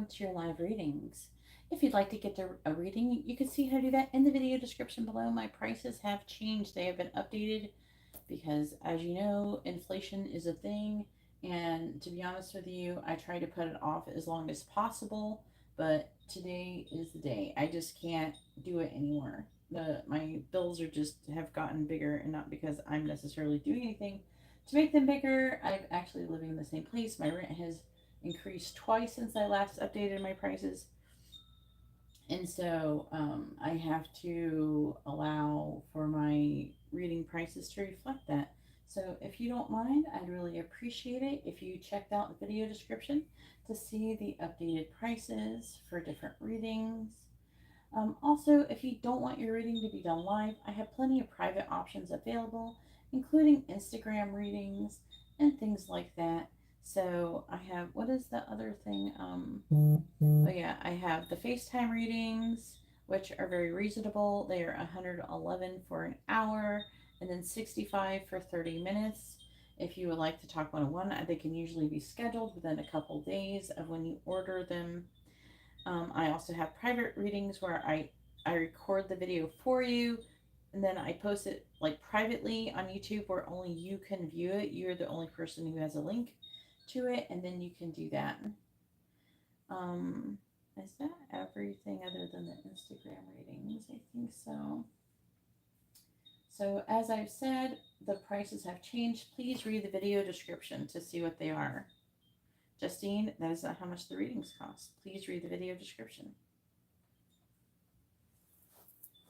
to your live readings. If you'd like to get a reading, you can see how to do that in the video description below. My prices have changed. They have been updated because, as you know, inflation is a thing. And to be honest with you, I try to put it off as long as possible. But today is the day. I just can't do it anymore. My bills are just have gotten bigger, and not because I'm necessarily doing anything to make them bigger. I'm actually living in the same place. My rent has increased twice since I last updated my prices. And so I have to allow for my reading prices to reflect that. So if you don't mind, I'd really appreciate it if you checked out the video description to see the updated prices for different readings. Also, if you don't want your reading to be done live, I have plenty of private options available, including Instagram readings and things like that. So I have, what is the other thing? Oh yeah, I have the FaceTime readings, which are very reasonable. They are 111 for an hour and then 65 for 30 minutes. If you would like to talk one-on-one, they can usually be scheduled within a couple days of when you order them. I also have private readings where I record the video for you and then I post it like privately on YouTube where only you can view it. You're the only person who has a link to it, and then you can do that. Um, is that everything other than the Instagram readings? I think so. So as I've said, the prices have changed. Please read the video description to see what they are. Justine, that is not how much the readings cost. Please read the video description.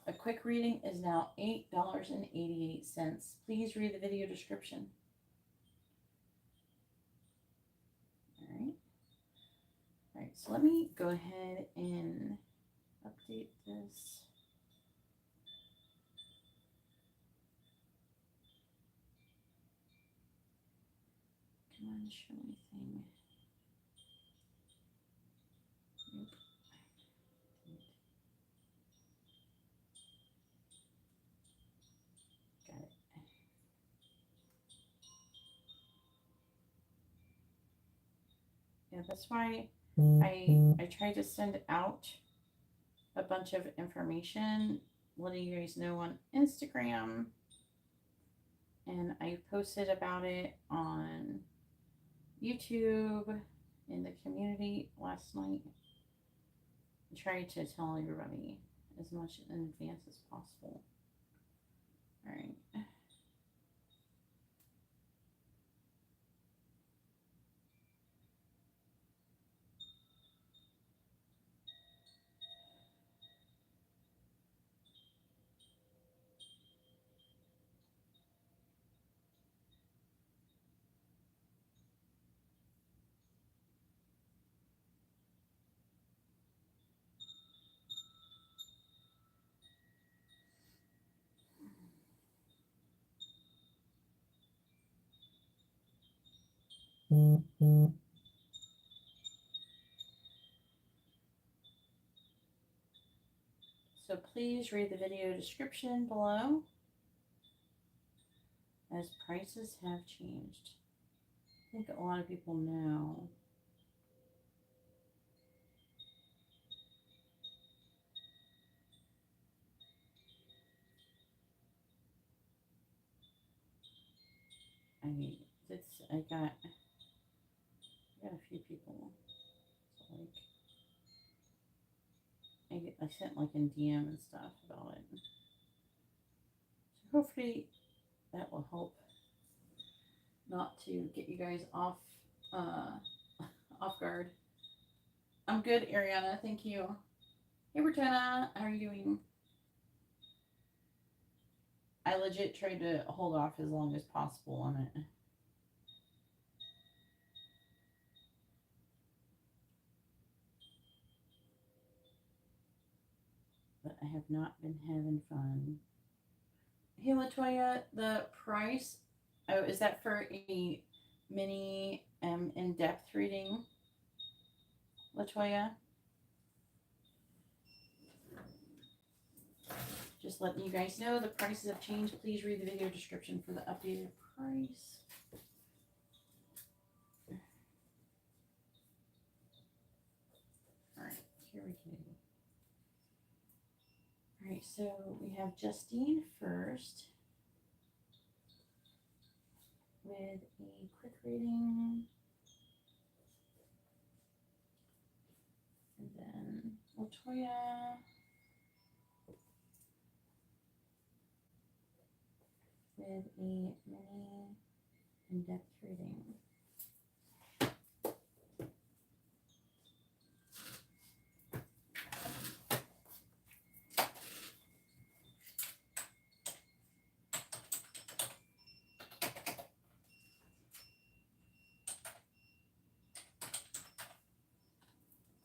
A quick reading is now $8.88. Please read the video description. All right. All right, so let me go ahead and update this. Come on, show me thing. Nope. Got it. Yeah, that's why I try to send out a bunch of information, letting you guys know on Instagram, and I posted about it on YouTube in the community last night. I tried to tell everybody as much in advance as possible. All right. So please read the video description below, as prices have changed. I think a lot of people know. I got a few people. So like I sent like in DM and stuff about it. So hopefully that will help not to get you guys off off guard. I'm good, Ariana. Thank you. Hey, Bertana. How are you doing? I legit tried to hold off as long as possible on it. But I have not been having fun. Hey, Latoya, the price, oh, is that for a mini in-depth reading, Latoya? Just letting you guys know the prices have changed. Please read the video description for the updated price. Here we go. All right, so we have Justine first with a quick reading. And then Latoya. With a mini in-depth reading.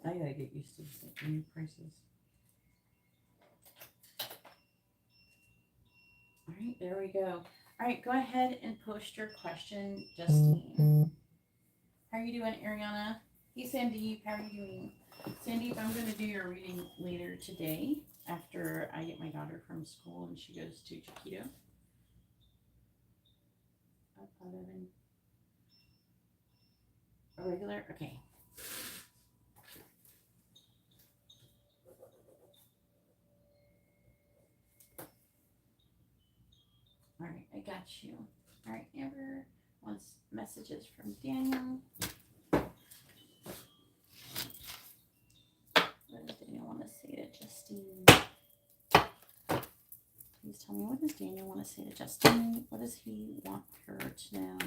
I gotta get used to the new prices. All right, there we go. All right, go ahead and post your question, Justine. How are you doing, Ariana? Hey, Sandeep, how are you doing? Sandeep, I'm going to do your reading later today after I get my daughter from school and she goes to Chiquito. A regular? Okay. All right, I got you. All right, Amber wants messages from Daniel. What does Daniel want to say to Justine? Please tell me, what does Daniel want to say to Justine? What does he want her to know?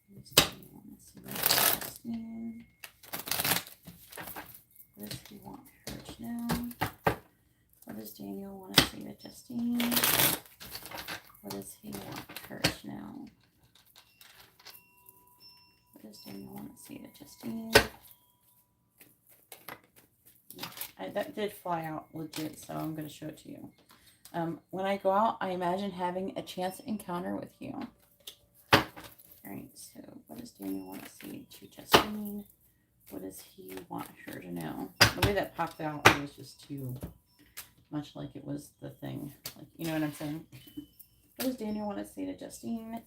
What does Daniel want to say to Justine? What does he want her to know? What does Daniel want to say to Justine? What does he want her to know? What does Daniel want to say to Justine? That did fly out legit, so I'm going to show it to you. When I go out, I imagine having a chance encounter with you. All right, so what does Daniel want to say to Justine? What does he want her to know? The way that popped out, it was just too much like it was the thing. Like, you know what I'm saying? What does Daniel want to say to Justine?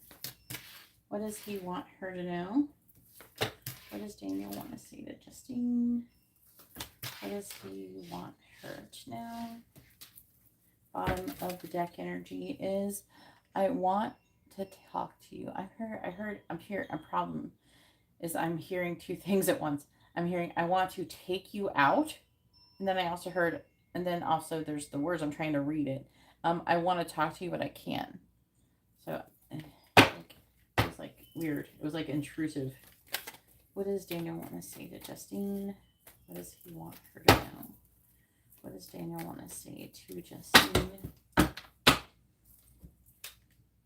What does he want her to know? What does Daniel want to say to Justine? What does he want her to know? Bottom of the deck energy is, I want to talk to you. I'm here. A problem is I'm hearing two things at once. I'm hearing, I want to take you out. And then I also heard, and then also there's the words, I'm trying to read it. I want to talk to you, but I can't. So it was like weird. It was like intrusive. What does Daniel want to say to Justine? What does he want her to know? What does Daniel want to say to Justine?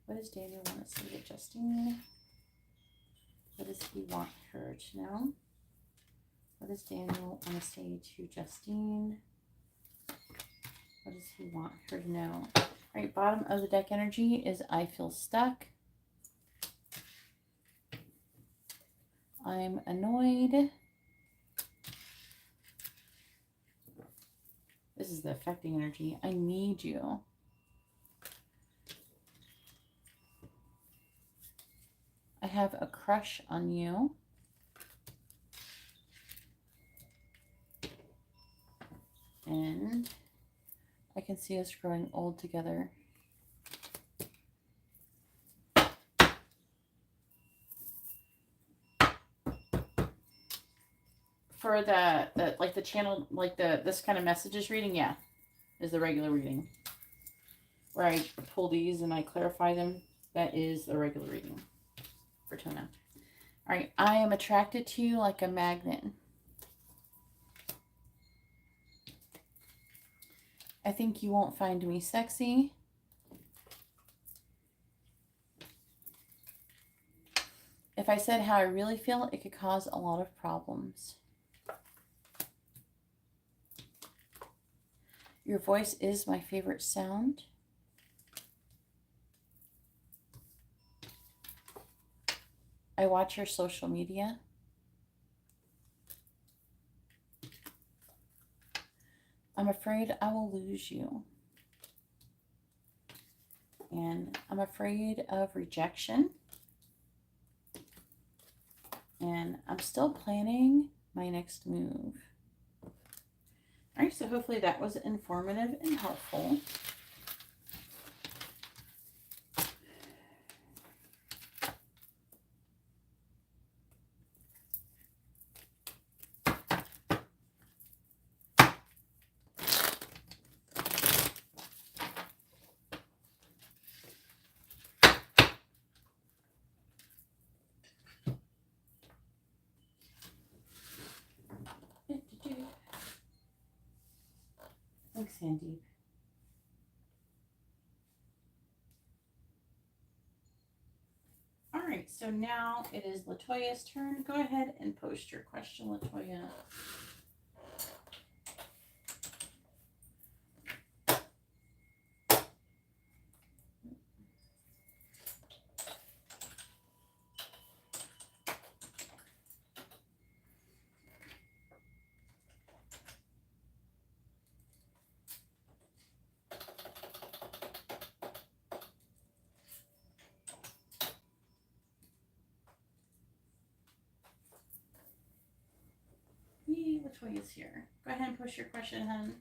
What does Daniel want to say to Justine? What does he want her to know? What does Daniel want to say to Justine? What does he want her to know? All right, bottom of the deck energy is, I feel stuck. I'm annoyed. This is the affecting energy. I need you. I have a crush on you. And I can see us growing old together. For the like the channel, like this kind of messages reading, yeah, is the regular reading. Where I pull these and I clarify them, that is the regular reading for Tona. All right, I am attracted to you like a magnet. I think you won't find me sexy. If I said how I really feel, it could cause a lot of problems. Your voice is my favorite sound. I watch your social media. I'm afraid I will lose you. And I'm afraid of rejection. And I'm still planning my next move. All right, so hopefully that was informative and helpful. Thanks, Sandy. All right, so now it is Latoya's turn. Go ahead and post your question, Latoya. Yay, Latoya's here. Go ahead and post your question, hun.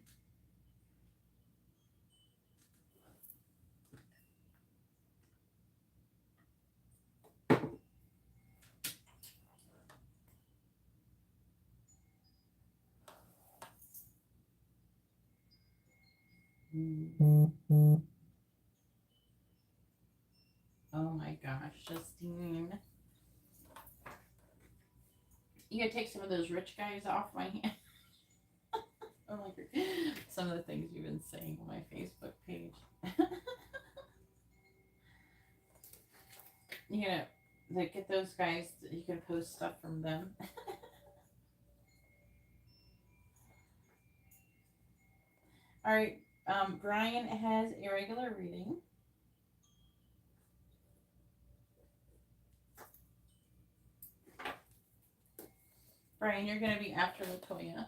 Oh my gosh, Justine. You gotta take some of those rich guys off my hand. Oh my god. Some of the things you've been saying on my Facebook page. You know, like get those guys, you can post stuff from them. All right, Brian has a regular reading. Brian, you're going to be after Latoya.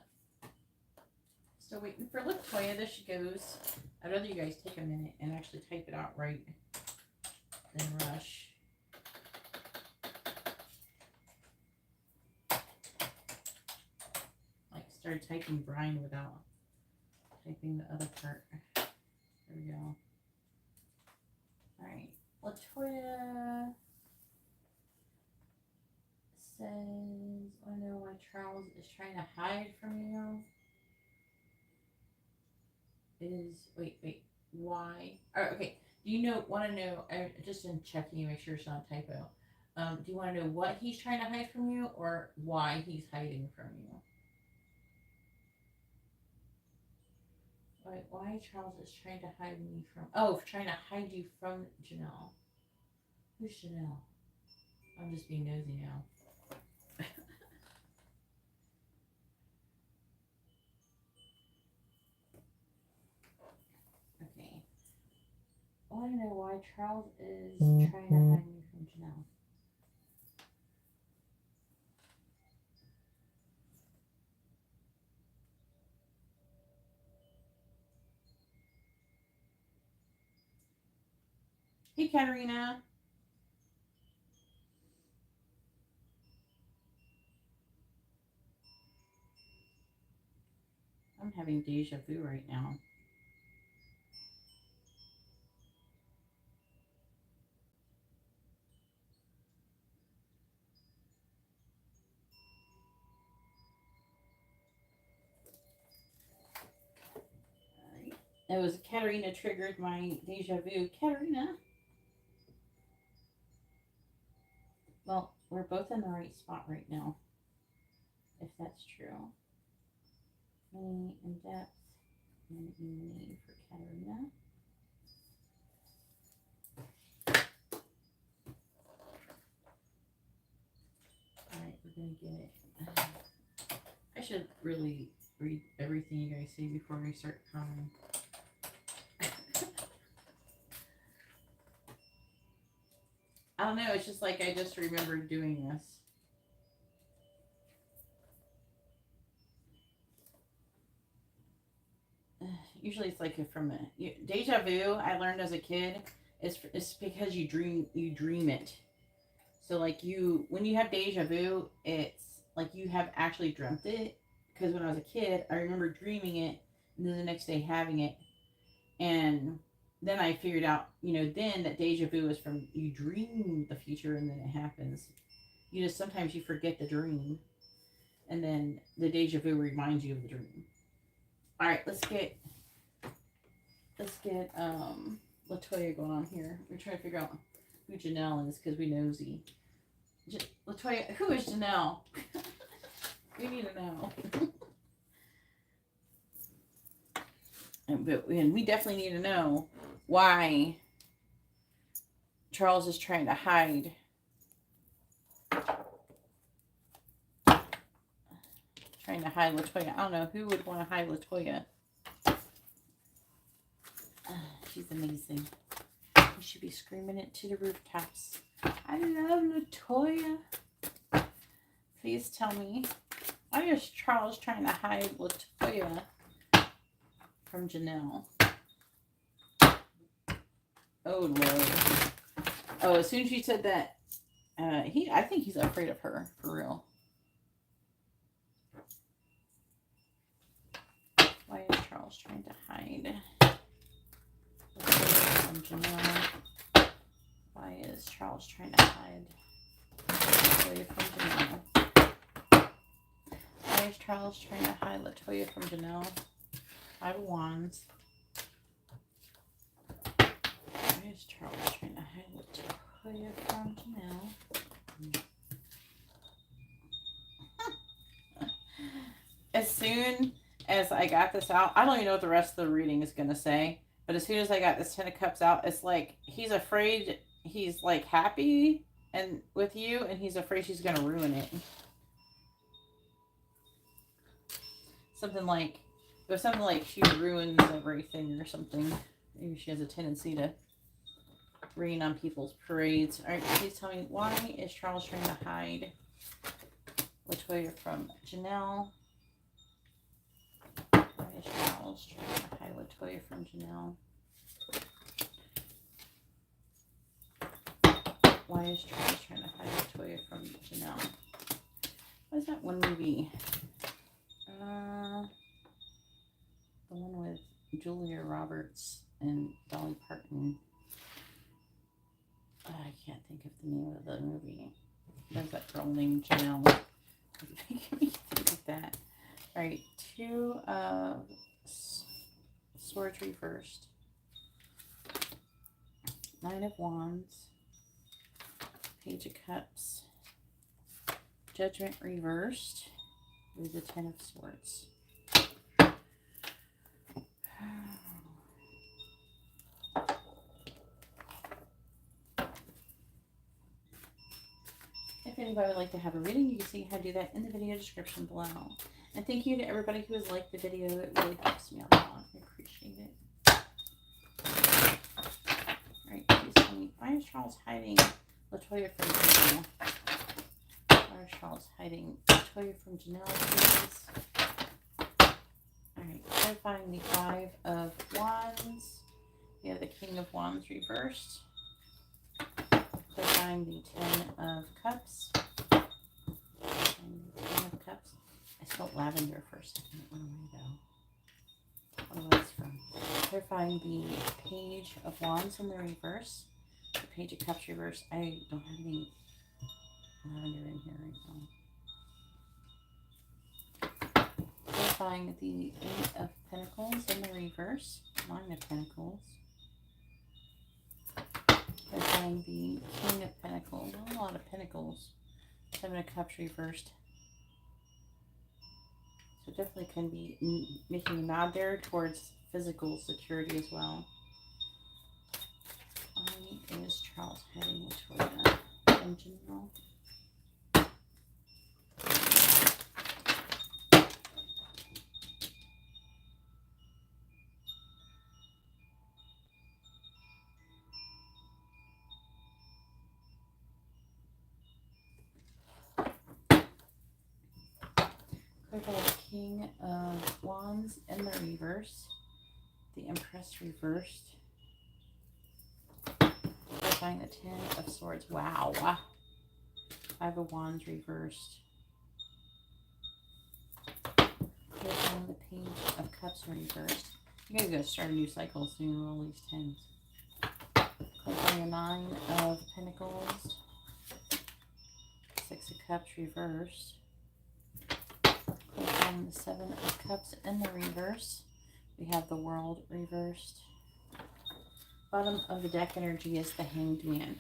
Still waiting for Latoya. There she goes. I'd rather you guys take a minute and actually type it out right than rush. Like, started typing Brian without typing the other part. There we go. All right. Latoya says, I know why Charles is trying to hide from you. Wait, why? Oh, okay. Do you want to know, just in checking to make sure it's not a typo. Do you want to know what he's trying to hide from you or why he's hiding from you? Why Charles is trying to hide me from, trying to hide you from Janelle. Who's Janelle? I'm just being nosy now. Okay. I want to know why Charles is trying to hide me from Janelle. Hey, Katarina. I'm having deja vu right now. It was Katarina triggered my deja vu. Katarina. Well, we're both in the right spot right now, if that's true. Me in depth and E for Katarina. Alright, we're gonna get it. I should really read everything you guys say before we start commenting. I don't know, it's just like I just remembered doing this. Usually it's like from a deja vu. I learned as a kid, it's because you dream it. So like when you have deja vu, it's like you have actually dreamt it. Because when I was a kid, I remember dreaming it, and then the next day having it, and then I figured out, then that deja vu is from you dream the future and then it happens. Sometimes you forget the dream, and then the deja vu reminds you of the dream. All right, let's get Latoya going on here. We're trying to figure out who Janelle is because we nosy. Latoya, who is Janelle? We need to know. And we definitely need to know why Charles is trying to hide. Trying to hide Latoya. I don't know who would want to hide Latoya. She's amazing. You should be screaming it to the rooftops. I love Latoya. Please tell me, why is Charles trying to hide Latoya from Janelle? Oh, Lord. Oh, as soon as you said that, I think he's afraid of her, for real. Why is Charles trying to hide Latoya from Janelle? Why is Charles trying to hide Latoya from Janelle? Why is Charles trying to hide Latoya from Janelle? Five of Wands. Why is Charles trying to hide Latoya from Janelle? As soon as I got this out, I don't even know what the rest of the reading is going to say, but as soon as I got this Ten of Cups out, it's like he's afraid, he's like happy and with you, and he's afraid she's going to ruin it. Something like she ruins everything or something. Maybe she has a tendency to rain on people's parades. All right, please tell me, why is Charles trying to hide Latoya from Janelle? Why is Charles trying to hide Latoya from Janelle? Why is Charles trying to hide Latoya from Janelle? What is that one movie? The one with Julia Roberts and Dolly Parton. I can't think of the name of the movie. There's that girl named Janelle. Making me think of that. All right, Two of Swords reversed. Nine of Wands. Page of Cups. Judgment reversed. With the Ten of Swords. If anybody would like to have a reading, you can see how to do that in the video description below. And thank you to everybody who has liked the video. It really helps me a lot. I appreciate it. Alright, please tell me, why is Charles hiding Latoya from Janelle? Why is Charles hiding Latoya from Janelle, please? Alright, clarifying the Five of Wands. We have the King of Wands reversed. Clarifying the Ten of Cups. And the Ten of Cups. I spelled lavender for a second. Where am I though? What was from? Clarifying the Page of Wands in the reverse. The Page of Cups reverse. I don't have any lavender in here right now. Clarifying the Eight of Pentacles in the reverse. Nine of Pentacles. Clarifying the King of Pentacles. Not a lot of Pentacles. Seven of Cups reversed. So definitely can be making a nod there towards physical security as well. Why is Charles hiding Latoya in general? The King of Wands in the reverse. The Empress reversed. Clarifying the Ten of Swords. Wow. Five of Wands reversed. Clarifying the Page of Cups reversed. You guys gotta start a new cycle soon with all these tens. Clarifying the Nine of Pentacles. Six of Cups reversed. Clarifying the Seven of Cups in the reverse. We have the World reversed. Bottom of the deck energy is the Hanged Man.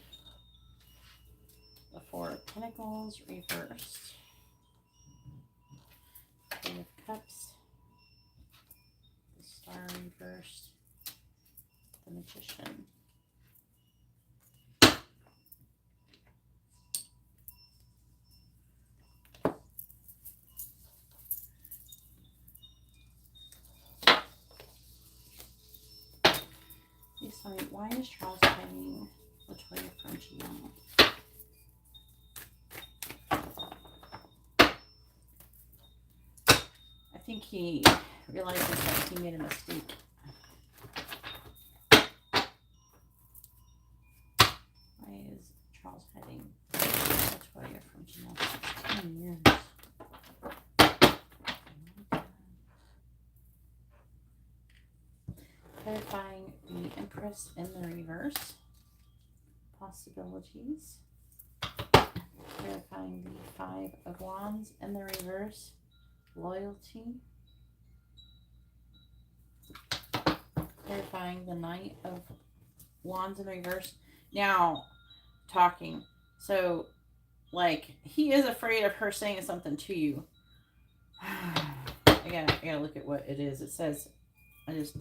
The Four of Pentacles reversed. Three of Cups. The Star reversed. The Magician. Sorry, why is Charles playing Latoya from Chanel? I think he realizes that he made a mistake. Why is Charles hiding Latoya from Chanel for 10 years? Clarifying the Empress in the reverse. Possibilities. Clarifying the Five of Wands in the reverse. Loyalty. Clarifying the Knight of Wands in reverse. Now, talking. So, like, he is afraid of her saying something to you. I gotta look at what it is. It says, I just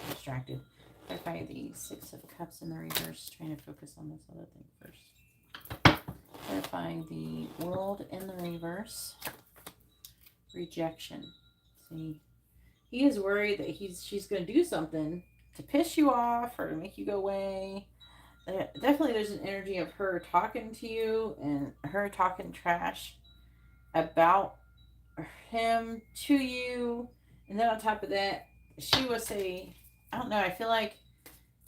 distracted. Clarify the Six of Cups in the reverse. Trying to focus on this other thing first. Clarifying the World in the reverse. Rejection. See, he is worried that she's going to do something to piss you off or to make you go away. Definitely there's an energy of her talking to you and her talking trash about him to you. And then on top of that, she will say, I don't know, I feel like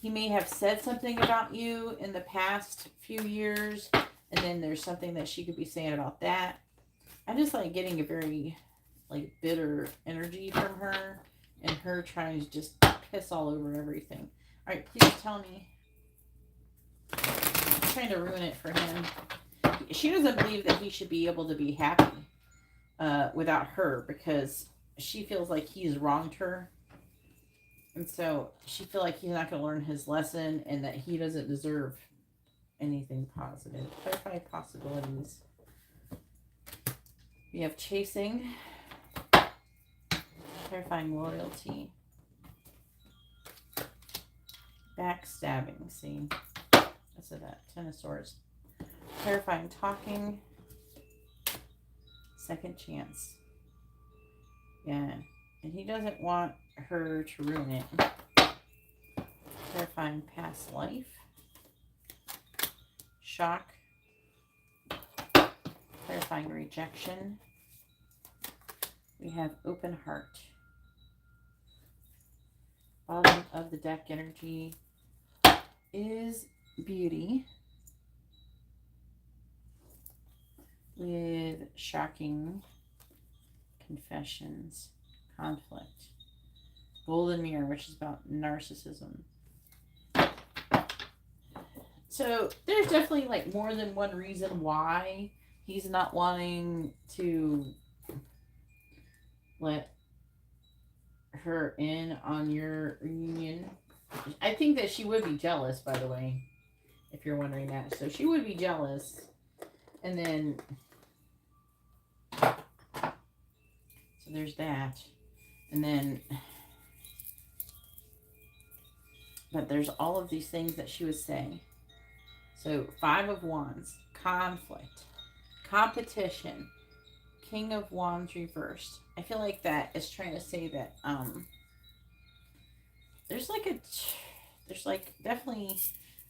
he may have said something about you in the past few years, and then there's something that she could be saying about that. I'm just like getting a very like bitter energy from her, and her trying to just piss all over everything. All right, please tell me. I'm trying to ruin it for him. She doesn't believe that he should be able to be happy without her, because she feels like he's wronged her. And so she feels like he's not going to learn his lesson and that he doesn't deserve anything positive. Clarify possibilities. We have chasing. Clarifying loyalty. Backstabbing. See? What's that? Ten of Swords. Clarifying talking. Second chance. Yeah. And he doesn't want her to ruin it. Clarifying past life. Shock. Clarifying rejection. We have open heart. Bottom of the deck energy is beauty. With shocking confessions. Conflict. Golden Mirror, which is about narcissism. So there's definitely like more than one reason why he's not wanting to let her in on your reunion. I think that she would be jealous, by the way, if you're wondering that. So she would be jealous. And then, so there's that. And then, but there's all of these things that she would say. So Five of Wands, conflict, competition, King of Wands reversed. I feel like that is trying to say that there's like definitely,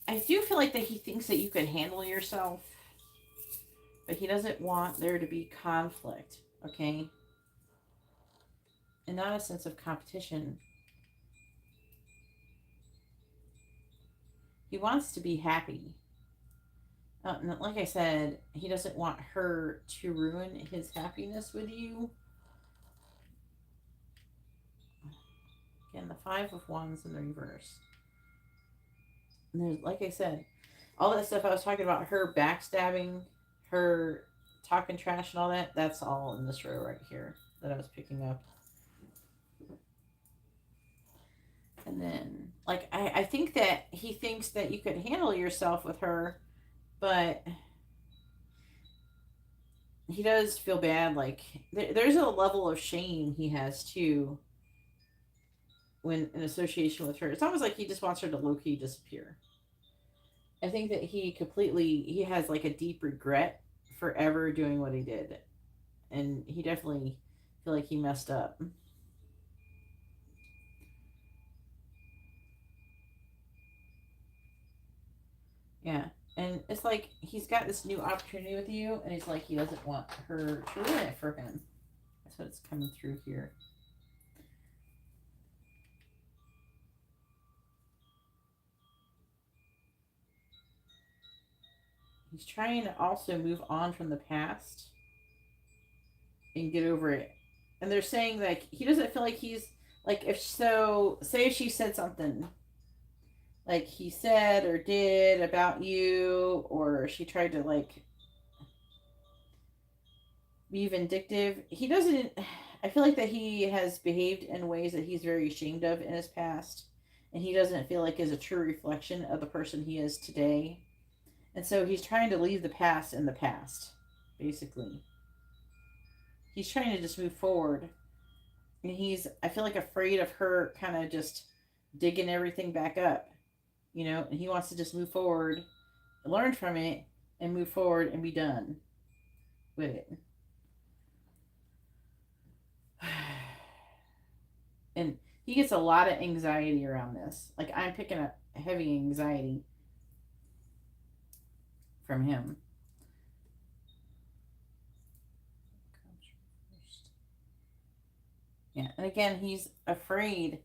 I do feel like that he thinks that you can handle yourself, but he doesn't want there to be conflict, okay? And not a sense of competition. He wants to be happy. Like I said, he doesn't want her to ruin his happiness with you. Again, the Five of Wands in the reverse. And there's, like I said, all that stuff I was talking about, her backstabbing, her talking trash and all that, that's all in this row right here that I was picking up. And then, like, I think that he thinks that you could handle yourself with her, but he does feel bad. Like, there's a level of shame he has too when in association with her. It's almost like he just wants her to low key disappear. I think that he has like a deep regret for ever doing what he did. And he definitely feel like he messed up. Yeah. And it's like he's got this new opportunity with you, and he's like he doesn't want her to ruin it for him. That's what it's coming through here. He's trying to also move on from the past and get over it. And they're saying like he doesn't feel like he's like if so say if she said something like he said or did about you, or she tried to like be vindictive. He doesn't. I feel like that he has behaved in ways that he's very ashamed of in his past, and he doesn't feel like is a true reflection of the person he is today. And so he's trying to leave the past in the past, basically. He's trying to just move forward, and he's I feel like afraid of her kind of just digging everything back up, and he wants to just move forward, learn from it, and move forward and be done with it. And he gets a lot of anxiety around this. Like I'm picking up heavy anxiety from him. Yeah, and again, he's afraid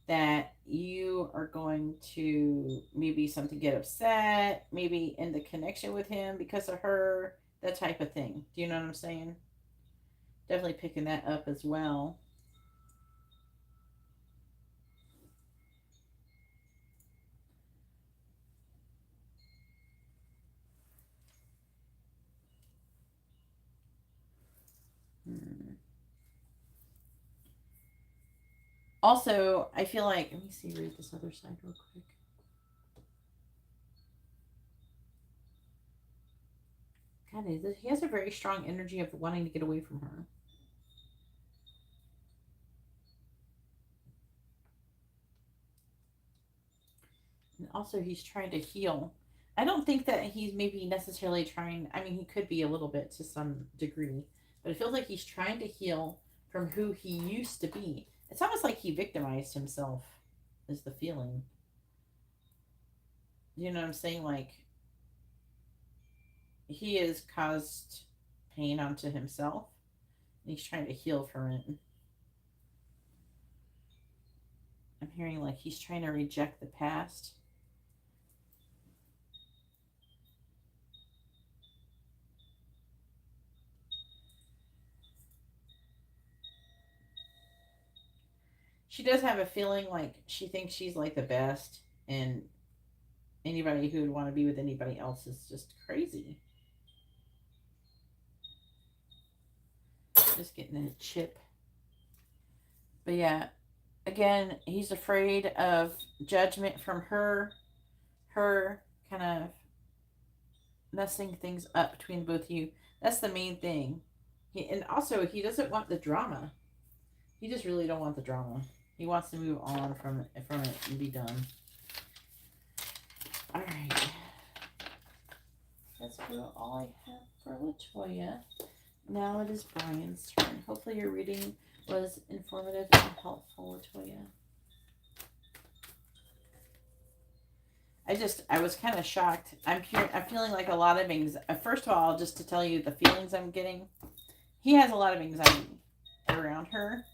that you are going to maybe something get upset, maybe end the connection with him because of her, that type of thing. Do you know what I'm saying? Definitely picking that up as well. Hmm. Also, I feel like let me see, read this other side real quick. God, he has a very strong energy of wanting to get away from her. And also, he's trying to heal. I don't think that he's maybe necessarily trying. I mean, he could be a little bit to some degree, but it feels like he's trying to heal from who he used to be. It's almost like he victimized himself, is the feeling. You know what I'm saying? Like, he has caused pain onto himself, and he's trying to heal from it. I'm hearing like he's trying to reject the past. She does have a feeling like she thinks she's like the best, and anybody who would want to be with anybody else is just crazy. Just getting a chip. But yeah, again, he's afraid of judgment from her kind of messing things up between both of you. That's the main thing. And also, he doesn't want the drama. He just really don't want the drama. He wants to move on from it and be done. All right. That's all I have for Latoya. Now it is Brian's turn. Hopefully your reading was informative and helpful, Latoya. I was kind of shocked. I'm feeling like a lot of anxiety. First of all, just to tell you the feelings I'm getting, he has a lot of anxiety around her,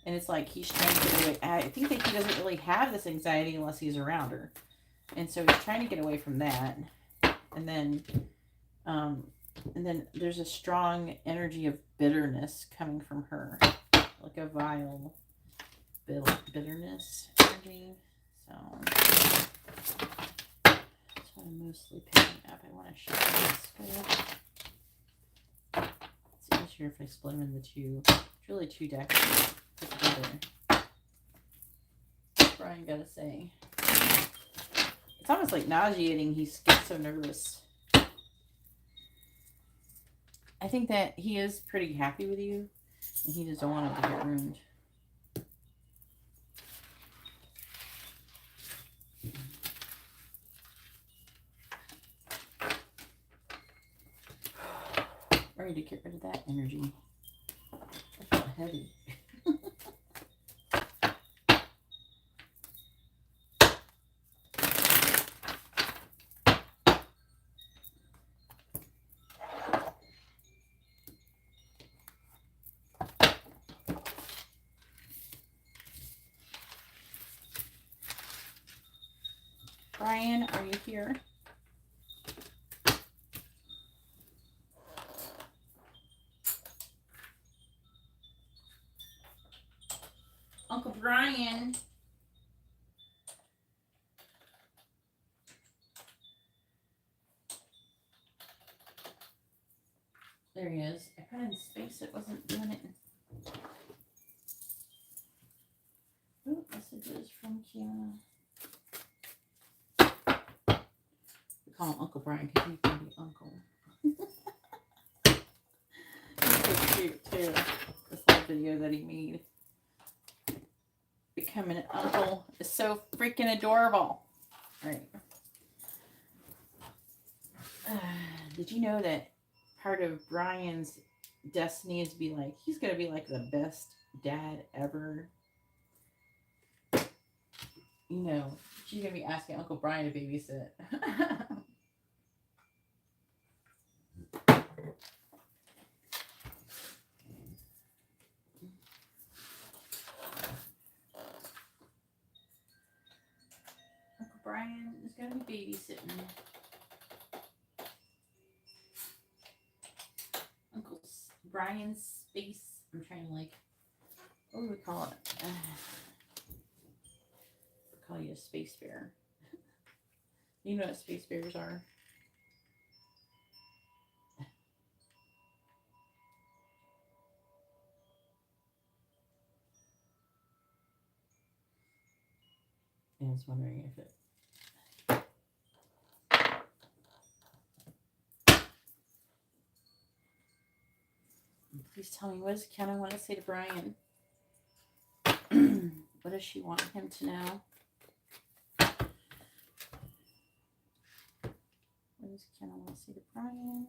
and it's like he's trying to get away. I think that he doesn't really have this anxiety unless he's around her, and so he's trying to get away from that. And then And then there's a strong energy of bitterness coming from her, like a vile bitterness energy. So that's what I'm mostly picking up. I want to show you this. It's easier if I split them into two. It's really two decks put together. That's what I gotta say. It's almost like nauseating. He gets so nervous. I think that he is pretty happy with you, and he just don't want it to get ruined. Ready to get rid of that energy. I feel heavy. Brian, are you here? Uncle Brian. There he is. I put in space. It wasn't doing it. Oh, messages from Kiana. We call him Uncle Brian because he can be uncle. He's so cute too. This little video that he made. Becoming an uncle is so freaking adorable. All right. Did you know that part of Brian's destiny is to be like, he's going to be like the best dad ever? You know, she's going to be asking Uncle Brian to babysit. Uncle Brian is going to be babysitting. Uncle Brian's space. I'm trying to like, what do we call it? We'll call you a space bear. You know what space bears are? I was wondering if it. Please tell me, what does Kenna want to say to Brian? What does she want him to know? What does Kenna want to say to Brian?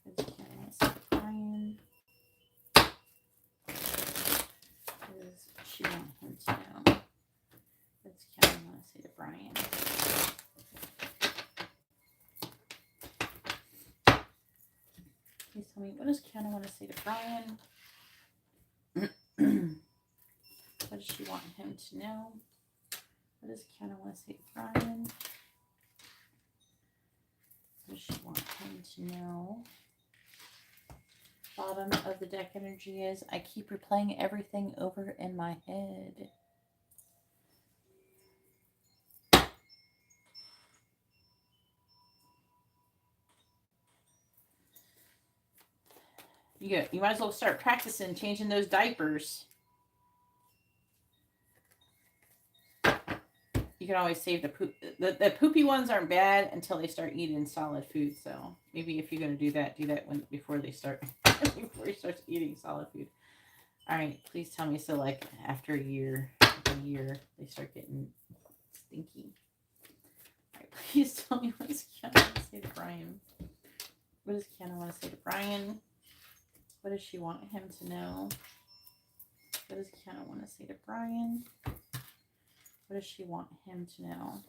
What does Kenna want to say to Brian? What does she want him to know? What does Kenna want to say to Brian? Please tell me, what does Kenna want to say to Brian? What does she want him to know? What does Kenna want to say to Brian? What does she want him to know? Bottom of the deck energy is, I keep replaying everything over in my head. You might as well start practicing changing those diapers. You can always save the poop. The poopy ones aren't bad until they start eating solid food. So maybe if you're gonna do that before they start before he starts eating solid food. All right, please tell me. So like after a year, they start getting stinky. All right, please tell me, what does Kiana want to say to Brian? What does Kiana want to say to Brian? What does she want him to know? What does Kiana want to say to Brian? What does she want him to know?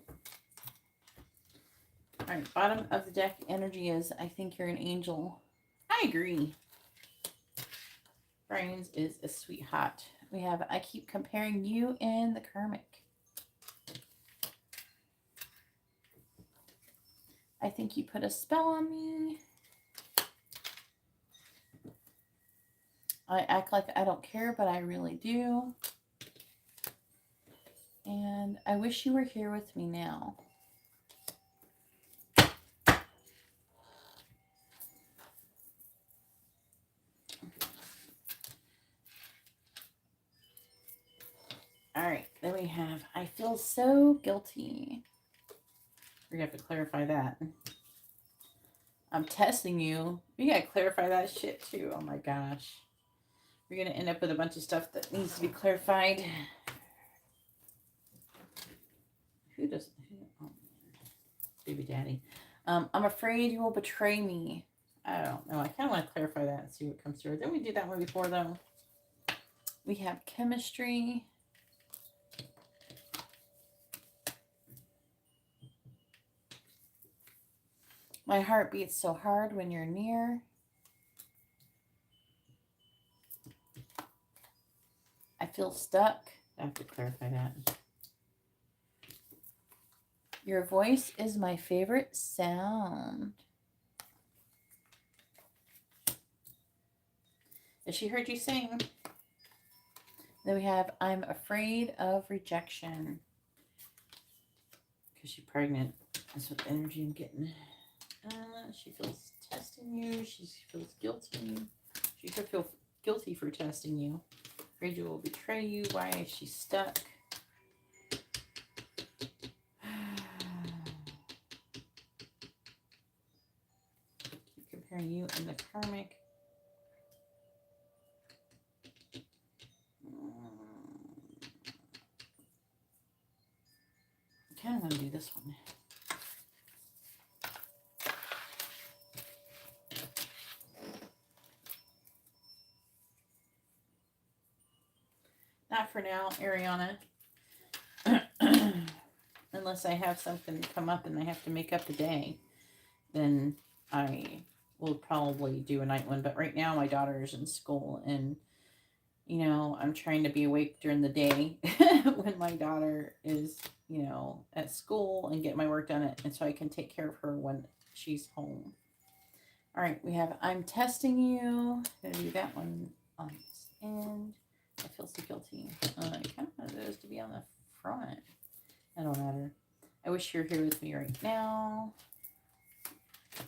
All right, bottom of the deck energy is, I think you're an angel. I agree. Brian's is a sweet, hot We have, I keep comparing you and the karmic. I think you put a spell on me. I act like I don't care, but I really do. And I wish you were here with me now. All right, then we have, I feel so guilty. We have to clarify that. I'm testing you. We gotta clarify that shit too. Oh my gosh. We're gonna end up with a bunch of stuff that needs to be clarified. Who doesn't? Oh, baby daddy. I'm afraid you will betray me. I don't know. I kind of want to clarify that and see what comes through. Didn't we do that one before though? We have chemistry. My heart beats so hard when you're near. I feel stuck. I have to clarify that. Your voice is my favorite sound. Has she heard you sing? Then we have, I'm afraid of rejection. Because she's pregnant. That's what the energy I'm getting. She feels testing you. She feels guilty. She could feel guilty for testing you. Afraid you will betray you. Why is she stuck? Keep comparing you and the karmic. I kind of want to do this one. Not for now, Ariana. Unless I have something come up and I have to make up the day, then I will probably do a night one. But right now my daughter is in school and, you know, I'm trying to be awake during the day when my daughter is, you know, at school and get my work done. And so I can take care of her when she's home. All right, we have, I'm testing you. I'm going to do that one on this end. I feel so guilty. I kind of want those to be on the front. That don't matter. I wish you were here with me right now.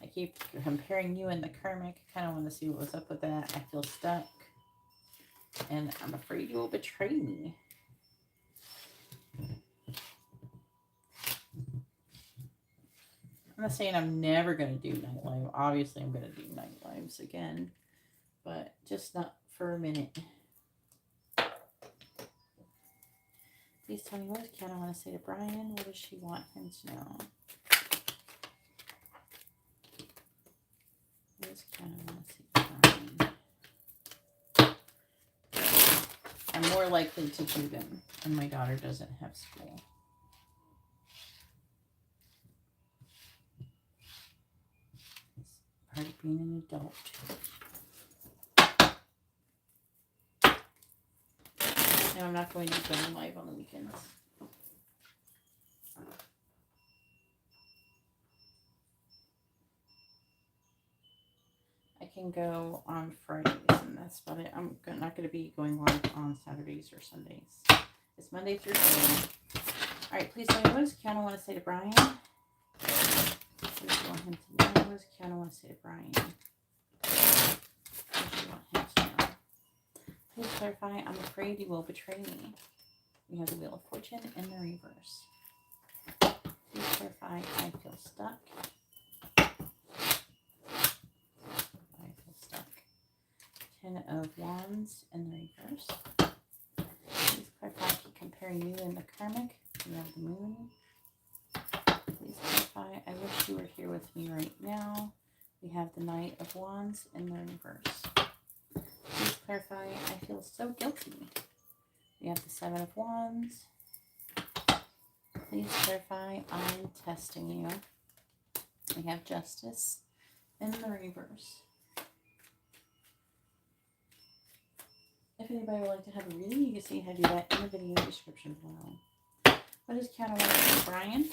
I keep comparing you and the karmic. I kind of want to see what was up with that. I feel stuck. And I'm afraid you will betray me. I'm not saying I'm never going to do night live. Obviously, I'm going to do night lives again. But just not for a minute. Please tell me, what does Kiana want to say to Brian? What does she want him to know? What does Kiana want to say to Brian? I'm more likely to do them when my daughter doesn't have school. It's part of being an adult. No, I'm not going to be going live on the weekends. I can go on Fridays, and that's about it. I'm not going to be going live on Saturdays or Sundays. It's Monday through Friday. All right, please tell me, what does Kiana want to say to Brian? What does she want him to know? What does Kiana want to say to Brian? What does she want him to know? Please clarify, I'm afraid you will betray me. We have the Wheel of Fortune in the reverse. Please clarify, I feel stuck. I feel stuck. 10 of Wands in the reverse. Please clarify, I keep comparing you and the karmic. We have the Moon. Please clarify, I wish you were here with me right now. We have the Knight of Wands in the reverse. Please clarify, I feel so guilty. We have the Seven of Wands. Please clarify, I'm testing you. We have Justice in the reverse. If if anybody would like to have a reading, you can see how to do that in the video description below. What is counterweight for Brian?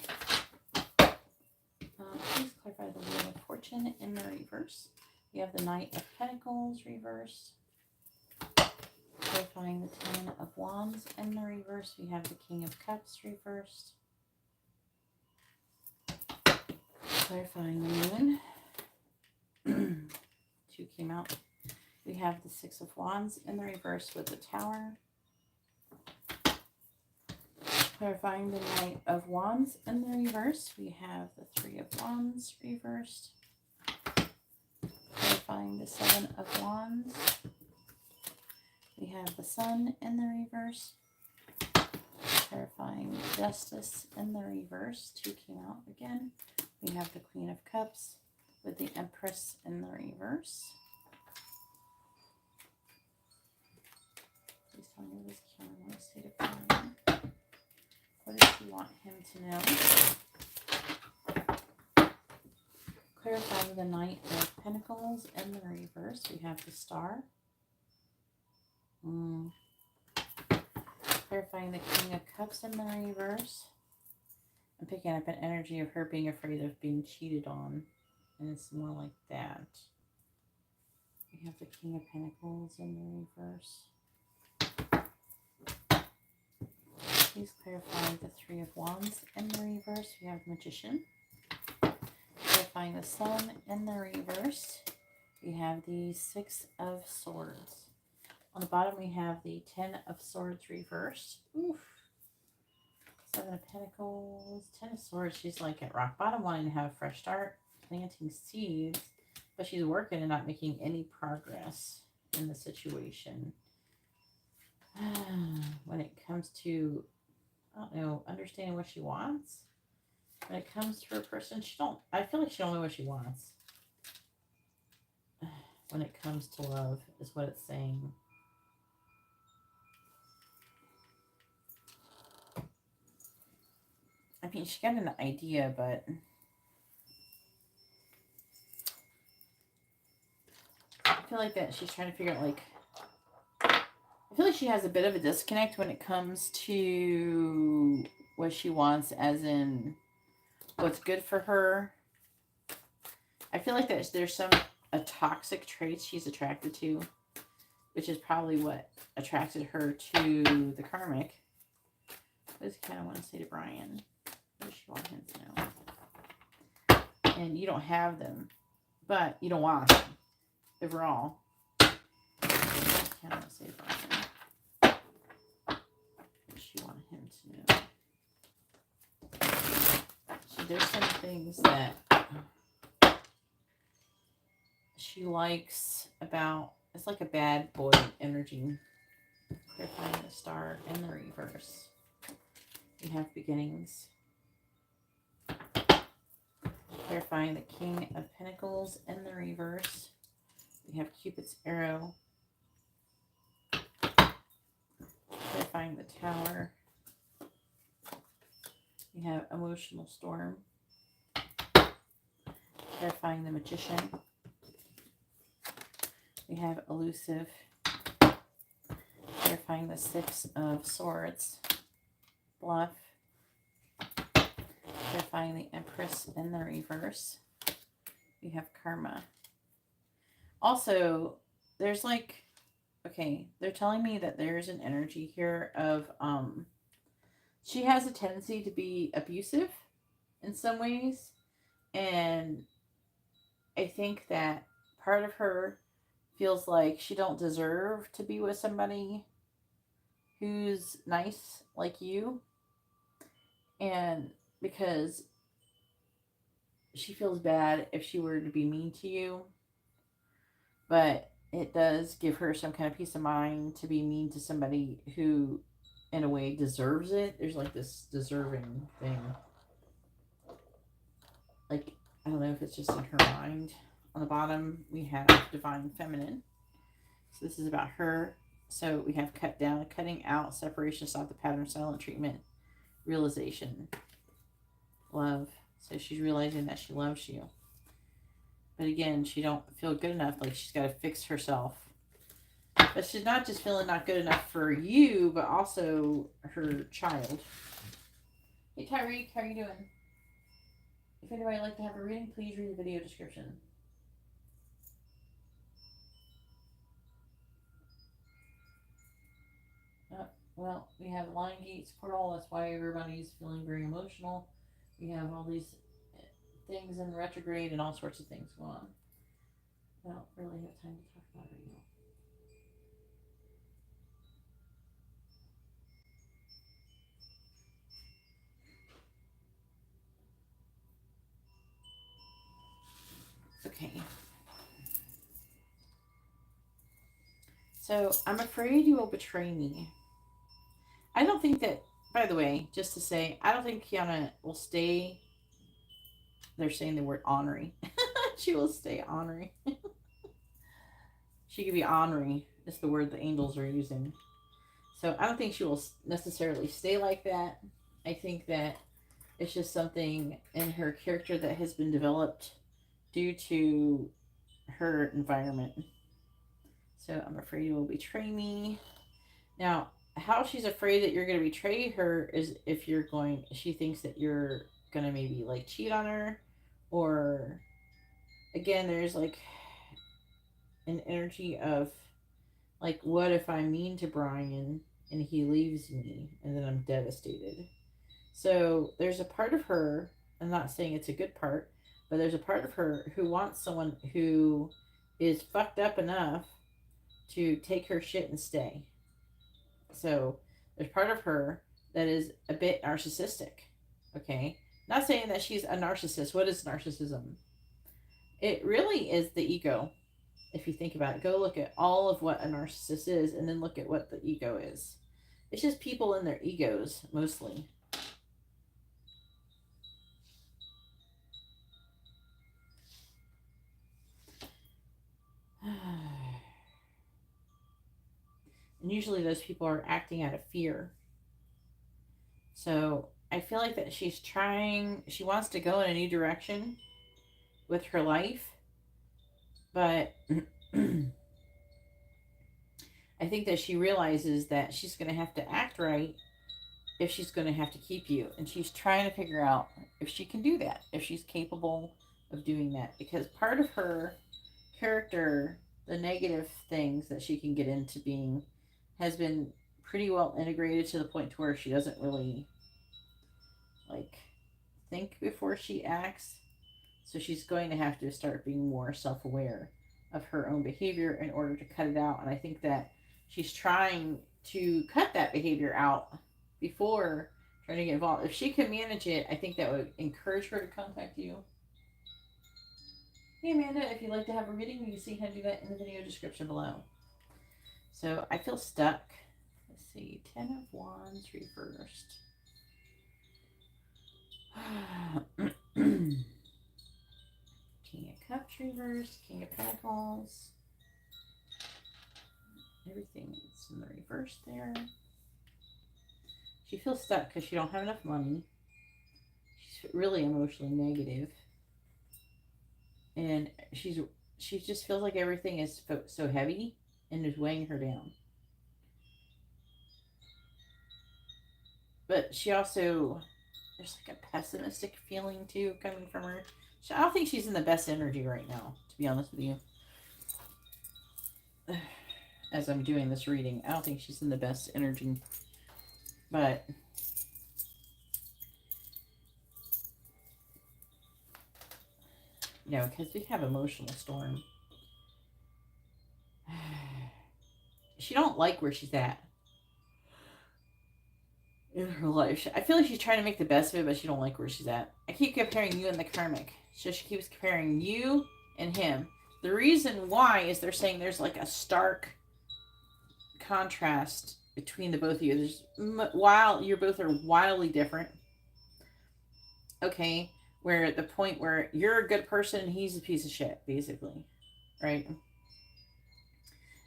Please clarify the Wheel of Fortune in the reverse. We have the Knight of Pentacles reversed. Clarifying the Ten of Wands in the reverse. We have the King of Cups reversed. Clarifying the Moon. 2 came out. We have the Six of Wands in the reverse with the Tower. Clarifying the Knight of Wands in the reverse. We have the Three of Wands reversed. Clarifying the Seven of Wands. We have the Sun in the reverse. Clarifying Justice in the reverse. 2 came out again. We have the Queen of Cups with the Empress in the reverse. Please tell me what this camera wants to say to Brian. What does she want him to know? Clarifying the Knight of Pentacles in the reverse. We have the Star. Clarifying the King of Cups in the reverse. I'm picking up an energy of her being afraid of being cheated on. And it's more like that. We have the King of Pentacles in the reverse. Please clarify the Three of Wands in the reverse. We have Magician. Clarifying the Sun in the reverse. We have the Six of Swords. On the bottom, we have the Ten of Swords reversed. Oof. Seven of Pentacles. Ten of Swords. She's like at rock bottom, wanting to have a fresh start, planting seeds, but she's working and not making any progress in the situation. When it comes to, I don't know, understanding what she wants. When it comes to her person, I feel like she don't know what she wants. When it comes to love, is what it's saying. I mean, she got an idea, but I feel like that she's trying to figure out, like, I feel like she has a bit of a disconnect when it comes to what she wants, as in what's good for her. I feel like there's some toxic traits she's attracted to, which is probably what attracted her to the karmic. What does he kind of want to say to Brian? What does she want him to know? And you don't have them, but you don't want them overall. What does he kind of want to say to Brian? What does she want him to know? There's some things that she likes about, it's like a bad boy energy. Clarifying the Star in the reverse. We have beginnings. Clarifying the King of Pentacles in the reverse. We have Cupid's arrow. Clarifying the Tower. We have emotional storm. Clarifying the Magician. We have elusive. Clarifying the Six of Swords. Bluff. Clarifying the Empress in the reverse. We have karma. Also, there's like, okay, they're telling me that there's an energy here of, she has a tendency to be abusive in some ways. And I think that part of her feels like she don't deserve to be with somebody who's nice like you. And because she feels bad if she were to be mean to you. But it does give her some kind of peace of mind to be mean to somebody who, in a way, deserves it. There's like this deserving thing. Like, I don't know if it's just in her mind. On the bottom, we have Divine Feminine. So this is about her. So we have cut down, cutting out, separation, stop the pattern, silent treatment, realization, love. So she's realizing that she loves you. But again, she don't feel good enough. Like she's got to fix herself But she's not just feeling not good enough for you, but also her child. Hey Tyreek, how are you doing? If anybody would like to have a reading, please read the video description. Well, we have Lion Gates portal. That's why everybody's feeling very emotional. We have all these things in retrograde and all sorts of things going on. I don't really have time to talk about it right now. Okay. So, I'm afraid you will betray me. I don't think that, by the way, just to say, I don't think Kiana will stay. They're saying the word ornery. She will stay ornery. She could be ornery. It's the word the angels are using. So I don't think she will necessarily stay like that. I think that it's just something in her character that has been developed due to her environment. So I'm afraid you will betray me. Now, how she's afraid that you're going to betray her is if you're going, she thinks that you're going to maybe like cheat on her, or again, there's like an energy of like, what if I'm mean to Brian and he leaves me and then I'm devastated? So there's a part of her, I'm not saying it's a good part, but there's a part of her who wants someone who is fucked up enough to take her shit and stay. So there's part of her that is a bit narcissistic. Okay? Not saying that she's a narcissist. What is narcissism? It really is the ego. If you think about it, go look at all of what a narcissist is and then look at what the ego is. It's just people in their egos, mostly. And usually those people are acting out of fear. So I feel like that she's trying, she wants to go in a new direction with her life, but I think that she realizes that she's going to have to act right if she's going to have to keep you. And she's trying to figure out if she can do that, if she's capable of doing that. Because part of her character, the negative things that she can get into being, has been pretty well integrated to the point to where she doesn't really like think before she acts. So she's going to have to start being more self-aware of her own behavior in order to cut it out. And I think that she's trying to cut that behavior out before trying to get involved. If she can manage it, I think that would encourage her to contact you. Hey Amanda, if you'd like to have a reading, you can see how to do that in the video description below. So I feel stuck. Let's see, 10 of Wands reversed. King of Cups reversed, King of Pentacles. Everything is in the reverse there. She feels stuck because she don't have enough money. She's really emotionally negative. And she just feels like everything is so heavy and is weighing her down. But she also, there's like a pessimistic feeling too coming from her. I don't think she's in the best energy right now, to be honest with you. As I'm doing this reading, I don't think she's in the best energy. But no, because we have emotional storm. She don't like where she's at in her life. I feel like she's trying to make the best of it, but she don't like where she's at. I keep comparing you and the karmic. So she keeps comparing you and him. The reason why is they're saying there's like a stark contrast between the both of you. There's while you're both are wildly different. Okay, where the point where you're a good person and he's a piece of shit, basically, right?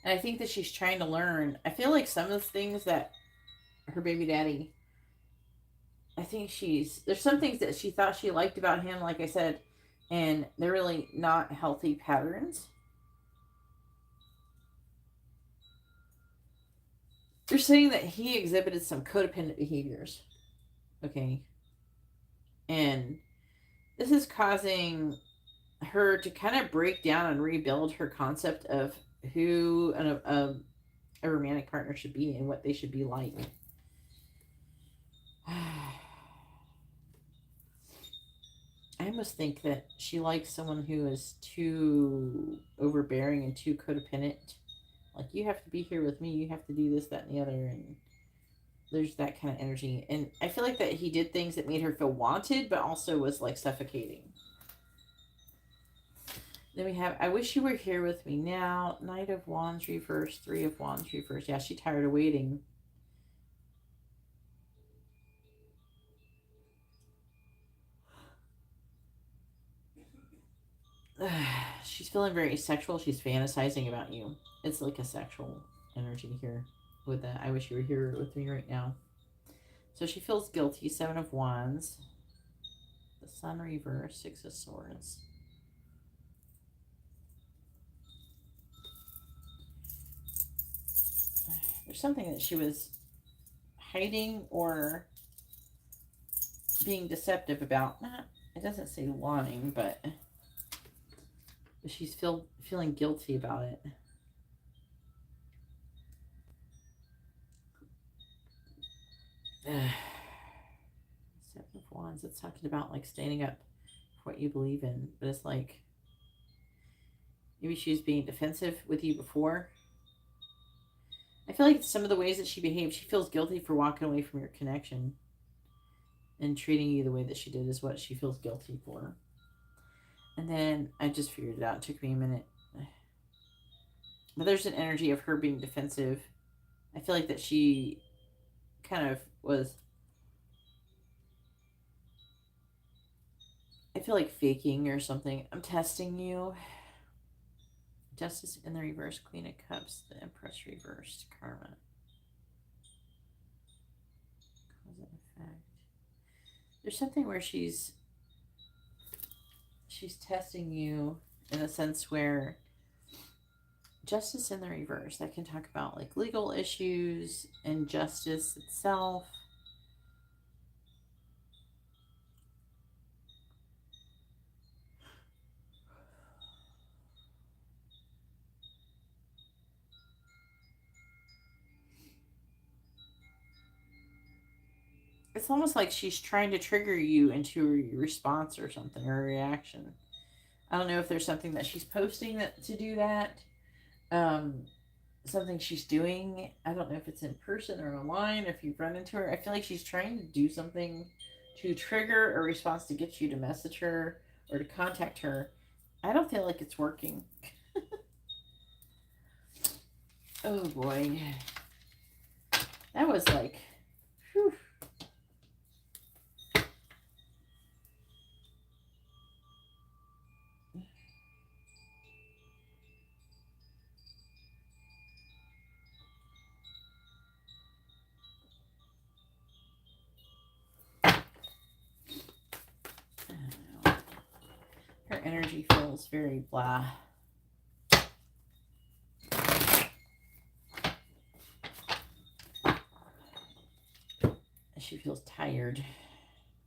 And I think that she's trying to learn. I feel like some of the things that her baby daddy, I think there's some things that she thought she liked about him, like I said, and they're really not healthy patterns. They're saying that he exhibited some codependent behaviors. Okay. And this is causing her to kind of break down and rebuild her concept of who a romantic partner should be and what they should be like. I almost think that she likes someone who is too overbearing and too codependent. Like, you have to be here with me, you have to do this, that, and the other, and there's that kind of energy. And I feel like that he did things that made her feel wanted, but also was like suffocating. Then we have, I wish you were here with me now. Knight of Wands reversed, Three of Wands reversed. Yeah, she's tired of waiting. She's feeling very sexual. She's fantasizing about you. It's like a sexual energy here with that. I wish you were here with me right now. So she feels guilty. Seven of Wands. The Sun reversed. Six of Swords. There's something that she was hiding or being deceptive about. Not, it doesn't say lying, but she's feeling guilty about it. Seven of Wands. It's talking about like standing up for what you believe in, but it's like maybe she's being defensive with you before. I feel like some of the ways that she behaved, she feels guilty for walking away from your connection and treating you the way that she did is what she feels guilty for. And then I just figured it out. It took me a minute. But there's an energy of her being defensive. I feel like that she kind of was, I feel like faking or something. I'm testing you. Justice in the reverse, Queen of Cups, the Empress reversed, Karma. Cause and effect. There's something where she's testing you in a sense where Justice in the reverse, that can talk about like legal issues and justice itself. It's almost like she's trying to trigger you into a response or something, or a reaction. I don't know if there's something that she's posting that to do that. Something she's doing. I don't know if it's in person or online, if you've run into her. I feel like she's trying to do something to trigger a response to get you to message her or to contact her. I don't feel like it's working. Oh boy. That was like, whew. Her energy feels very blah. She feels tired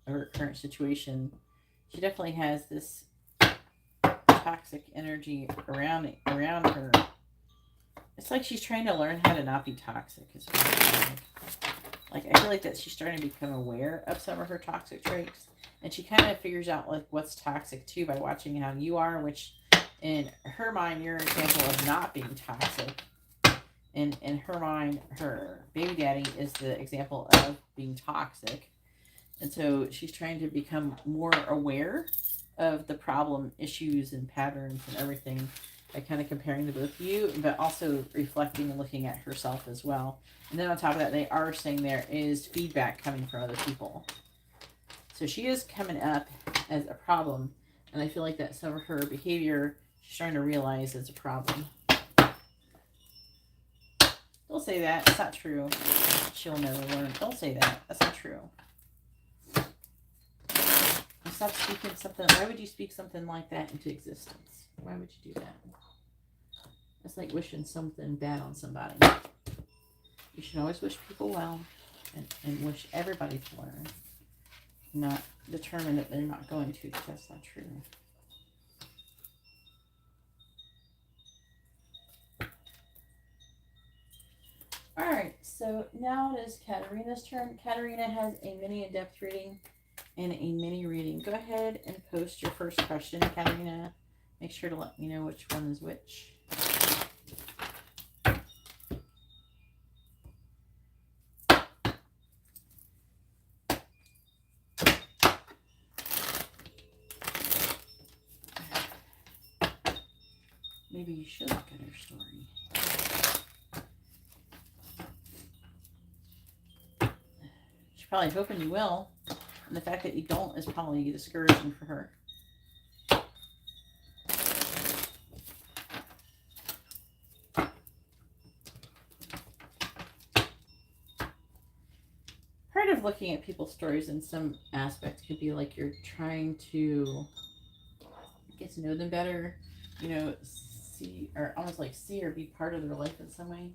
of her current situation. She definitely has this toxic energy around her. It's like she's trying to learn how to not be toxic. Like I feel like that she's starting to become aware of some of her toxic traits, and she kind of figures out like what's toxic too by watching how you are, which in her mind you're an example of not being toxic. And in her mind, her baby daddy is the example of being toxic. And so she's trying to become more aware of the problem issues and patterns and everything by kind of comparing the both of you, but also reflecting and looking at herself as well. And then on top of that, they are saying there is feedback coming from other people. So she is coming up as a problem. And I feel like that some of her behavior, she's trying to realize is a problem. Don't say that. It's not true. She'll never learn. Don't say that. That's not true. Stop speaking something. Why would you speak something like that into existence? Why would you do that? It's like wishing something bad on somebody. You should always wish people well and wish everybody to learn. Not determine that they're not going to, because that's not true. Alright, so now it is Katarina's turn. Katarina has a mini in-depth reading and a mini reading. Go ahead and post your first question, Katarina. Make sure to let me know which one is which. Maybe you should look at her story. She's probably hoping you will. And the fact that you don't is probably discouraging for her. Part of looking at people's stories in some aspects could be like you're trying to get to know them better, you know, see, or almost like see or be part of their life in some way.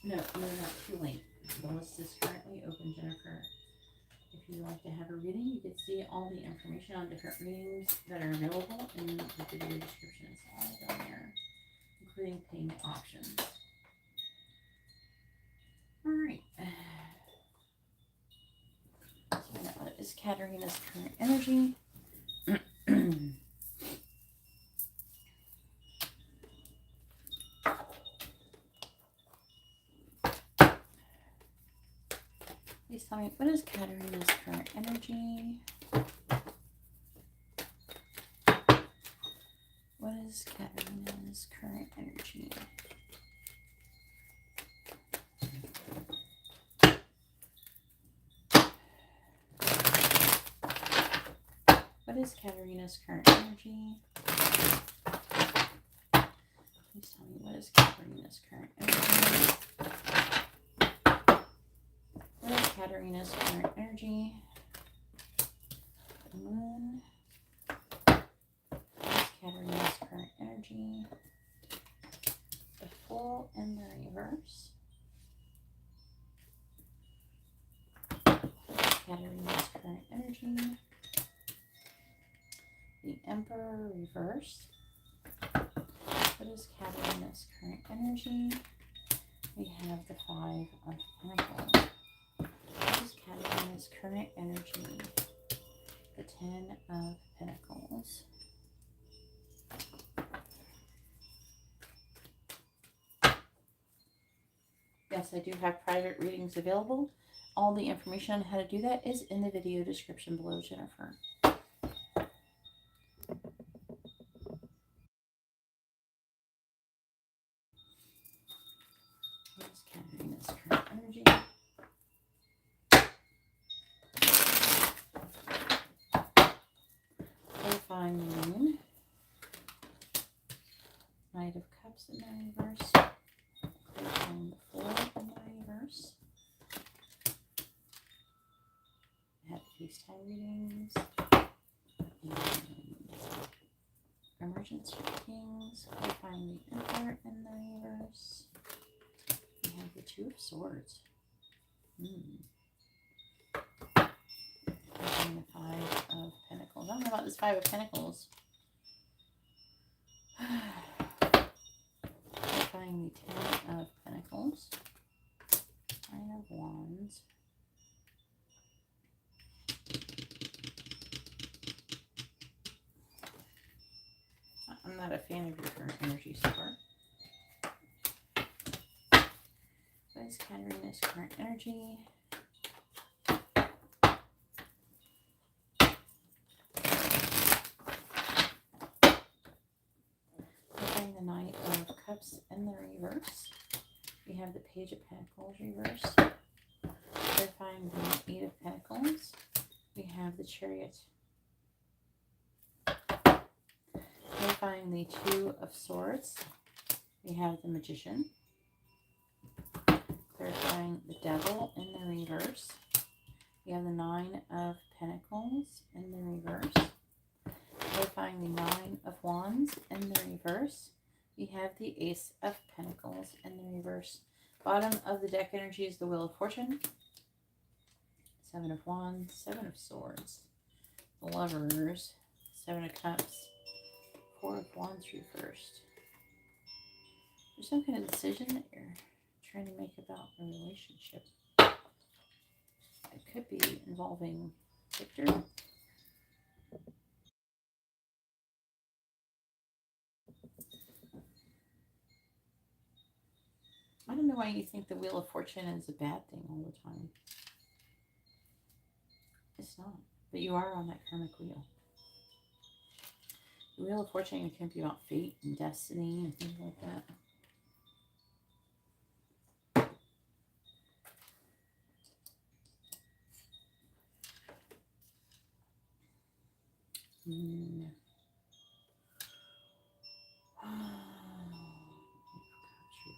No, you're not too late. The list is currently open, Jennifer. If you'd like to have a reading, you can see all the information on different readings that are available in the video description. It's all down there, including payment options. Alright. Let's find out what is Katarina's current energy. Please tell me, what is Katarina's current energy? What is Katarina's current energy? What is Katarina's current energy? Please tell me, what is Katarina's current energy? What is Katarina's current energy? The moon. What is Katarina's current energy? The Fool in the reverse. What is Katarina's current energy? The Emperor reversed. What is Katarina's current energy? We have the Five of Pentacles. What is Katarina's current energy? The Ten of Pentacles. Yes, I do have private readings available. All the information on how to do that is in the video description below, Jennifer. What is Katarina's current energy? Clarifying the Moon. Knight of Cups in the reverse. Clarifying the Fool in the FaceTime readings. And emergency readings. Clarifying the Emperor in the reverse. We have the Two of Swords. And the Five of Pentacles. I don't know about this Five of Pentacles. Clarifying the Ten of Pentacles. Nine of Wands. I'm not a fan of your current energy so far. What is Katarina's current energy? Looking the Knight of Cups in the reverse. We have the Page of Pentacles reversed. Clarifying the Eight of Pentacles. We have the Chariot. Clarifying the Two of Swords. We have the Magician. Clarifying the Devil in the reverse. We have the Nine of Pentacles in the reverse. Clarifying the Nine of Wands in the reverse. We have the Ace of Pentacles in the reverse. Bottom of the deck energy is the Wheel of Fortune. Seven of Wands, Seven of Swords, the Lovers, Seven of Cups, Four of Wands reversed. There's some kind of decision that you're trying to make about a relationship. It could be involving Victor. I don't know why you think the Wheel of Fortune is a bad thing all the time. It's not. But you are on that karmic wheel. The Wheel of Fortune can be about fate and destiny and things like that.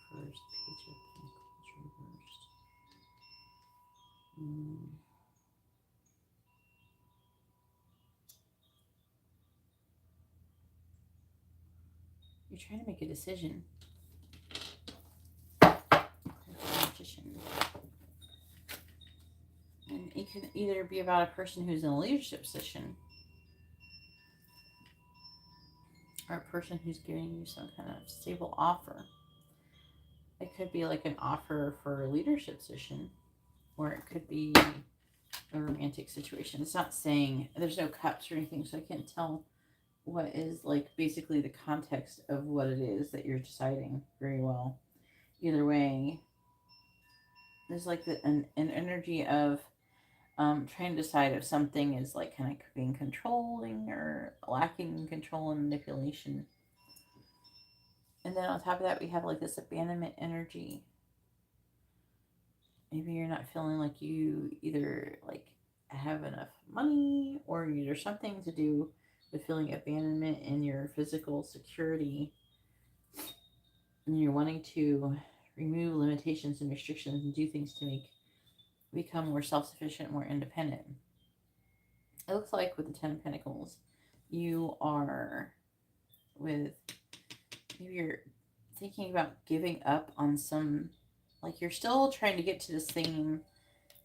Reversed, Page of Pentacles reversed. You're trying to make a decision. Magician. And it can either be about a person who's in a leadership position or a person who's giving you some kind of stable offer. It could be like an offer for a leadership position, or it could be a romantic situation. It's not saying, there's no cups or anything, so I can't tell what is like basically the context of what it is that you're deciding very well. Either way, there's like an energy of trying to decide if something is like kind of being controlling or lacking control and manipulation. And then on top of that, we have like this abandonment energy. Maybe you're not feeling like you either like have enough money, or there's something to do with feeling abandonment in your physical security. And you're wanting to remove limitations and restrictions and do things to become more self-sufficient, more independent. It looks like with the Ten of Pentacles, you are maybe you're thinking about giving up on some, like you're still trying to get to the same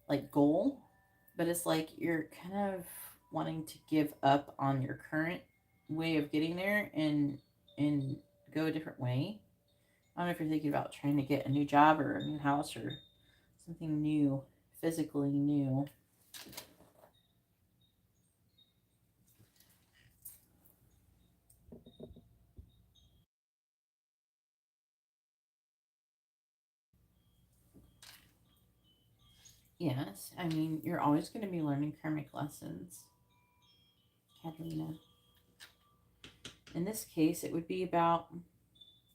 like goal, but it's like you're kind of wanting to give up on your current way of getting there and go a different way. I don't know if you're thinking about trying to get a new job or a new house or something new, physically new. Yes, I mean, you're always going to be learning karmic lessons, Katarina. In this case, it would be about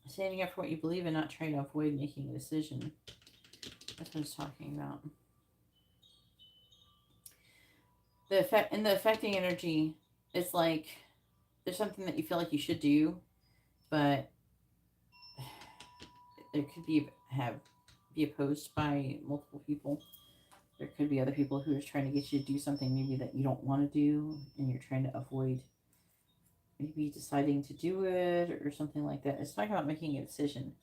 standing up for what you believe and not trying to avoid making a decision. That's what I was talking about. The affecting energy, it's like there's something that you feel like you should do, but there could be opposed by multiple people. There could be other people who are trying to get you to do something maybe that you don't want to do, and you're trying to avoid maybe deciding to do it or something like that. It's talking about making a decision,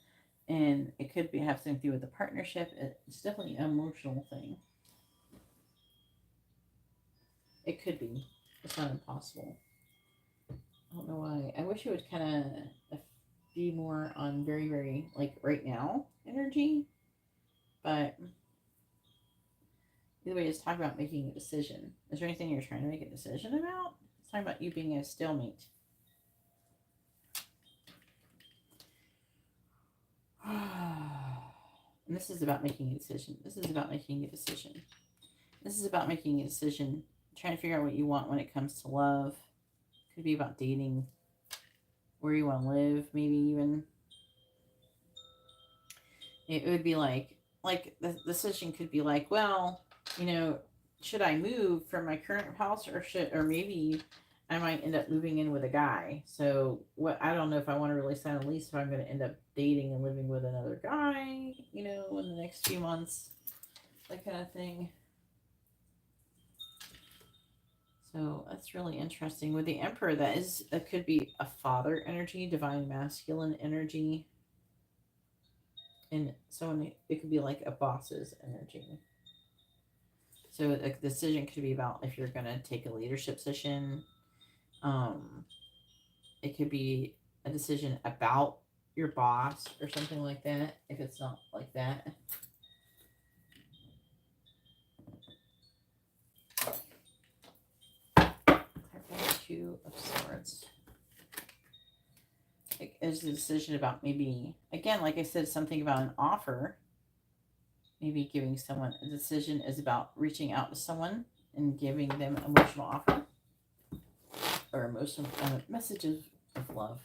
and it could be have something to do with the partnership. It's definitely an emotional thing. It could be. It's not impossible. I don't know why. I wish it would kind of be more on very, very like right now energy, but either way, it's talking about making a decision. Is there anything you're trying to make a decision about? It's talking about you being a stalemate. And this is about making a decision. This is about making a decision. This is about making a decision, trying to figure out what you want when it comes to love. Could be about dating, where you want to live, maybe even. It would be like the decision could be like, well, you know, should I move from my current house or maybe I might end up moving in with a guy. So what I don't know if I want to really sign a lease if I'm going to end up dating and living with another guy, you know, in the next few months, that kind of thing. So that's really interesting. With the Emperor, that could be a father energy, divine masculine energy. And so it could be like a boss's energy. So a decision could be about if you're going to take a leadership position. Um, it could be a decision about your boss or something like that, if it's not like that. Two of Swords. There's a decision about maybe, again, like I said, something about an offer. Maybe giving someone a decision is about reaching out to someone and giving them an emotional offer or emotional messages of love.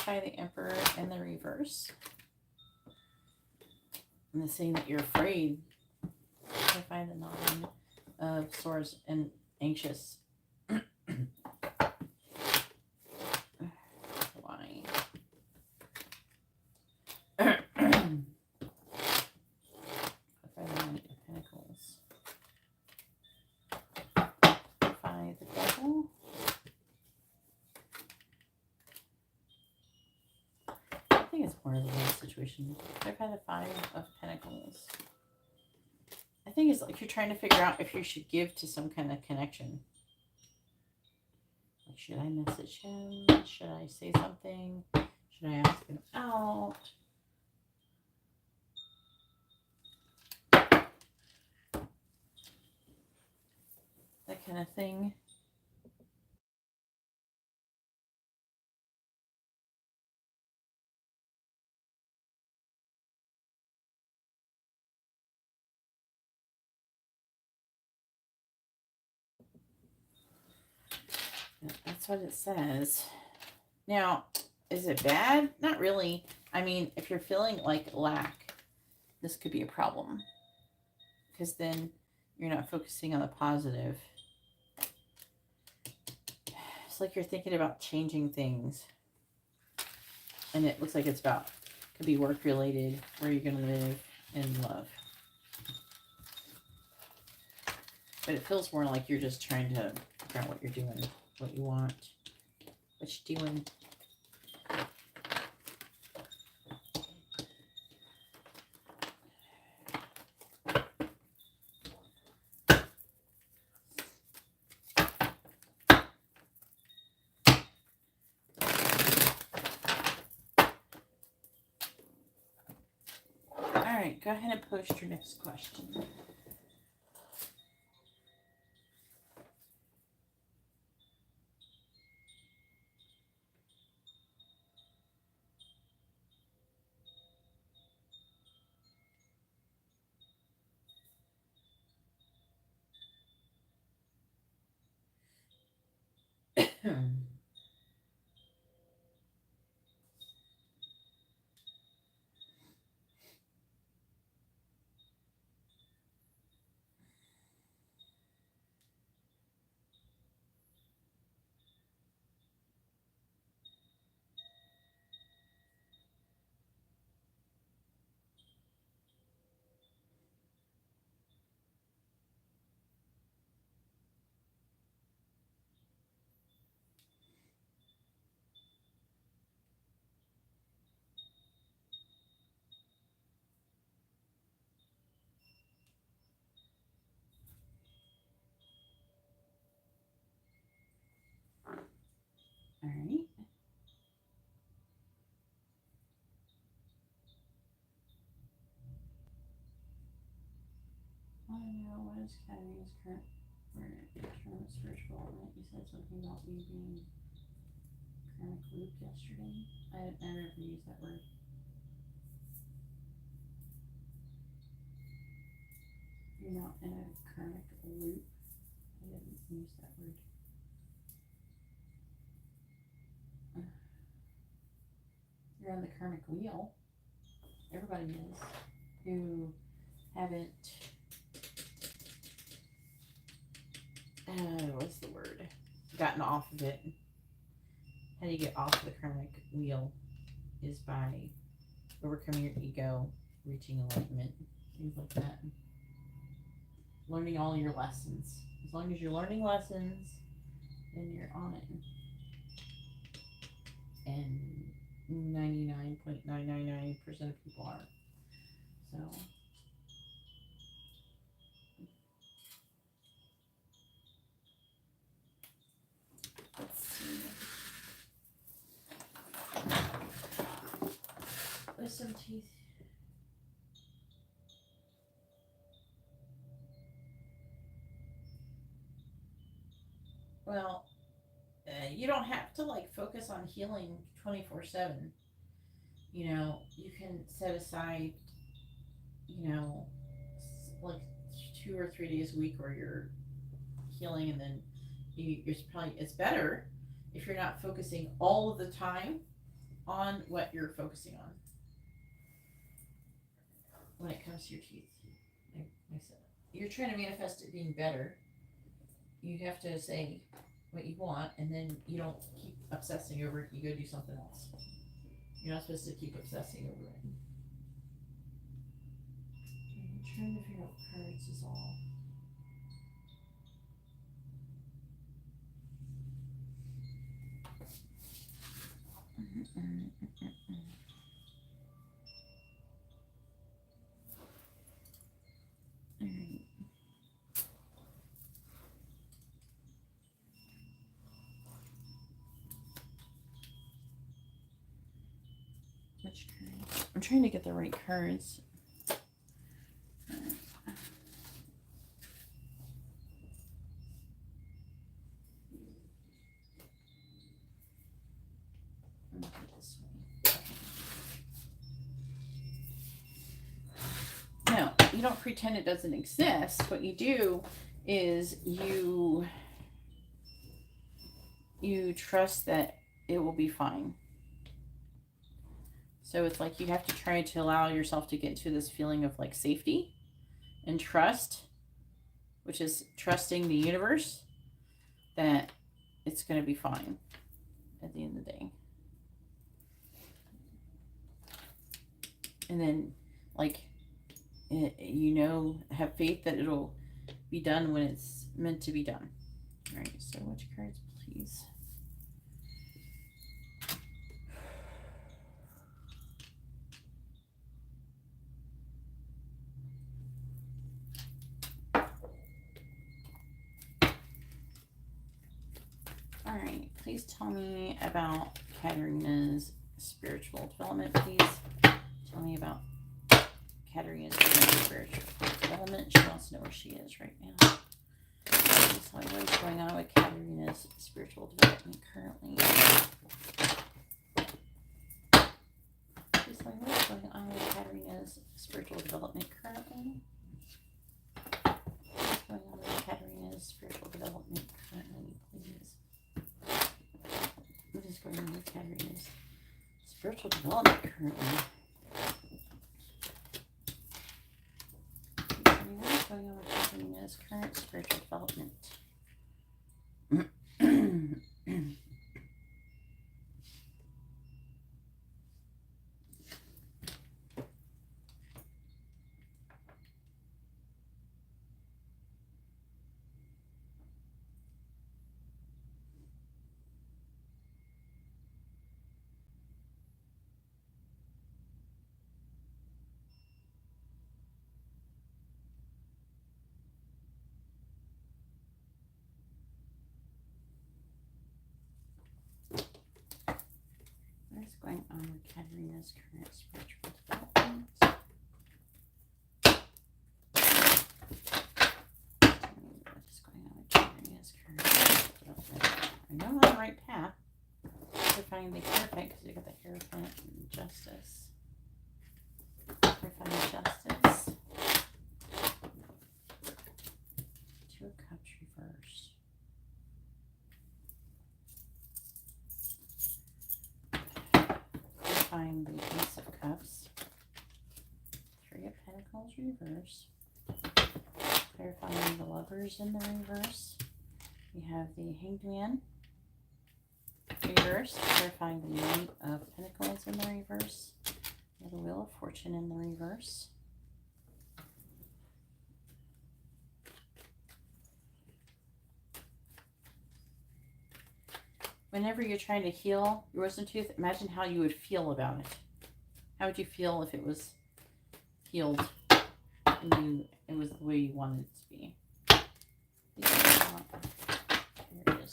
By the Emperor in the reverse. And the saying that you're afraid. I find the Nine of Swords and anxious. Why? By the Nine of Pentacles. By the Devil. I think it's more of a love situation. I've had the Five of Pentacles. I think it's like you're trying to figure out if you should give to some kind of connection. Like, should I message him? Should I say something? Should I ask him out? That kind of thing. That's what it says. Now, is it bad? Not really. I mean, if you're feeling like lack, this could be a problem. Because then you're not focusing on the positive. It's like you're thinking about changing things. And it looks like it's about, could be work related, where you're going to live and love. But it feels more like you're just trying to figure out what you're doing, what you want, what you're doing. All right, go ahead and post your next question. is Katarina's current internal spiritual element? You said something about you being karmic loop yesterday. I never used that word. You're not in a karmic loop. I didn't use that word. You're on the karmic wheel. Everybody is. Who haven't, what's the word? Gotten off of it. How do you get off the karmic wheel is by overcoming your ego, reaching enlightenment, things like that. Learning all your lessons. As long as you're learning lessons, then you're on it. And 99.999% of people are. So let's see. Wisdom teeth. Well, you don't have to like focus on healing 24/7. You know, you can set aside, you know, like 2 or 3 days a week where you're healing, and then it's better if you're not focusing all of the time on what you're focusing on when it comes to your teeth. Like I said, you're trying to manifest it being better. You have to say what you want, and then you don't keep obsessing over it. You go do something else. You're not supposed to keep obsessing over it. I'm trying to figure out what cards is all. Which cards? I'm trying to get the right cards. No, you don't pretend it doesn't exist. What you do is you trust that it will be fine. So it's like you have to try to allow yourself to get into this feeling of like safety and trust, which is trusting the universe that it's going to be fine at the end of the day. And then, like, you know, have faith that it'll be done when it's meant to be done. All right, so which cards, please? All right, please tell me about Katarina's spiritual development, please. Tell me about Katarina's spiritual development. She wants to know where she is right now. Please tell me what is going on with Katarina's spiritual development currently. Please tell me what is going on with Katarina's spiritual development currently. What's going on with Katarina's spiritual development currently, please? What is going on with Katarina's spiritual development currently? What is going on with Katarina's current spiritual development? What is going on with Katarina's current spiritual development? Yes, courage. I know I'm on the right path. Clarifying the Hierophant because you got the Hierophant and Justice. Clarifying Justice. Two of Cups reversed. Clarifying the Ace of Cups. Three of Pentacles reversed. Clarifying the Lovers in the reverse. We have the Hanged Man reverse. Clarifying the Knight of Pentacles in the reverse. We have the Wheel of Fortune in the reverse. Whenever you're trying to heal your wisdom tooth, imagine how you would feel about it. How would you feel if it was healed and it was the way you wanted it to be? Here it is.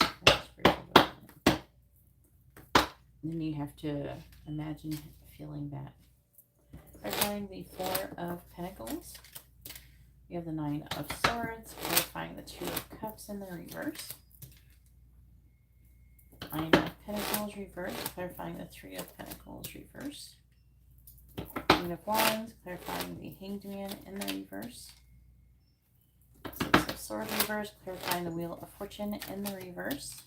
And then you have to imagine feeling that. Clarifying the Four of Pentacles. We have the Nine of Swords. Clarifying the Two of Cups in the reverse. Nine of Pentacles reverse. Clarifying the Three of Pentacles reverse. Queen of Wands. Clarifying the Hanged Man in the reverse. Six of Swords reverse. Clarifying the Wheel of Fortune in the reverse.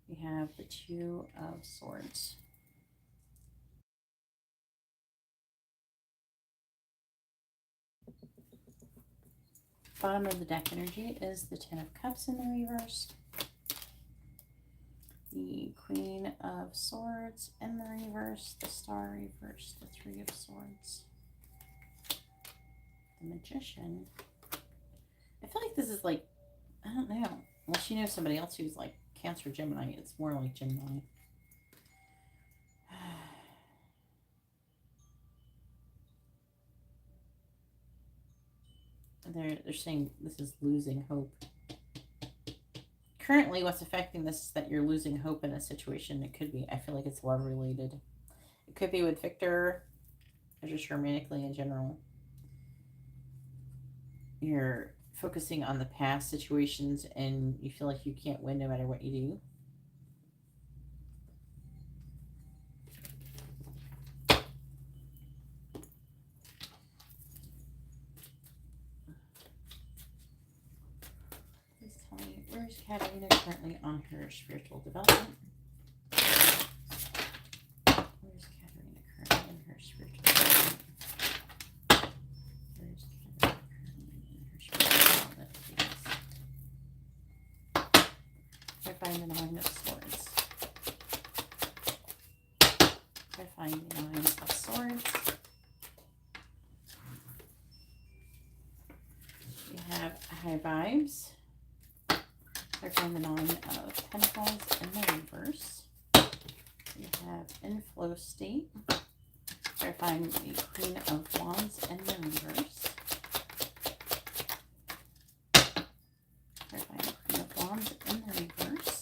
We have the Two of Swords. Bottom of the deck energy is the Ten of Cups in the reverse. The Queen of Swords in the reverse. The Star reverse. The Three of Swords. The Magician. I feel like this is like, I don't know. Unless you know somebody else who's like Cancer, Gemini, it's more like Gemini. They're saying this is losing hope. Currently, what's affecting this is that you're losing hope in a situation. It could be, I feel like it's love related. It could be with Victor, or just romantically in general. You're focusing on the past situations and you feel like you can't win no matter what you do. Where's Katarina currently on her spiritual development? Where's Katarina currently in her spiritual development? Where's Katarina currently in her spiritual development, please? I find the Nine of Swords. I find the Nine of Swords. We have High Vibes. I find the Nine of Pentacles in the reverse. We have Inflow State. I find the Queen of Wands in the reverse. I find the Queen of Wands in the reverse.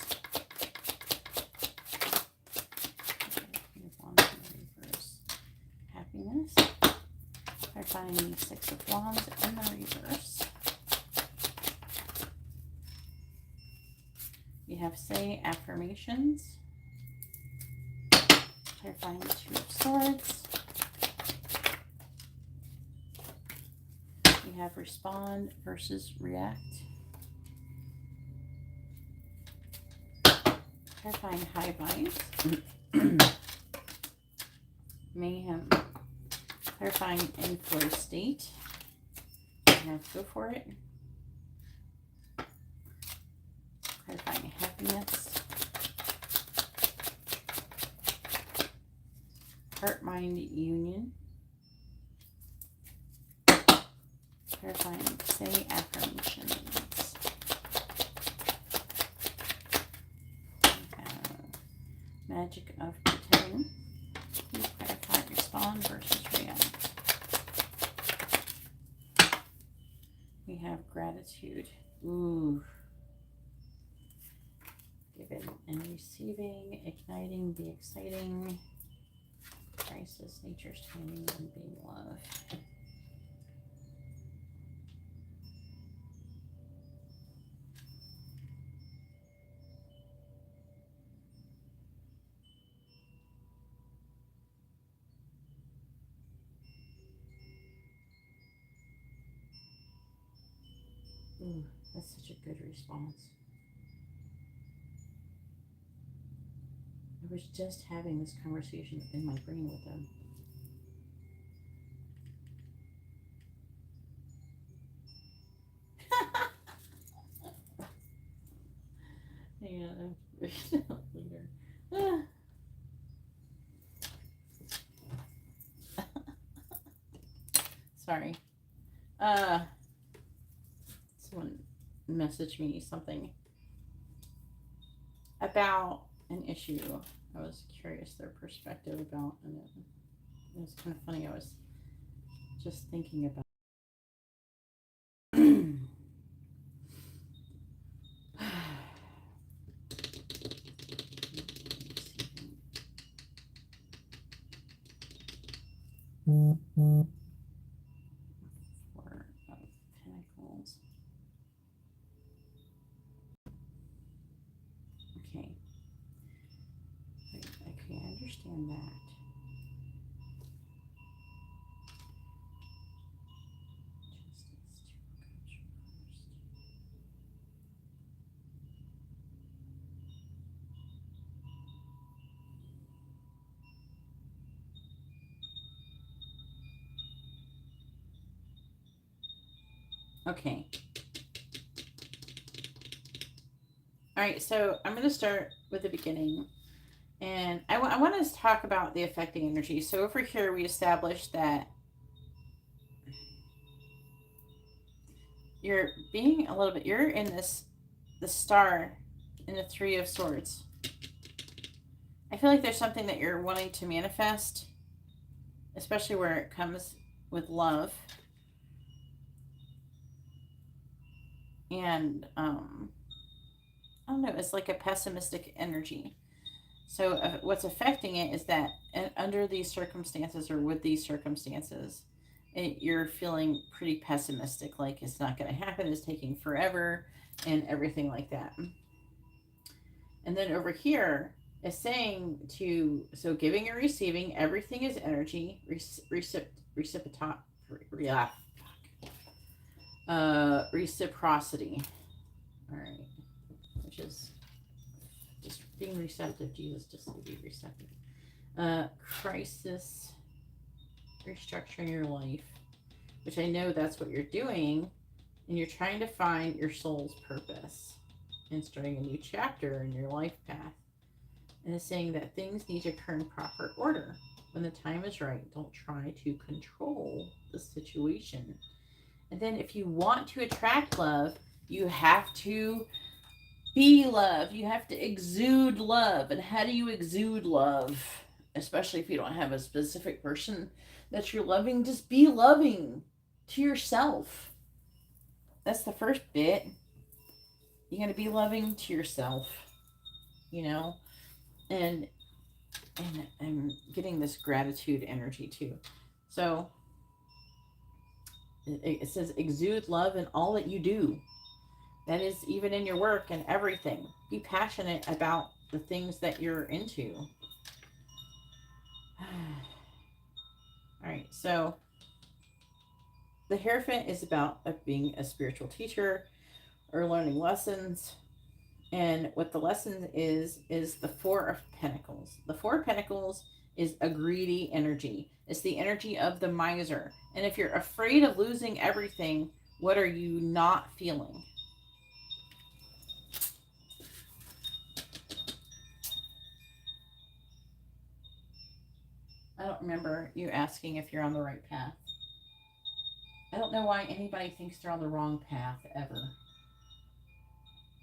Queen of Wands in the reverse. Happiness. I find the Six of Wands in the reverse. We have Say Affirmations. Clarifying the Two of Swords. We have Respond versus React. Clarifying High Vibes. Mayhem. Clarifying Inflow State. We have Go For It. Clarifying Happiness. Heart-Mind Union. Clarifying Say Affirmations. Magic of Pretending. Please clarify Respond versus React. We have Gratitude. Ooh. Giving and receiving, igniting, be exciting, crisis, nature's timing, and being love. Ooh, that's such a good response. I was just having this conversation in my brain with them. Yeah, later. Sorry. Uh, Someone messaged me something about an issue. I was curious their perspective about, and it was kind of funny. I was just thinking about. Four of Pentacles. Okay. Okay, I understand that. Okay. All right, so I'm going to start with the beginning. And I want to talk about the affecting energy. So over here, we established that you're being a little bit, you're in the star in the Three of Swords. I feel like there's something that you're wanting to manifest, especially where it comes with love. And, I don't know, it's like a pessimistic energy. So what's affecting it is that under these circumstances or with these circumstances, you're feeling pretty pessimistic, like it's not going to happen, it's taking forever, and everything like that. And then over here is saying to, so giving and receiving, everything is energy, reciprocity. All right, which is just being receptive. Jesus, just to be receptive. Crisis, restructuring your life, which I know that's what you're doing, and you're trying to find your soul's purpose and starting a new chapter in your life path. And it's saying that things need to occur in proper order. When the time is right, don't try to control the situation. And then if you want to attract love, you have to be love. You have to exude love. And how do you exude love? Especially if you don't have a specific person that you're loving, just be loving to yourself. That's the first bit. You got to be loving to yourself, you know, and I'm getting this gratitude energy too. So it says exude love in all that you do. That is even in your work and everything. Be passionate about the things that you're into. All right, so the Hierophant is about being a spiritual teacher or learning lessons. And what the lesson is the Four of Pentacles. The Four of Pentacles is a greedy energy. It's the energy of the miser. And if you're afraid of losing everything, what are you not feeling? I don't remember you asking if you're on the right path. I don't know why anybody thinks they're on the wrong path ever.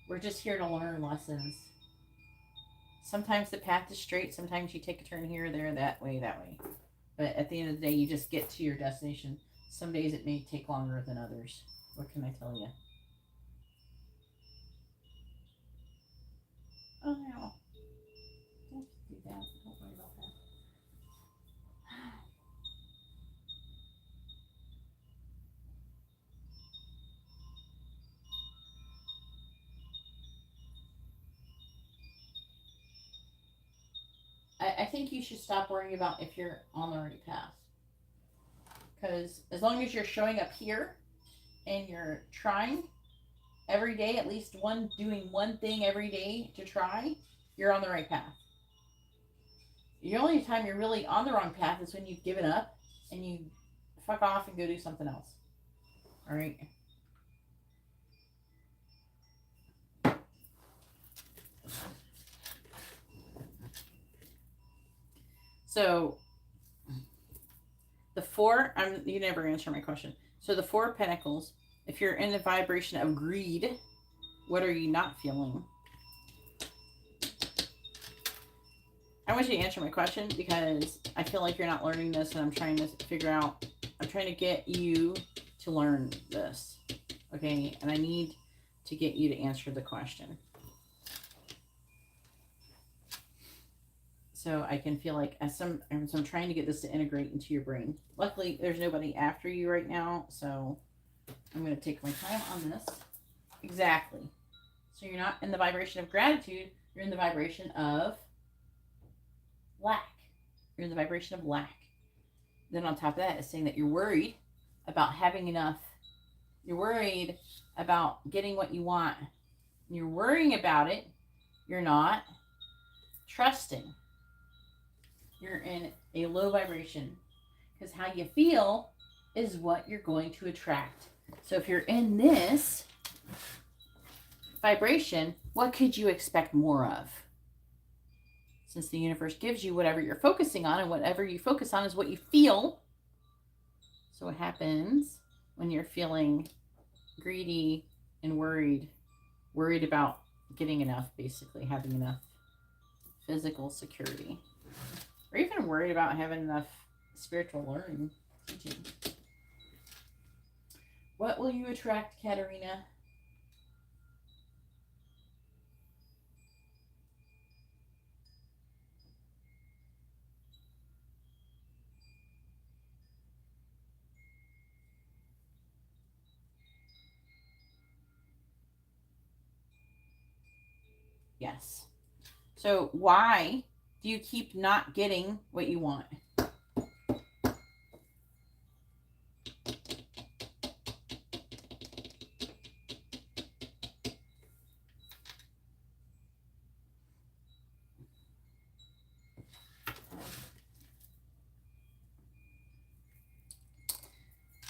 We're just here to learn lessons. Sometimes the path is straight. Sometimes you take a turn here, there, that way, that way. But at the end of the day, you just get to your destination. Some days it may take longer than others. What can I tell you? Oh no. Don't do that. Don't worry about that. I think you should stop worrying about if you're on the right path. Because as long as you're showing up here and you're trying, every day, at least doing one thing every day to try, you're on the right path. The only time you're really on the wrong path is when you've given up and you fuck off and go do something else. All right. So the four, you never answer my question. So the Four of Pentacles, if you're in the vibration of greed, what are you not feeling? I want you to answer my question because I feel like you're not learning this, and I'm trying to figure out, I'm trying to get you to learn this. Okay. And I need to get you to answer the question. So I can feel like so I'm trying to get this to integrate into your brain. Luckily, there's nobody after you right now, so I'm going to take my time on this. Exactly. So you're not in the vibration of gratitude. You're in the vibration of lack. You're in the vibration of lack. Then on top of that, it's saying that you're worried about having enough. You're worried about getting what you want. You're worrying about it. You're not trusting. You're in a low vibration because how you feel is what you're going to attract. So if you're in this vibration, what could you expect more of? Since the universe gives you whatever you're focusing on, and whatever you focus on is what you feel. So what happens when you're feeling greedy and worried about getting enough, basically having enough physical security? Or even worried about having enough spiritual learning, teaching. What will you attract, Katarina? Yes. So why do you keep not getting what you want?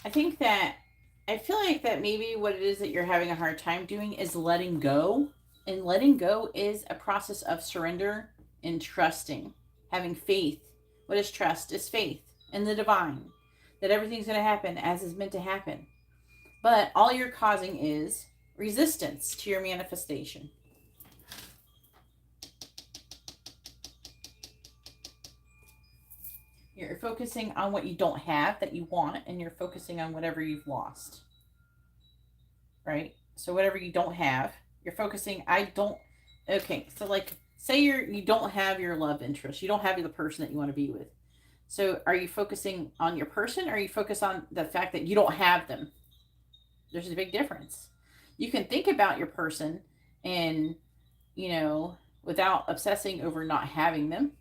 I feel like that maybe what it is that you're having a hard time doing is letting go. And letting go is a process of surrender and trusting, having faith. What is trust? Is faith in the divine, that everything's going to happen as is meant to happen. But all you're causing is resistance to your manifestation. You're focusing on what you don't have that you want, and you're focusing on whatever you've lost. Right? So whatever you don't have, you're focusing, okay, so like, say you don't have your love interest. You don't have the person that you want to be with. So are you focusing on your person, or are you focused on the fact that you don't have them? There's a big difference. You can think about your person and, without obsessing over not having them,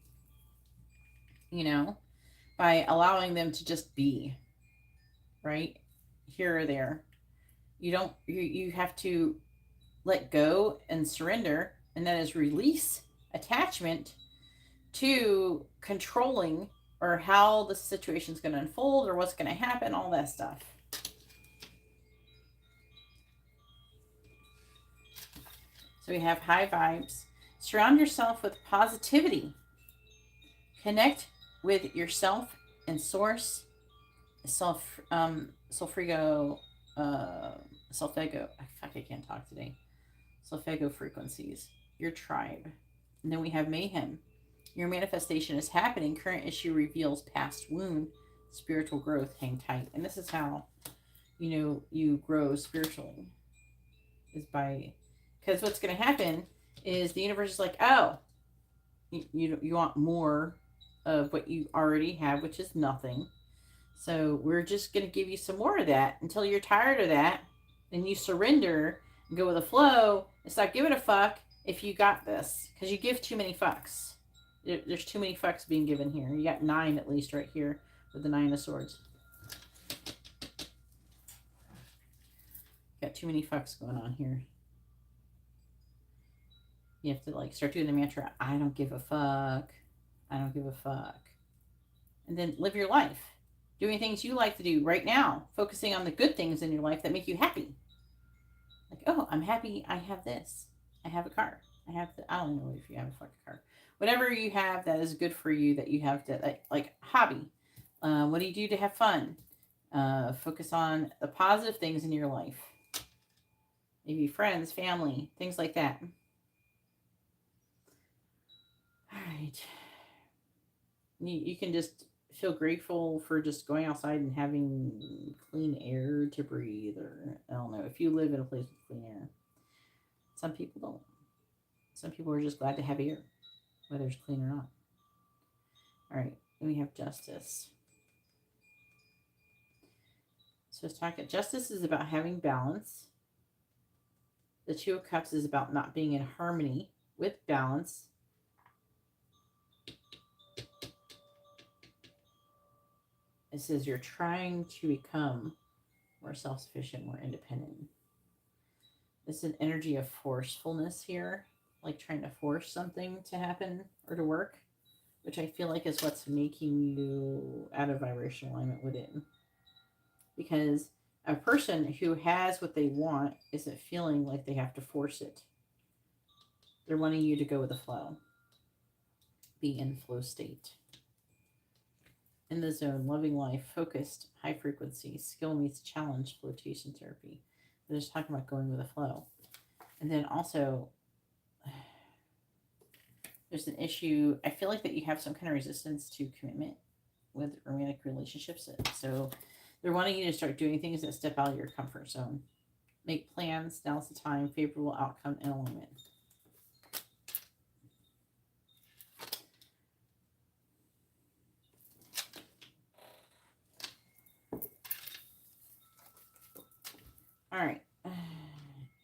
by allowing them to just be, right? Here or there. You have to let go and surrender, and that is release attachment to controlling or how the situation's going to unfold or what's going to happen, all that stuff. So we have high vibes. Surround yourself with positivity. Connect with yourself and source. Sulfego. I can't talk today. Sulfego frequencies. Your tribe. And then we have mayhem. Your manifestation is happening. Current issue reveals past wound. Spiritual growth. Hang tight. And this is how, you grow spiritually. Is by, because what's going to happen is the universe is like, oh, you want more of what you already have, which is nothing. So we're just going to give you some more of that until you're tired of that. Then you surrender and go with the flow and stop giving a fuck if you got this. Because you give too many fucks. There's too many fucks being given here. You got 9 at least right here with the 9 of Swords. Got too many fucks going on here. You have to like start doing the mantra, I don't give a fuck. I don't give a fuck. And then live your life. Doing things you like to do right now. Focusing on the good things in your life that make you happy. Like, oh, I'm happy I have this. I have a car. I don't know if you have a fucking car. Whatever you have that is good for you that you have to, like hobby. What do you do to have fun? Focus on the positive things in your life. Maybe friends, family, things like that. All right. You can just feel grateful for just going outside and having clean air to breathe, or I don't know, if you live in a place with clean air. Some people don't. Some people are just glad to have air, whether it's clean or not. All right, then we have justice. So let's talk. Justice is about having balance. The Two of Cups is about not being in harmony with balance. It says you're trying to become more self-sufficient, more independent. This is an energy of forcefulness here, like trying to force something to happen or to work, which I feel like is what's making you out of vibrational alignment with it. Because a person who has what they want isn't feeling like they have to force it. They're wanting you to go with the flow. Be in flow state. In the zone, loving life, focused, high frequency, skill meets challenge, flotation therapy. They're just talking about going with the flow. And then also, there's an issue. I feel like that you have some kind of resistance to commitment with romantic relationships. So they're wanting you to start doing things that step out of your comfort zone. Make plans. Now's the time. Favorable outcome and alignment. All right.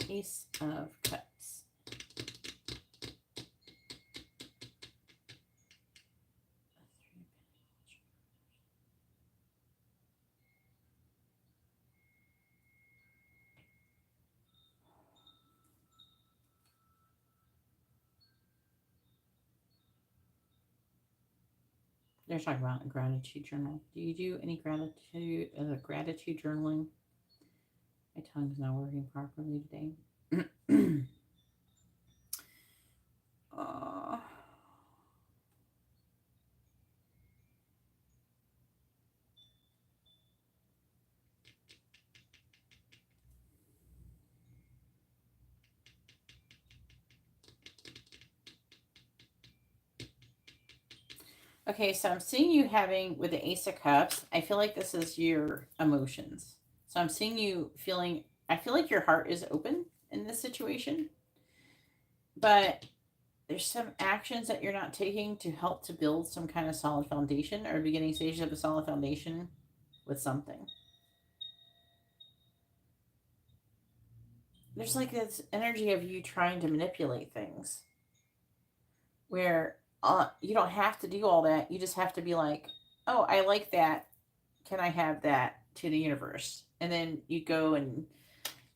Ace of Cups. They're talking about a gratitude journal. Do you do any gratitude journaling? My tongue's not working properly today. uh, okay, so I'm seeing you having, with the Ace of Cups, I feel like this is your emotions. So I'm seeing you feeling, I feel like your heart is open in this situation, but there's some actions that you're not taking to help to build some kind of solid foundation or beginning stages of a solid foundation with something. There's like this energy of you trying to manipulate things where you don't have to do all that. You just have to be like, oh, I like that. Can I have that, to the universe? And then you go and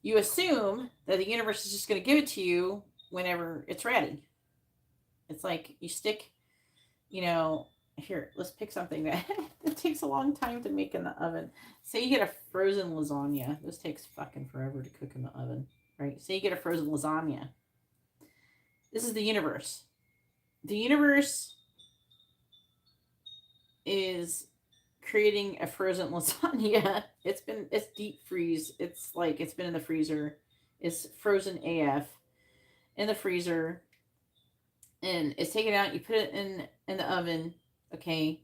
you assume that the universe is just going to give it to you whenever it's ready. It's like you stick, here, let's pick something that it takes a long time to make in the oven. Say you get a frozen lasagna. This takes fucking forever to cook in the oven, right? Say you get a frozen lasagna. This is the universe. The universe is creating a frozen lasagna. It's deep freeze. It's been in the freezer. It's frozen AF in the freezer. And it's taken out, you put it in the oven, okay?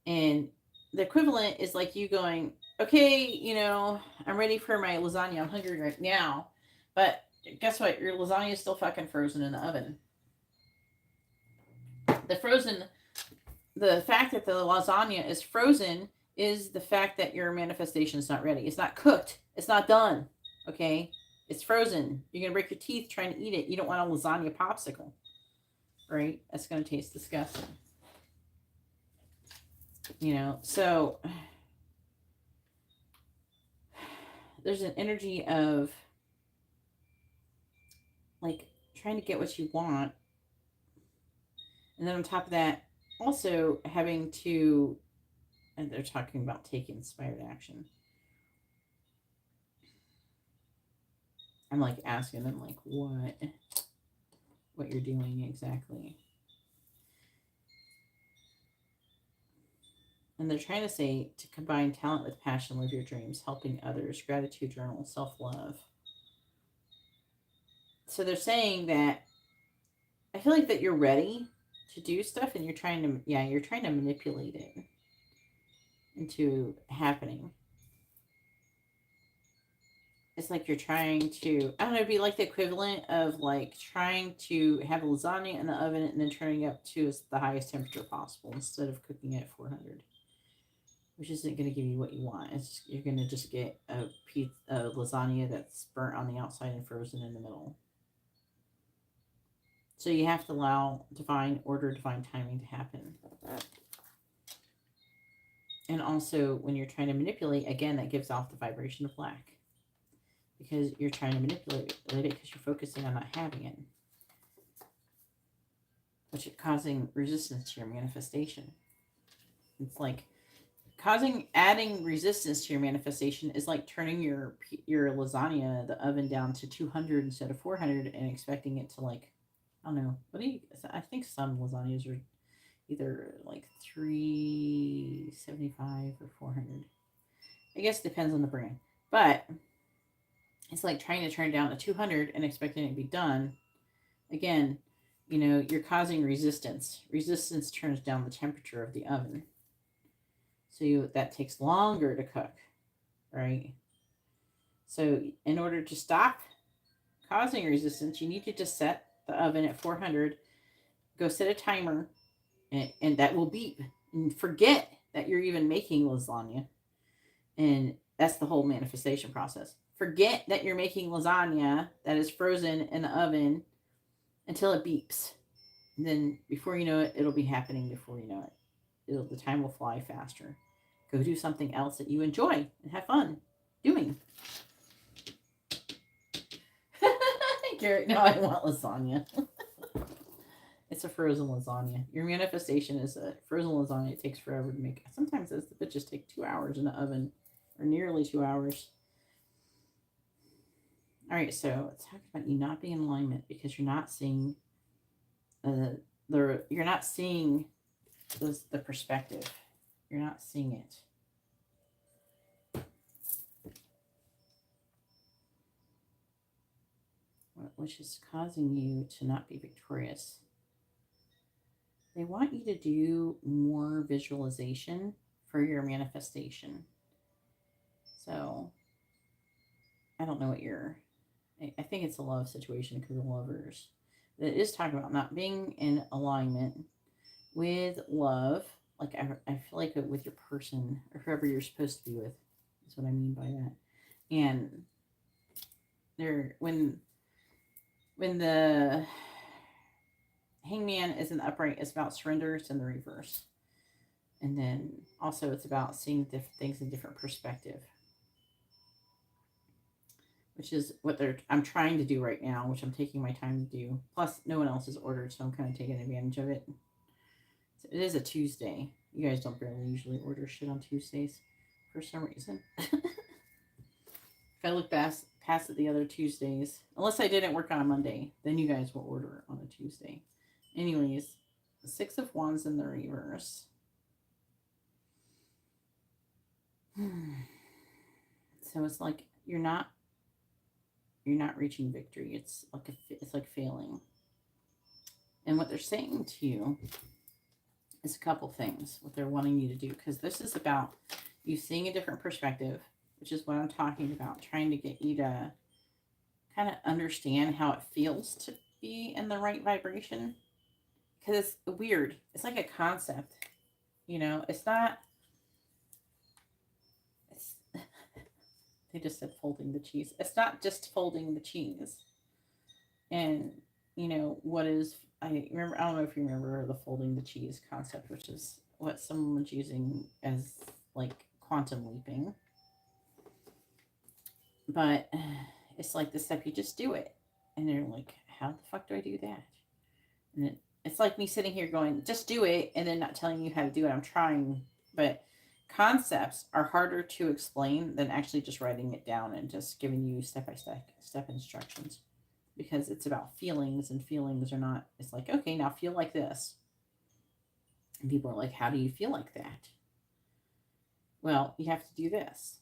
And the equivalent is like you going, okay, I'm ready for my lasagna. I'm hungry right now. But guess what? Your lasagna is still fucking frozen in the oven. The fact that the lasagna is frozen is the fact that your manifestation is not ready. It's not cooked. It's not done. Okay? It's frozen. You're going to break your teeth trying to eat it. You don't want a lasagna popsicle. Right? That's going to taste disgusting. So there's an energy of like trying to get what you want. And then on top of that, also having to, and they're talking about taking inspired action. I'm like asking them like what you're doing exactly. And they're trying to say to combine talent with passion, live your dreams, helping others, gratitude journal, self-love. So they're saying that I feel like that you're ready to do stuff and you're trying to, yeah, you're trying to manipulate it into happening. It's like you're trying to, I don't know, be like the equivalent of like trying to have lasagna in the oven and then turning it up to the highest temperature possible instead of cooking it at 400, which isn't going to give you what you want. It's just, you're going to just get a lasagna that's burnt on the outside and frozen in the middle. So you have to allow divine order, divine timing to happen. And also, when you're trying to manipulate, again, that gives off the vibration of lack. Because you're trying to manipulate it because you're focusing on not having it. Which is causing resistance to your manifestation. It's like adding resistance to your manifestation is like turning your lasagna, the oven, down to 200 instead of 400 and expecting it to like, I don't know, I think some lasagnas are either like 375 or 400. I guess it depends on the brand. But it's like trying to turn it down to 200 and expecting it to be done. Again, you're causing resistance. Resistance turns down the temperature of the oven. So that takes longer to cook, right? So in order to stop causing resistance, you need to just set the oven at 400, go set a timer, and that will beep. And forget that you're even making lasagna. And that's the whole manifestation process. Forget that you're making lasagna that is frozen in the oven until it beeps. And then before you know it, it'll be happening before you know it. The time will fly faster. Go do something else that you enjoy and have fun doing. Garrett, now I want lasagna. It's a frozen lasagna. Your manifestation is a frozen lasagna. It takes forever to make. Sometimes those bitches take 2 hours in the oven, or nearly 2 hours. All right, so it's talking about you not being in alignment because you're not seeing you're not seeing the perspective. You're not seeing it. Which is causing you to not be victorious. They want you to do more visualization for your manifestation. So, I don't know what I think it's a love situation because of lovers. It is talking about not being in alignment with love. Like, I feel like with your person or whoever you're supposed to be with. That's what I mean by that. And when the hangman is in the upright, it's about surrender. It's in the reverse. And then also it's about seeing different things in different perspective, which is what I'm trying to do right now, which I'm taking my time to do. Plus, no one else has ordered, so I'm kind of taking advantage of it. So it is a Tuesday. You guys don't barely usually order shit on Tuesdays for some reason. If I look past it the other Tuesdays, unless I didn't work on a Monday, then you guys will order on a Tuesday. Anyways, the 6 of Wands in the reverse. So it's like you're not reaching victory. It's like failing. And what they're saying to you is a couple things. What they're wanting you to do, because this is about you seeing a different perspective, which is what I'm talking about. Trying to get you to kind of understand how it feels to be in the right vibration. Because it's weird. It's like a concept. It's not. They just said folding the cheese. It's not just folding the cheese. And, what is, I don't know if you remember the folding the cheese concept, which is what someone was using as like quantum leaping. But it's like the step, you just do it. And they're like, how the fuck do I do that? And it's like me sitting here going, just do it, and then not telling you how to do it. I'm trying, but concepts are harder to explain than actually just writing it down and just giving you step instructions, because it's about feelings, and feelings are not, it's like, okay, now feel like this. And people are like, how do you feel like that? Well, you have to do this.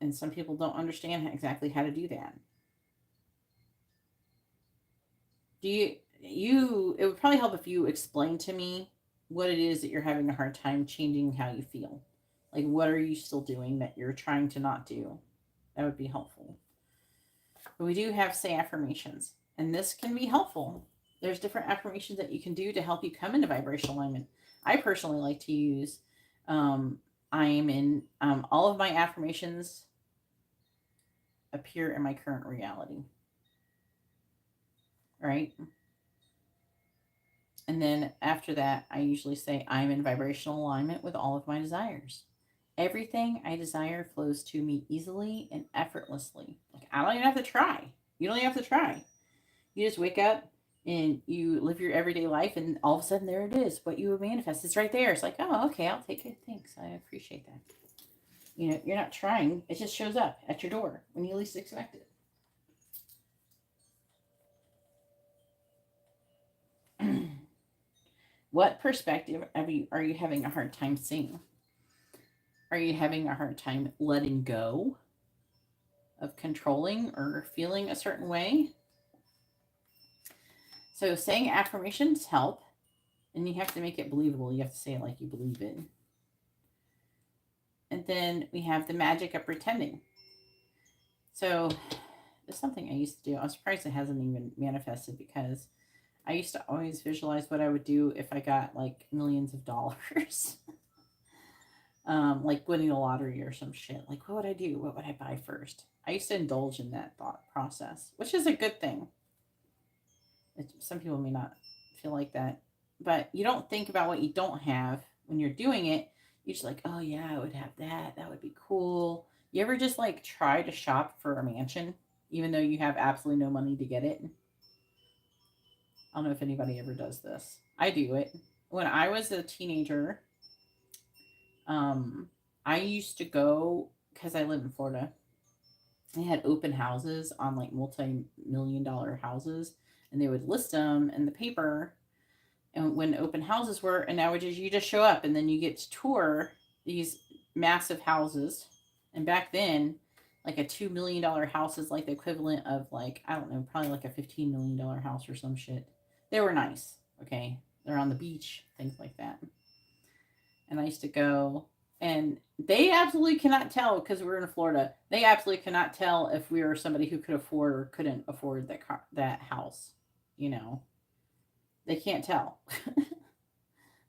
And some people don't understand exactly how to do that. It would probably help if you explain to me what it is that you're having a hard time changing how you feel. Like, what are you still doing that you're trying to not do? That would be helpful. But we do have say affirmations, and this can be helpful. There's different affirmations that you can do to help you come into vibrational alignment. I personally like to use, I am in, all of my affirmations appear in my current reality. Right? And then after that, I usually say, I'm in vibrational alignment with all of my desires. Everything I desire flows to me easily and effortlessly. Like, I don't even have to try. You don't even have to try. You just wake up and you live your everyday life, and all of a sudden there it is. What you would manifest. It's right there. It's like, oh, okay, I'll take it. Thanks. I appreciate that. You know, you're not trying. It just shows up at your door when you least expect it. What perspective are you having a hard time seeing? Are you having a hard time letting go of controlling or feeling a certain way? So saying affirmations help, and you have to make it believable. You have to say it like you believe it. And then we have the magic of pretending. So there's something I used to do. I'm surprised it hasn't even manifested, because I used to always visualize what I would do if I got like millions of dollars. Like winning the lottery or some shit. Like, what would I do? What would I buy first? I used to indulge in that thought process, which is a good thing. Some people may not feel like that, but you don't think about what you don't have when you're doing it. You're just like, oh yeah, I would have that. That would be cool. You ever just like try to shop for a mansion, even though you have absolutely no money to get it? I don't know if anybody ever does this. I do it. When I was a teenager, I used to go, because I live in Florida. They had open houses on like multi-million-dollar houses, and they would list them in the paper. And when open houses were, and nowadays you just show up and then you get to tour these massive houses. And back then, like a $2 million house is like the equivalent of, like, I don't know, probably like a $15 million house or some shit. They were nice. Okay. They're on the beach, things like that. And I used to go, and they absolutely cannot tell, because we're in Florida. They absolutely cannot tell if we were somebody who could afford or couldn't afford that house. You know, they can't tell.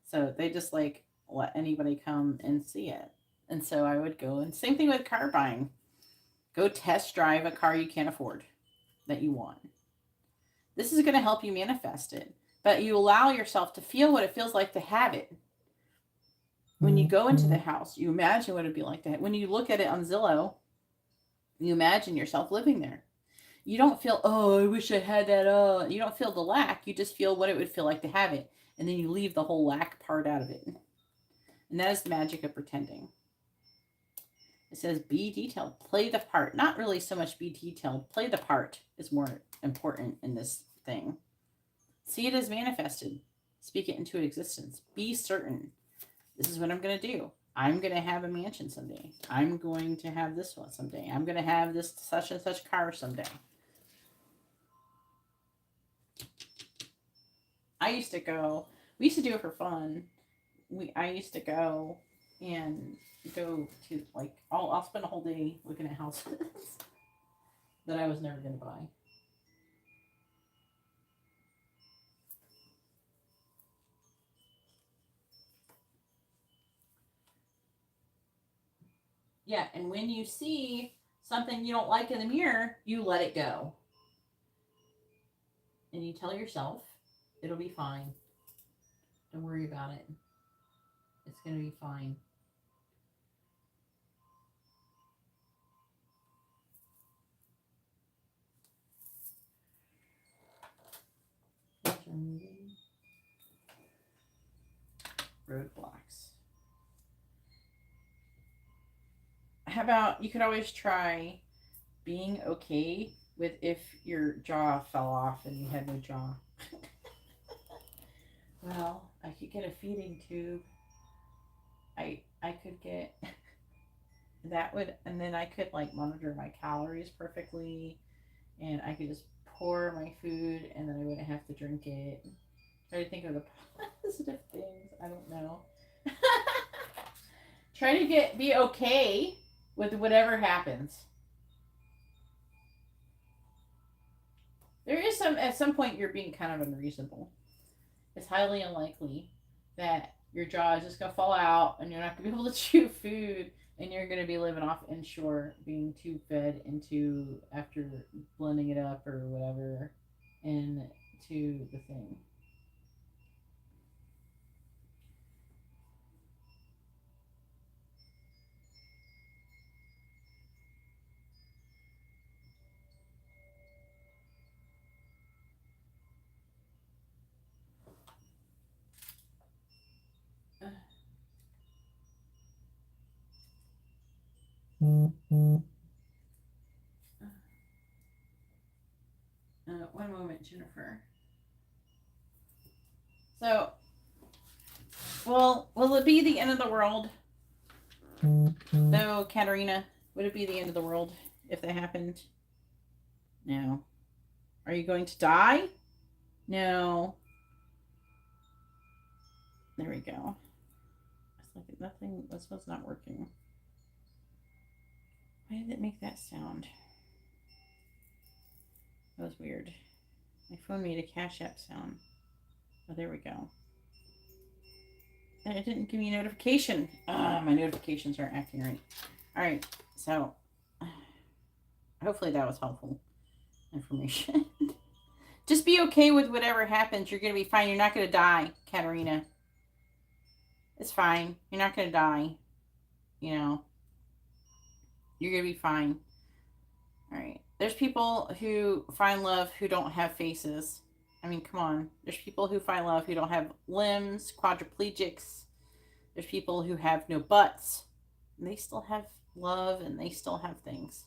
So they just like let anybody come and see it. And so I would go, and same thing with car buying. Go test drive a car you can't afford that you want. This is going to help you manifest it, but you allow yourself to feel what it feels like to have it. When you go into the house, you imagine what it'd be like to have. When you look at it on Zillow, you imagine yourself living there. You don't feel, oh, I wish I had that. Oh, you don't feel the lack. You just feel what it would feel like to have it. And then you leave the whole lack part out of it. And that is the magic of pretending. It says, be detailed, play the part. Not really so much be detailed. Play the part is more important in this thing. See it as manifested. Speak it into existence. Be certain. This is what I'm going to do. I'm going to have a mansion someday. I'm going to have this one someday. I'm going to have this such and such car someday. I used to go, we used to do it for fun. I used to go to like, I'll spend a whole day looking at houses that I was never going to buy. Yeah, and when you see something you don't like in the mirror, you let it go. And you tell yourself, it'll be fine. Don't worry about it. It's going to be fine. Removing roadblocks. How about you could always try being okay with if your jaw fell off and you had no jaw. Well, I could get a feeding tube. I could get that would, and then I could like monitor my calories perfectly, and I could just pour my food, and then I wouldn't have to drink it. Try to think of the positive things. I don't know. Try to be okay with whatever happens. There is at some point you're being kind of unreasonable. It's highly unlikely that your jaw is just gonna fall out and you're not gonna be able to chew food, and you're gonna be living off inshore, being tube fed into after blending it up or whatever into the thing. One moment, Jennifer. So, will it be the end of the world? No, Katarina, would it be the end of the world if that happened? No. Are you going to die? No. There we go. It's like nothing. This was not working. Why did it make that sound? That was weird. My phone made a CashApp sound. Oh, there we go. And it didn't give me a notification. My notifications aren't acting right. All right, so hopefully that was helpful information. Just be okay with whatever happens. You're going to be fine. You're not going to die, Katarina. It's fine. You're not going to die. You know, you're going to be fine. All right. There's people who find love who don't have faces. I mean, come on. There's people who find love who don't have limbs, quadriplegics. There's people who have no butts. And they still have love and they still have things.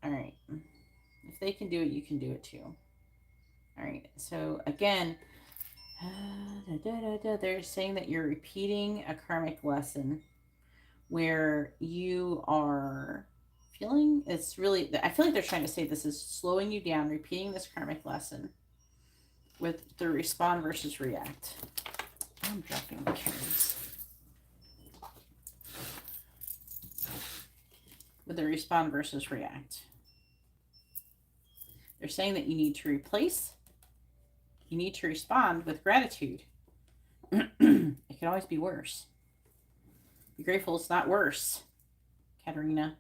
All right. If they can do it, you can do it too. All right. So again, they're saying that you're repeating a karmic lesson where you are feeling it's really, I feel like they're trying to say this is slowing you down, repeating this karmic lesson with the respond versus react. I'm dropping the cards. With the respond versus react. They're saying that you need to replace, you need to respond with gratitude. It can always be worse. Be grateful it's not worse, Katarina.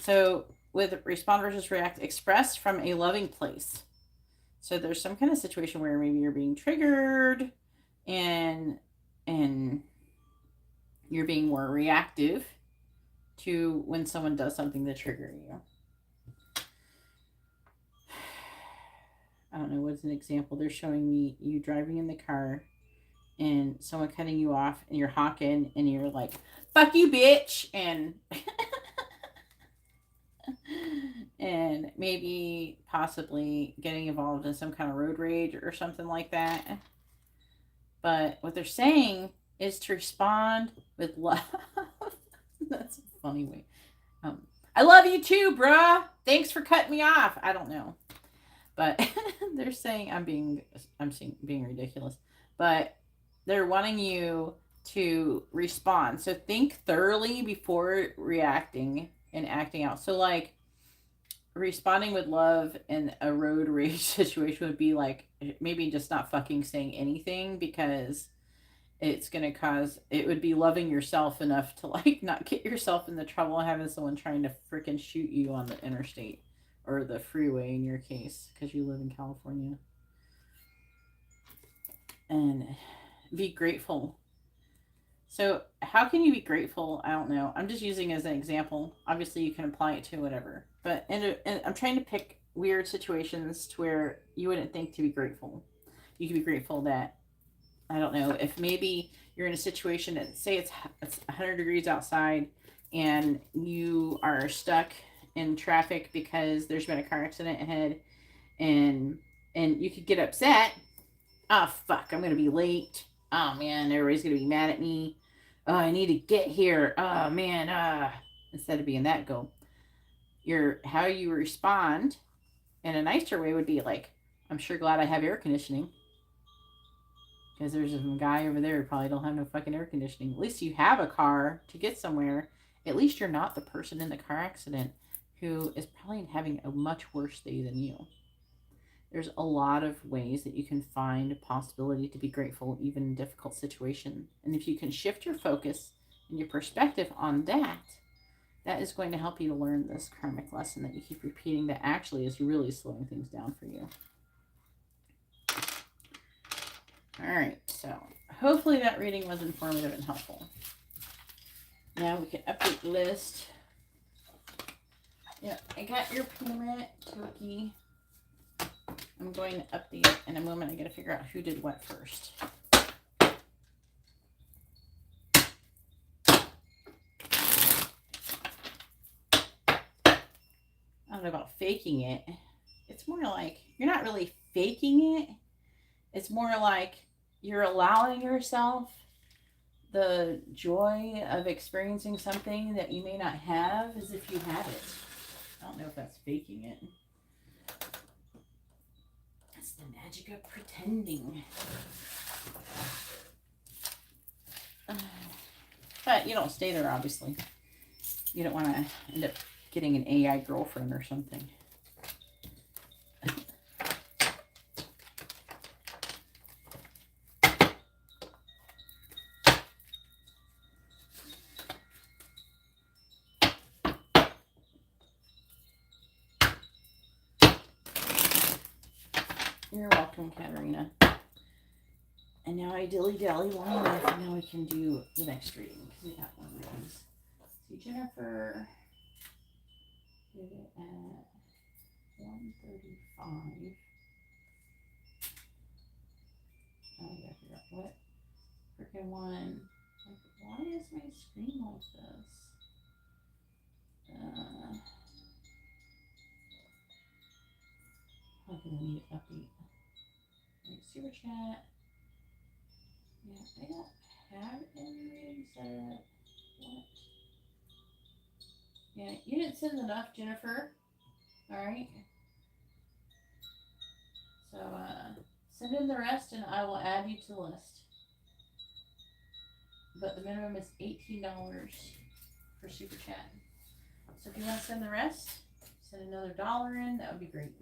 So with respond versus react, express from a loving place. So there's some kind of situation where maybe you're being triggered and you're being more reactive to when someone does something to trigger you. I don't know, what's an example? They're showing me you driving in the car and someone cutting you off and you're honking and you're like, fuck you, bitch. And and maybe possibly getting involved in some kind of road rage or something like that. But what they're saying is to respond with love. That's a funny way. I love you too, bruh. Thanks for cutting me off. I don't know. But they're saying I'm being ridiculous. But they're wanting you to respond. So think thoroughly before reacting and acting out. So like responding with love in a road rage situation would be like maybe just not fucking saying anything, because it's going to cause, it would be loving yourself enough to like not get yourself in the trouble of having someone trying to freaking shoot you on the interstate or the freeway in your case, because you live in California. And be grateful. So how can you be grateful? I don't know. I'm just using as an example. Obviously you can apply it to whatever, but and I'm trying to pick weird situations to where you wouldn't think to be grateful. You could be grateful that, I don't know, if maybe you're in a situation that, say it's 100 degrees outside and you are stuck in traffic because there's been a car accident ahead, and you could get upset. Oh fuck, I'm gonna be late. Oh man, everybody's gonna be mad at me. Oh, I need to get here. Oh man, instead of being that, go, your how you respond in a nicer way would be like, I'm sure glad I have air conditioning. Because there's a guy over there who probably don't have no fucking air conditioning. At least you have a car to get somewhere. At least you're not the person in the car accident who is probably having a much worse day than you. There's a lot of ways that you can find a possibility to be grateful even in a difficult situation. And if you can shift your focus and your perspective on that, that is going to help you to learn this karmic lesson that you keep repeating that actually is really slowing things down for you. All right, so hopefully that reading was informative and helpful. Now we can update the list. Yeah, I got your payment, Toki. I'm going to update it in a moment. I got to figure out who did what first. I don't know about faking it. It's more like you're not really faking it. It's more like you're allowing yourself the joy of experiencing something that you may not have as if you had it. I don't know if that's faking it. That's the magic of pretending. But you don't stay there, obviously. You don't want to end up getting an AI girlfriend or something. You're welcome, Katarina. And now I dilly-dally long enough, and now we can do the next reading, because we got more readings. See, Jennifer did it at 1:35. Oh, I gotta figure out what freaking one. Like, why is my screen like this? I'm gonna need to update. Right, super chat. Yeah, I don't have any readings set. What? Yeah, you didn't send enough, Jennifer. Alright. So, send in the rest and I will add you to the list. But the minimum is $18 for super chat. So if you want to send the rest, send another $1 in, that would be great.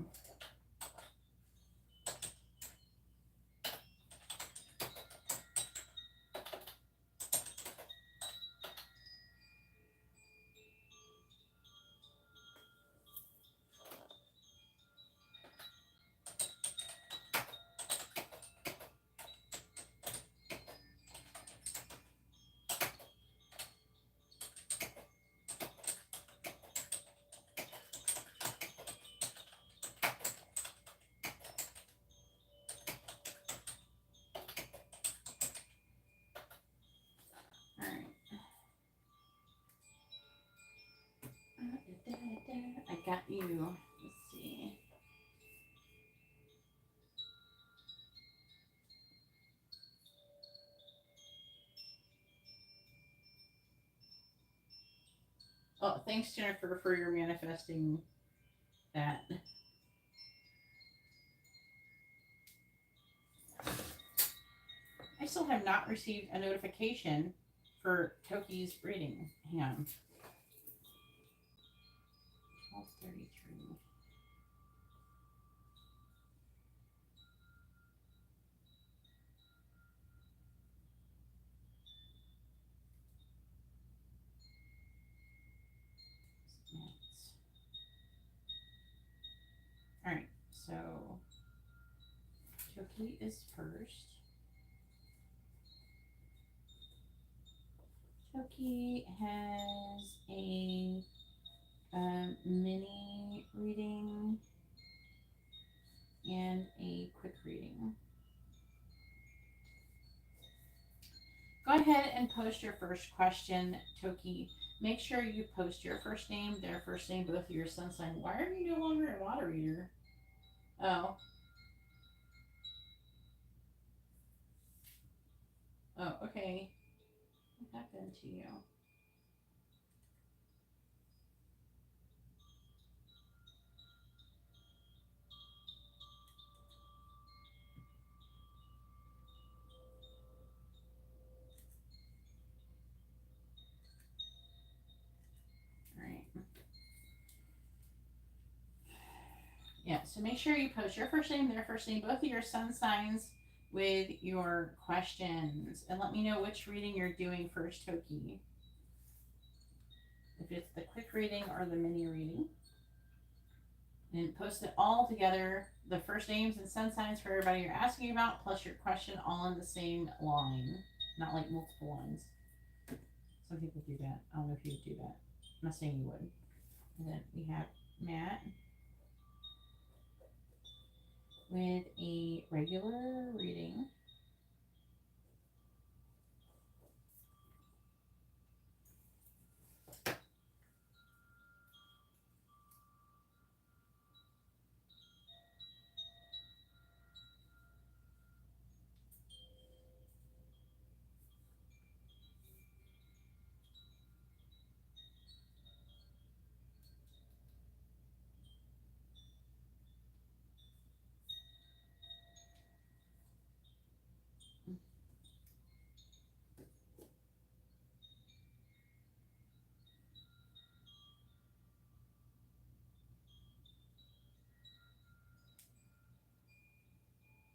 I got you. Let's see. Oh, thanks, Jennifer, for your manifesting that. I still have not received a notification for Toki's reading. Hang on. 12:33. All right, so Toki is first. Toki has a mini reading and a quick reading. Go ahead and post your first question, Toki. Make sure you post your first name, their first name, both of your sun sign. Why are you no longer a water reader? Oh. Oh, okay. What happened to you? Alright. Yeah, so make sure you post your first name, their first name, both of your sun signs with your questions. And let me know which reading you're doing first, Toki. If it's the quick reading or the mini reading. And post it all together, the first names and sun signs for everybody you're asking about, plus your question all in the same line, not like multiple lines. Some people do that. I don't know if you would do that. I'm not saying you would. And then we have Matt with a regular reading.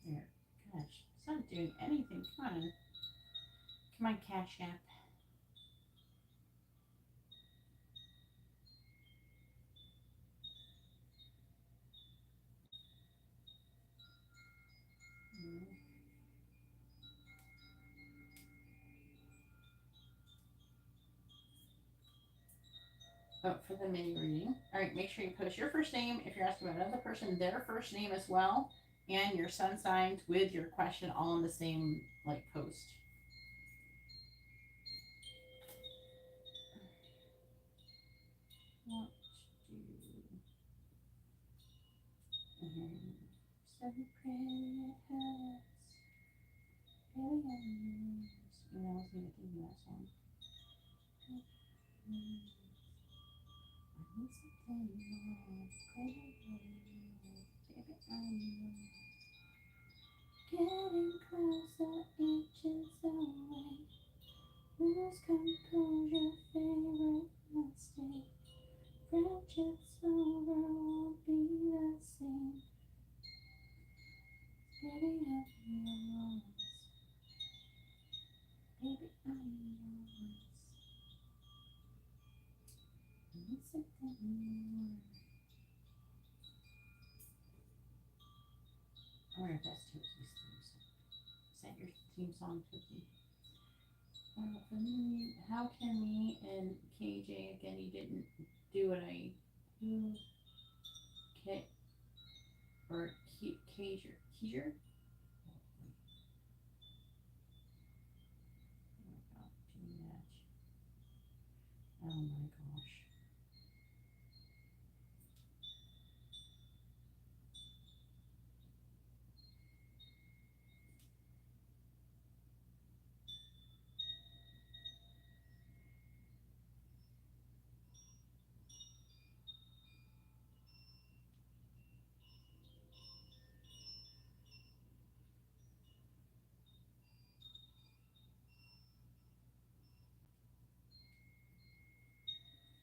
There. Gosh, it's not doing anything. Come on. Come on, CashApp. Oh, for the mini reading. All right, make sure you post your first name. If you're asking about another person, their first name as well, and your sun signs with your question all in the same like post. What do seven pretty hats, billions. You know, I was gonna think of that song. I need something more, baby, getting closer, inches away. Lose composure, favorite mistake. Friendships over won't be the same. Baby, I'm yours. Baby, I'm yours. I need something more. I wonder if that's Toki's theme song. Is that your theme song, Toki? For me, how can me and KJ again? You didn't do what I do. K or Keijer. Keijer? Oh my god, too much. Oh my gosh.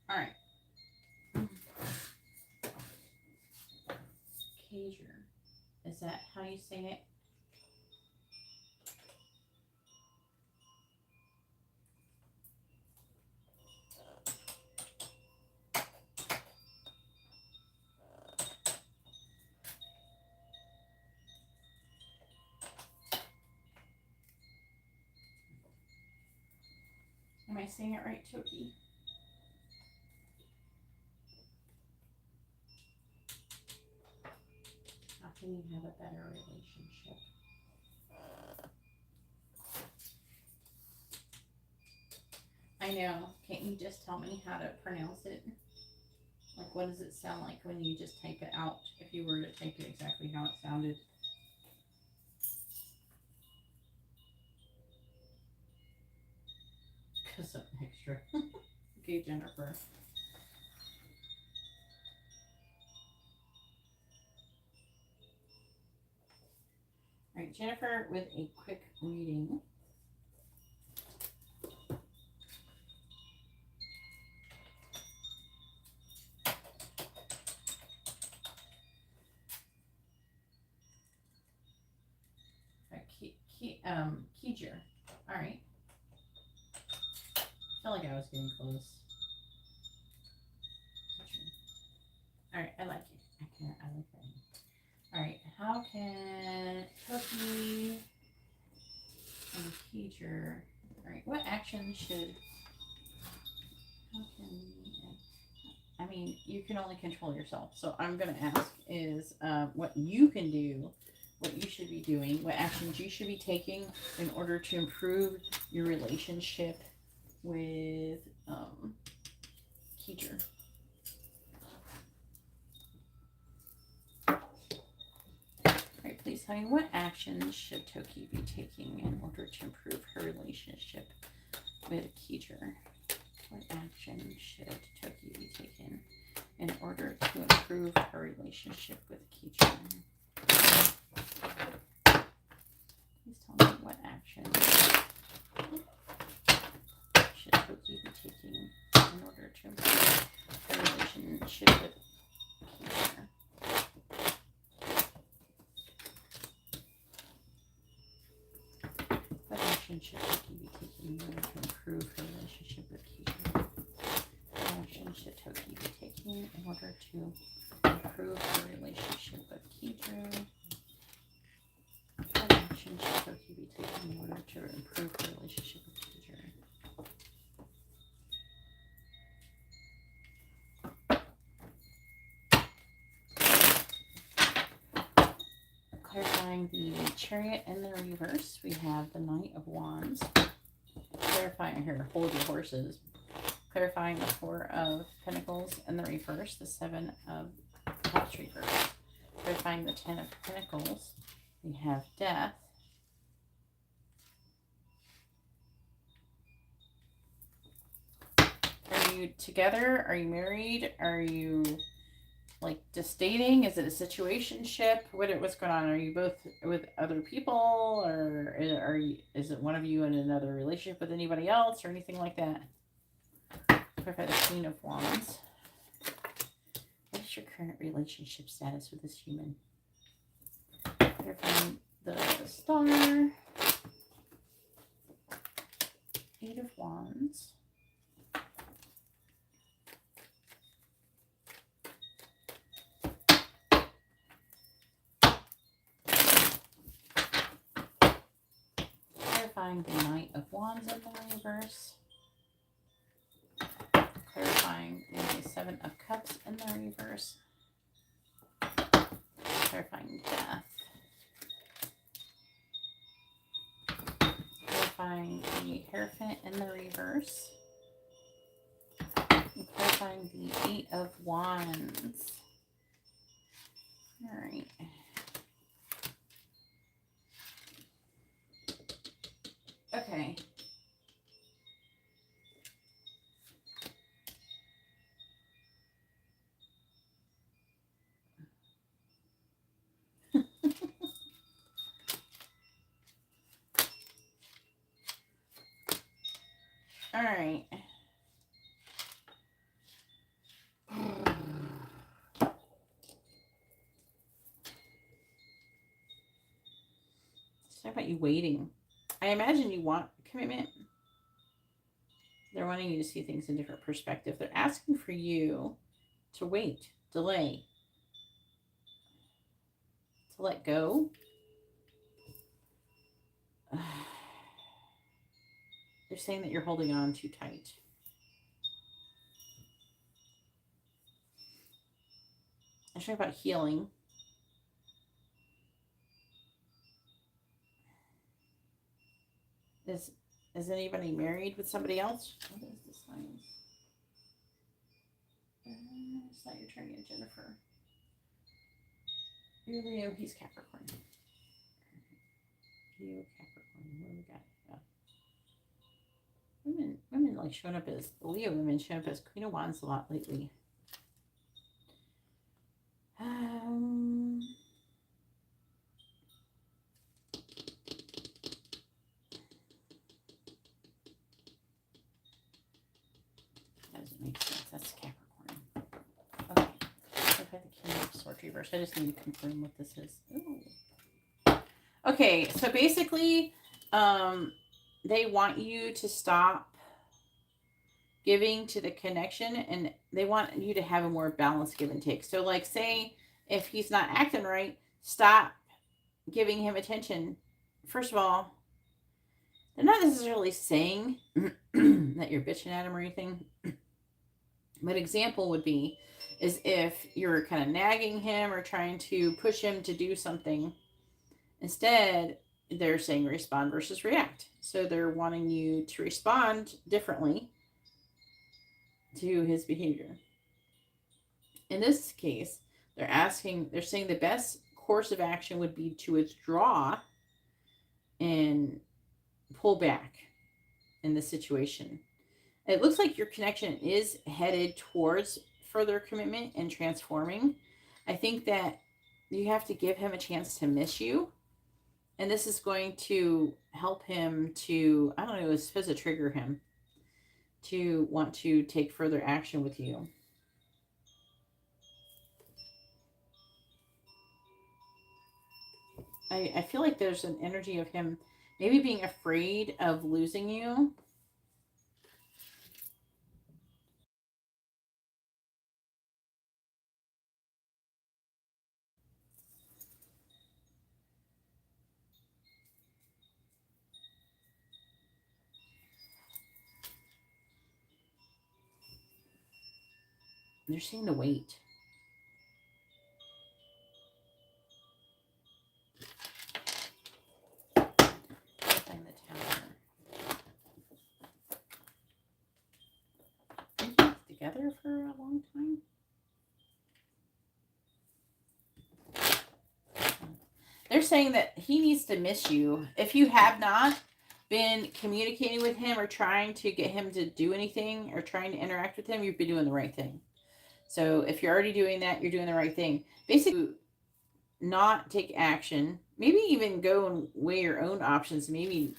Alright. Keijer. Is that how you say it? Am I saying it right, Toki? I'll can you have a better relationship? I know. Can't you just tell me how to pronounce it? Like, what does it sound like when you just type it out? If you were to type it exactly how it sounded. Because of extra. Okay, Jennifer. All right, Jennifer, with a quick reading. Keeger. All right. I felt like I was getting close. All right, I like it. I like that. All right, how can Toki and Keeger? All right, what action should? How can I mean, you can only control yourself. So I'm gonna ask is what you can do, what you should be doing, what actions you should be taking in order to improve your relationship with Keeger. Right, please tell me what actions should Toki be taking in order to improve her relationship with Keeger? What action should Toki be taking in order to improve her relationship with Keeger? Please tell me what action should Toki be taking in order to improve her relationship with Keeger? What action should Toki be taking in order to improve her relationship with Keeger? What action should Toki be taking in order to improve her relationship with Keeger? What action should Toki be taking in order to improve her relationship with Keeger? Clarifying the Chariot in the reverse, we have the Knight of Wands. Clarifying here, hold your horses. Clarifying the Four of Pentacles in the reverse, the Seven of Cups reverse. Clarifying the Ten of Pentacles, we have Death. Are you together? Are you married? Are you like just dating? Is it a situationship? What's going on? Are you both with other people, or is it one of you in another relationship with anybody else, or anything like that? Clarify the Queen of Wands. What is your current relationship status with this human? Clarifying the Star. Eight of Wands. Clarifying the Knight of Wands in the reverse. Clarifying the Seven of Cups in the reverse. Clarifying Death. Clarifying the Hierophant in the reverse. And clarifying the Eight of Wands. All right. Okay. All right. Let's talk about you waiting. I imagine you want commitment. They're wanting you to see things in different perspective. They're asking for you to wait, delay, to let go. They're saying that you're holding on too tight. I'm talking about healing. Is anybody married with somebody else? What is this sign? It's not your turn yet, Jennifer. You're Leo, he's Capricorn. Leo, Capricorn. What do we got? Women like showing up as Leo women showing up as Queen of Wands a lot lately. Doesn't make sense. That's Capricorn. Okay. I've had the King of Swords reverse. I just need to confirm what this is. Ooh. Okay, so basically, they want you to stop giving to the connection, and they want you to have a more balanced give and take. So like, say if he's not acting right, stop giving him attention. First of all, they're not necessarily saying that you're bitching at him or anything, but example would be is if you're kind of nagging him or trying to push him to do something. Instead, they're saying respond versus react. So they're wanting you to respond differently to his behavior. In this case, they're saying the best course of action would be to withdraw and pull back in the situation. It looks like your connection is headed towards further commitment and transforming. I think that you have to give him a chance to miss you. And this is going to help him to, I don't know, it's supposed to trigger him to want to take further action with you. I feel like there's an energy of him maybe being afraid of losing you. They're seeing the weight. Find the Tower. They've been together for a long time. They're saying that he needs to miss you. If you have not been communicating with him or trying to get him to do anything or trying to interact with him, you've been doing the right thing. So if you're already doing that, you're doing the right thing. Basically, not take action. Maybe even go and weigh your own options. Maybe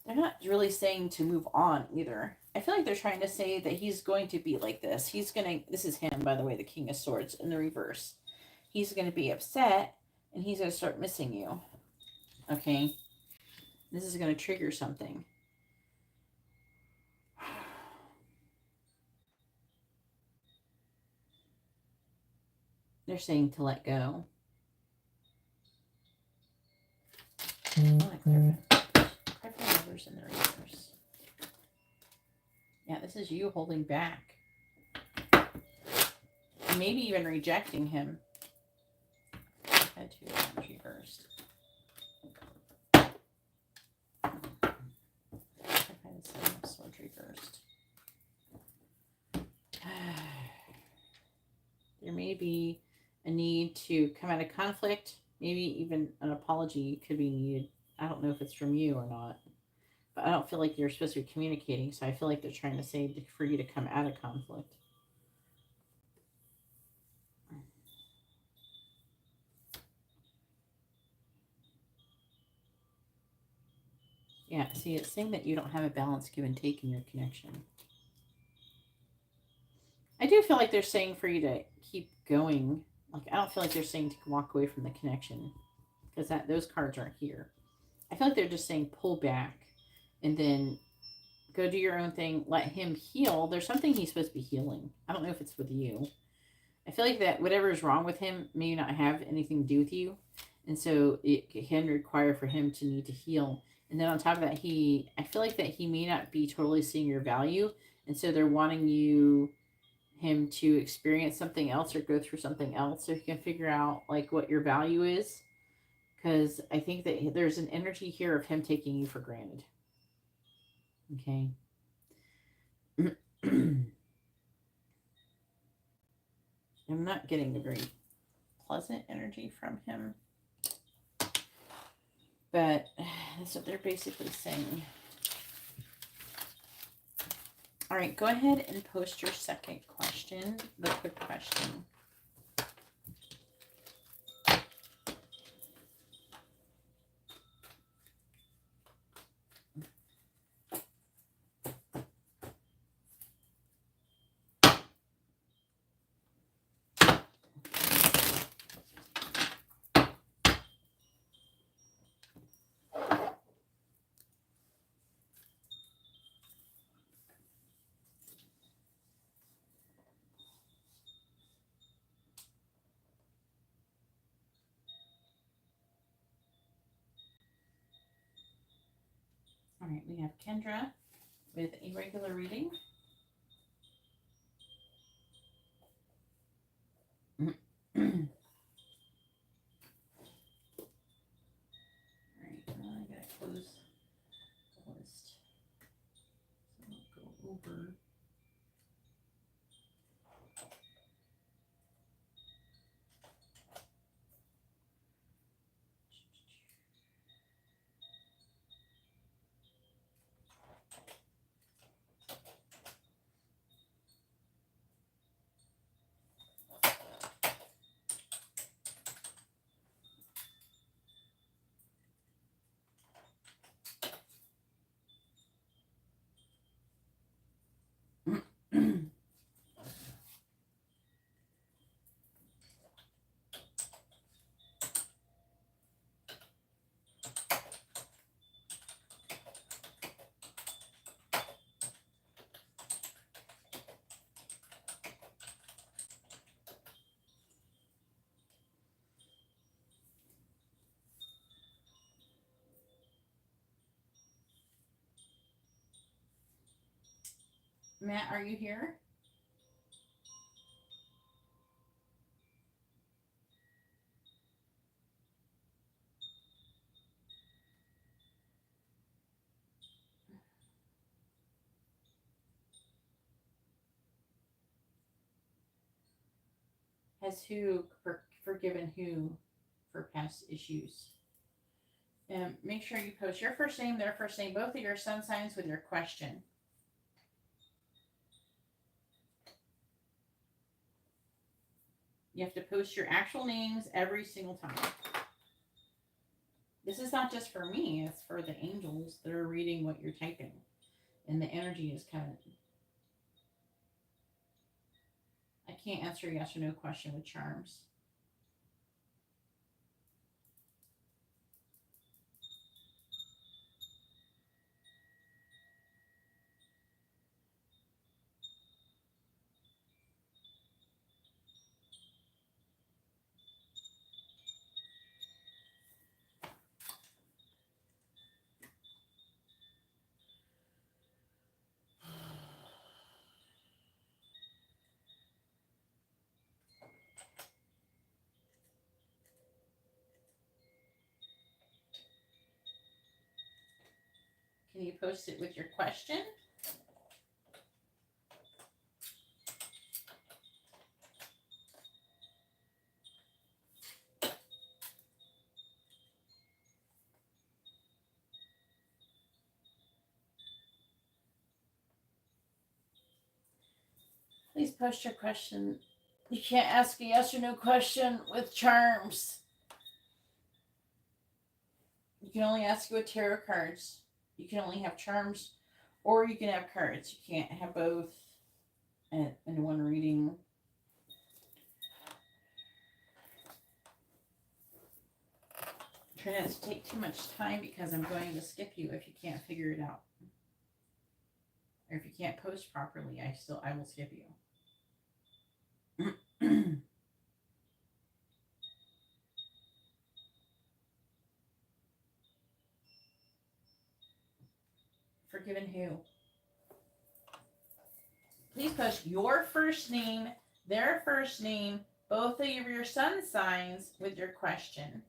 they're not really saying to move on either. I feel like they're trying to say that he's going to be like this. This is him, by the way, the King of Swords in the reverse. He's going to be upset and he's going to start missing you. Okay? This is going to trigger something. They're saying to let go. I like their numbers in the reverse. Yeah, this is you holding back. Maybe even rejecting him. I've had 2 times reversed. I've had 7 of Swords reversed. There may be a need to come out of conflict. Maybe even an apology could be needed. I don't know if it's from you or not. But I don't feel like you're supposed to be communicating. So I feel like they're trying to say for you to come out of conflict. Yeah, see, it's saying that you don't have a balanced give and take in your connection. I do feel like they're saying for you to keep going. Like, I don't feel like they're saying to walk away from the connection. Because those cards aren't here. I feel like they're just saying pull back. And then go do your own thing. Let him heal. There's something he's supposed to be healing. I don't know if it's with you. I feel like that whatever is wrong with him may not have anything to do with you. And so it can require for him to need to heal. And then on top of that, I feel like that he may not be totally seeing your value. And so they're wanting him to experience something else or go through something else so he can figure out like what your value is. Because I think that there's an energy here of him taking you for granted. Okay. I'm not getting a very pleasant energy from him. But that's what they're basically saying. All right, go ahead and post your second question, the quick question. All right, we have Kendra with a regular reading. All right, I gotta close the list. So I'll go over. Matt, are you here? Has who forgiven who for past issues? And make sure you post your first name, their first name, both of your sun signs with your question. You have to post your actual names every single time. This is not just for me, it's for the angels that are reading what you're typing. And the energy is kind of... I can't answer a yes or no question with charms. Can you post it with your question? Please post your question. You can't ask a yes or no question with charms. You can only ask it with tarot cards. You can only have charms, or you can have cards. You can't have both in one reading. Try not to take too much time because I'm going to skip you if you can't figure it out. Or if you can't post properly, I will skip you. Forgiven who? Please post your first name, their first name, both of your sun signs with your question.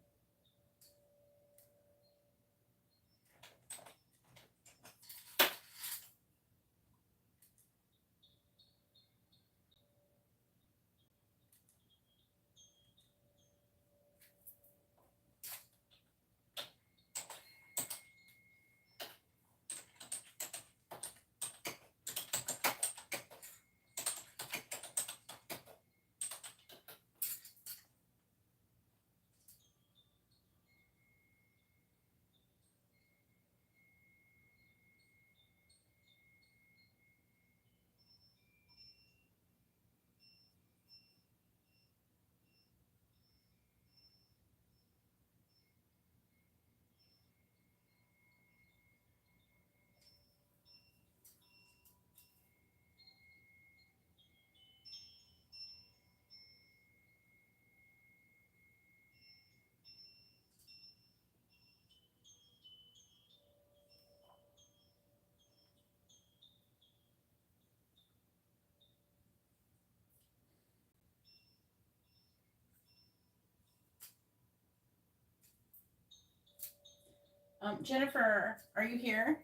Jennifer, are you here?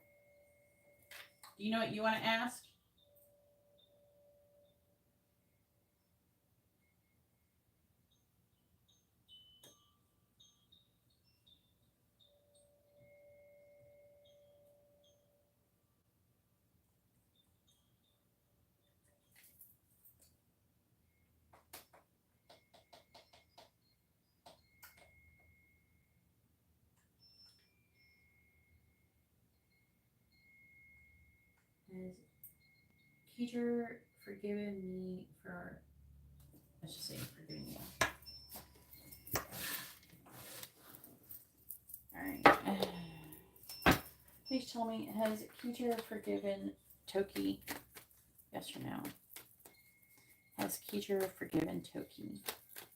Do you know what you want to ask? Has Keeter forgiven me for, let's just say forgiving you. Alright. Please tell me, has Keeter forgiven Toki? Yes or no? Has Keeter forgiven Toki?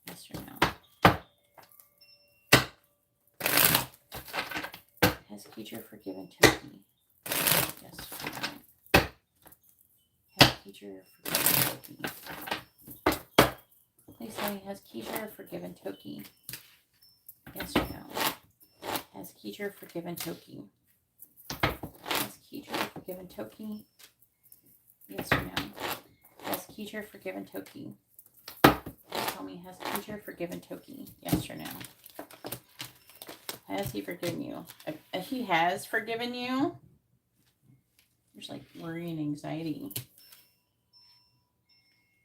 Yes or no? Has Keeter forgiven Toki? Yes or no? Has Keeter forgiven Toki? Please tell me, has Keeter forgiven Toki? Yes or no? Has Keeter forgiven Toki? Has Keeter forgiven Toki? Yes or no? Has Keeter forgiven Toki? Tell me, has Keeter forgiven Toki? Yes or no? Has he forgiven you? If he has forgiven you, there's like worry and anxiety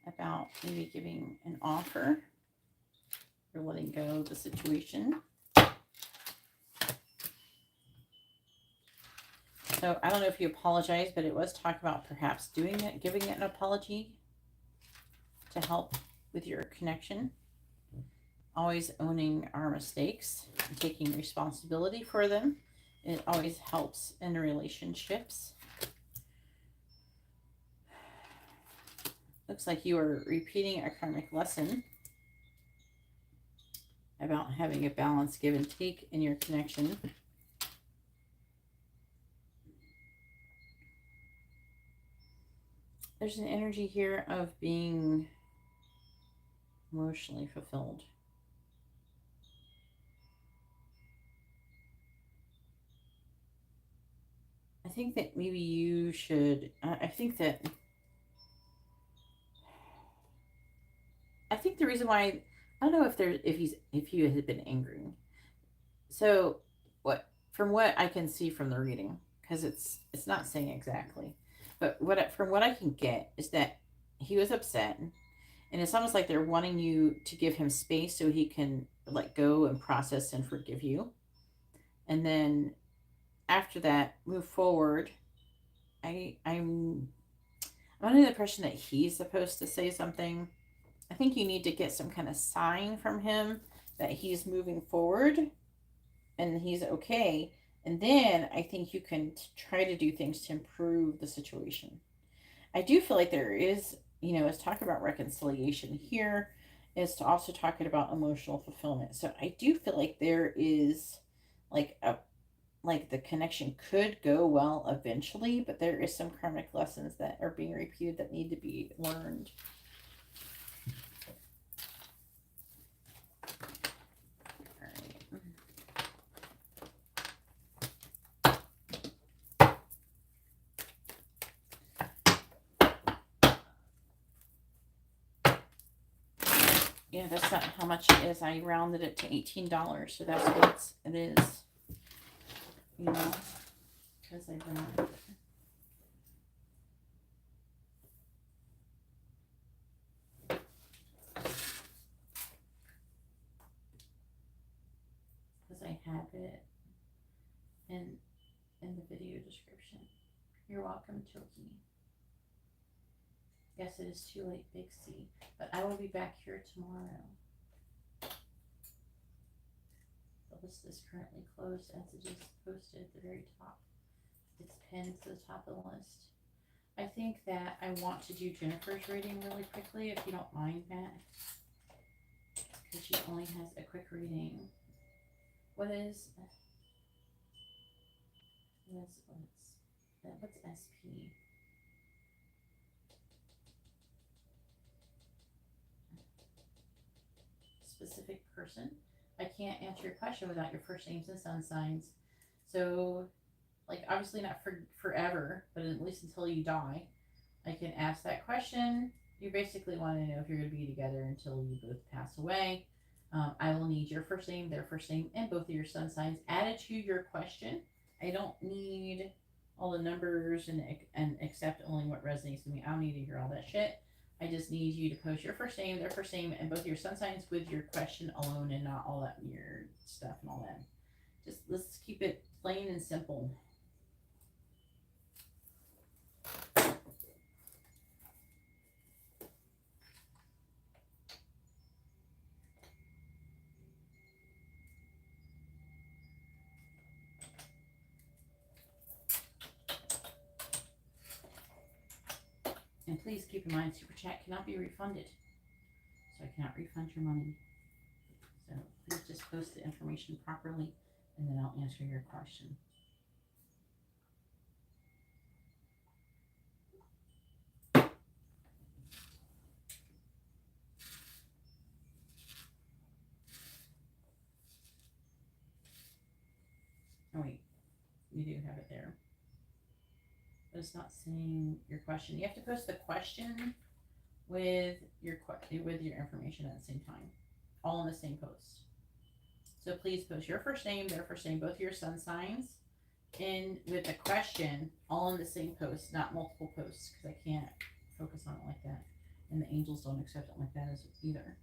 about maybe giving an offer or letting go of the situation. So I don't know if you apologize, but it was talk about perhaps doing it, giving it an apology to help with your connection. Always owning our mistakes and taking responsibility for them. It always helps in relationships. Looks like you are repeating a karmic lesson about having a balanced give and take in your connection. There's an energy here of being emotionally fulfilled. I think that maybe you should, I think the reason why, I don't know if you had been angry. So from what I can see from the reading, because it's not saying exactly, but from what I can get is that he was upset, and it's almost like they're wanting you to give him space so he can let go and process and forgive you, and then after that move forward. I'm under the impression that he's supposed to say something. I think you need to get some kind of sign from him that he's moving forward and he's okay. And then I think you can try to do things to improve the situation. I do feel like there is, is talk about reconciliation here, is to also talking about emotional fulfillment. So I do feel like there is like the connection could go well eventually, but there is some karmic lessons that are being repeated that need to be learned. Yeah, that's not how much it is. I rounded it to $18, so that's what it is. Because I rounded it. Because I have it in the video description. You're welcome, Toki. Yes, it is too late, Big C, but I will be back here tomorrow. The list is currently closed as it is posted at the very top. It's pinned to the top of the list. I think that I want to do Jennifer's reading really quickly, if you don't mind, Matt, because she only has a quick reading. What's SP? Specific person. I can't answer your question without your first names and sun signs. So, like, obviously not for forever, but at least until you die, I can ask that question. You basically want to know if you're going to be together until you both pass away. I will need your first name, their first name, and both of your sun signs added to your question. I don't need all the numbers and accept only what resonates with me. I don't need to hear all that shit. I just need you to post your first name, their first name, and both your sun signs with your question alone, and not all that weird stuff and all that. Just let's keep it plain and simple. And please keep in mind, Super Chat cannot be refunded. So I cannot refund your money. So please just post the information properly, and then I'll answer your question. Oh wait, you do have it there. But it's not saying your question. You have to post the question with your information at the same time, all in the same post. So please post your first name, their first name, both your sun signs, in with a question, all in the same post, not multiple posts, because I can't focus on it like that, and the angels don't accept it like that as either.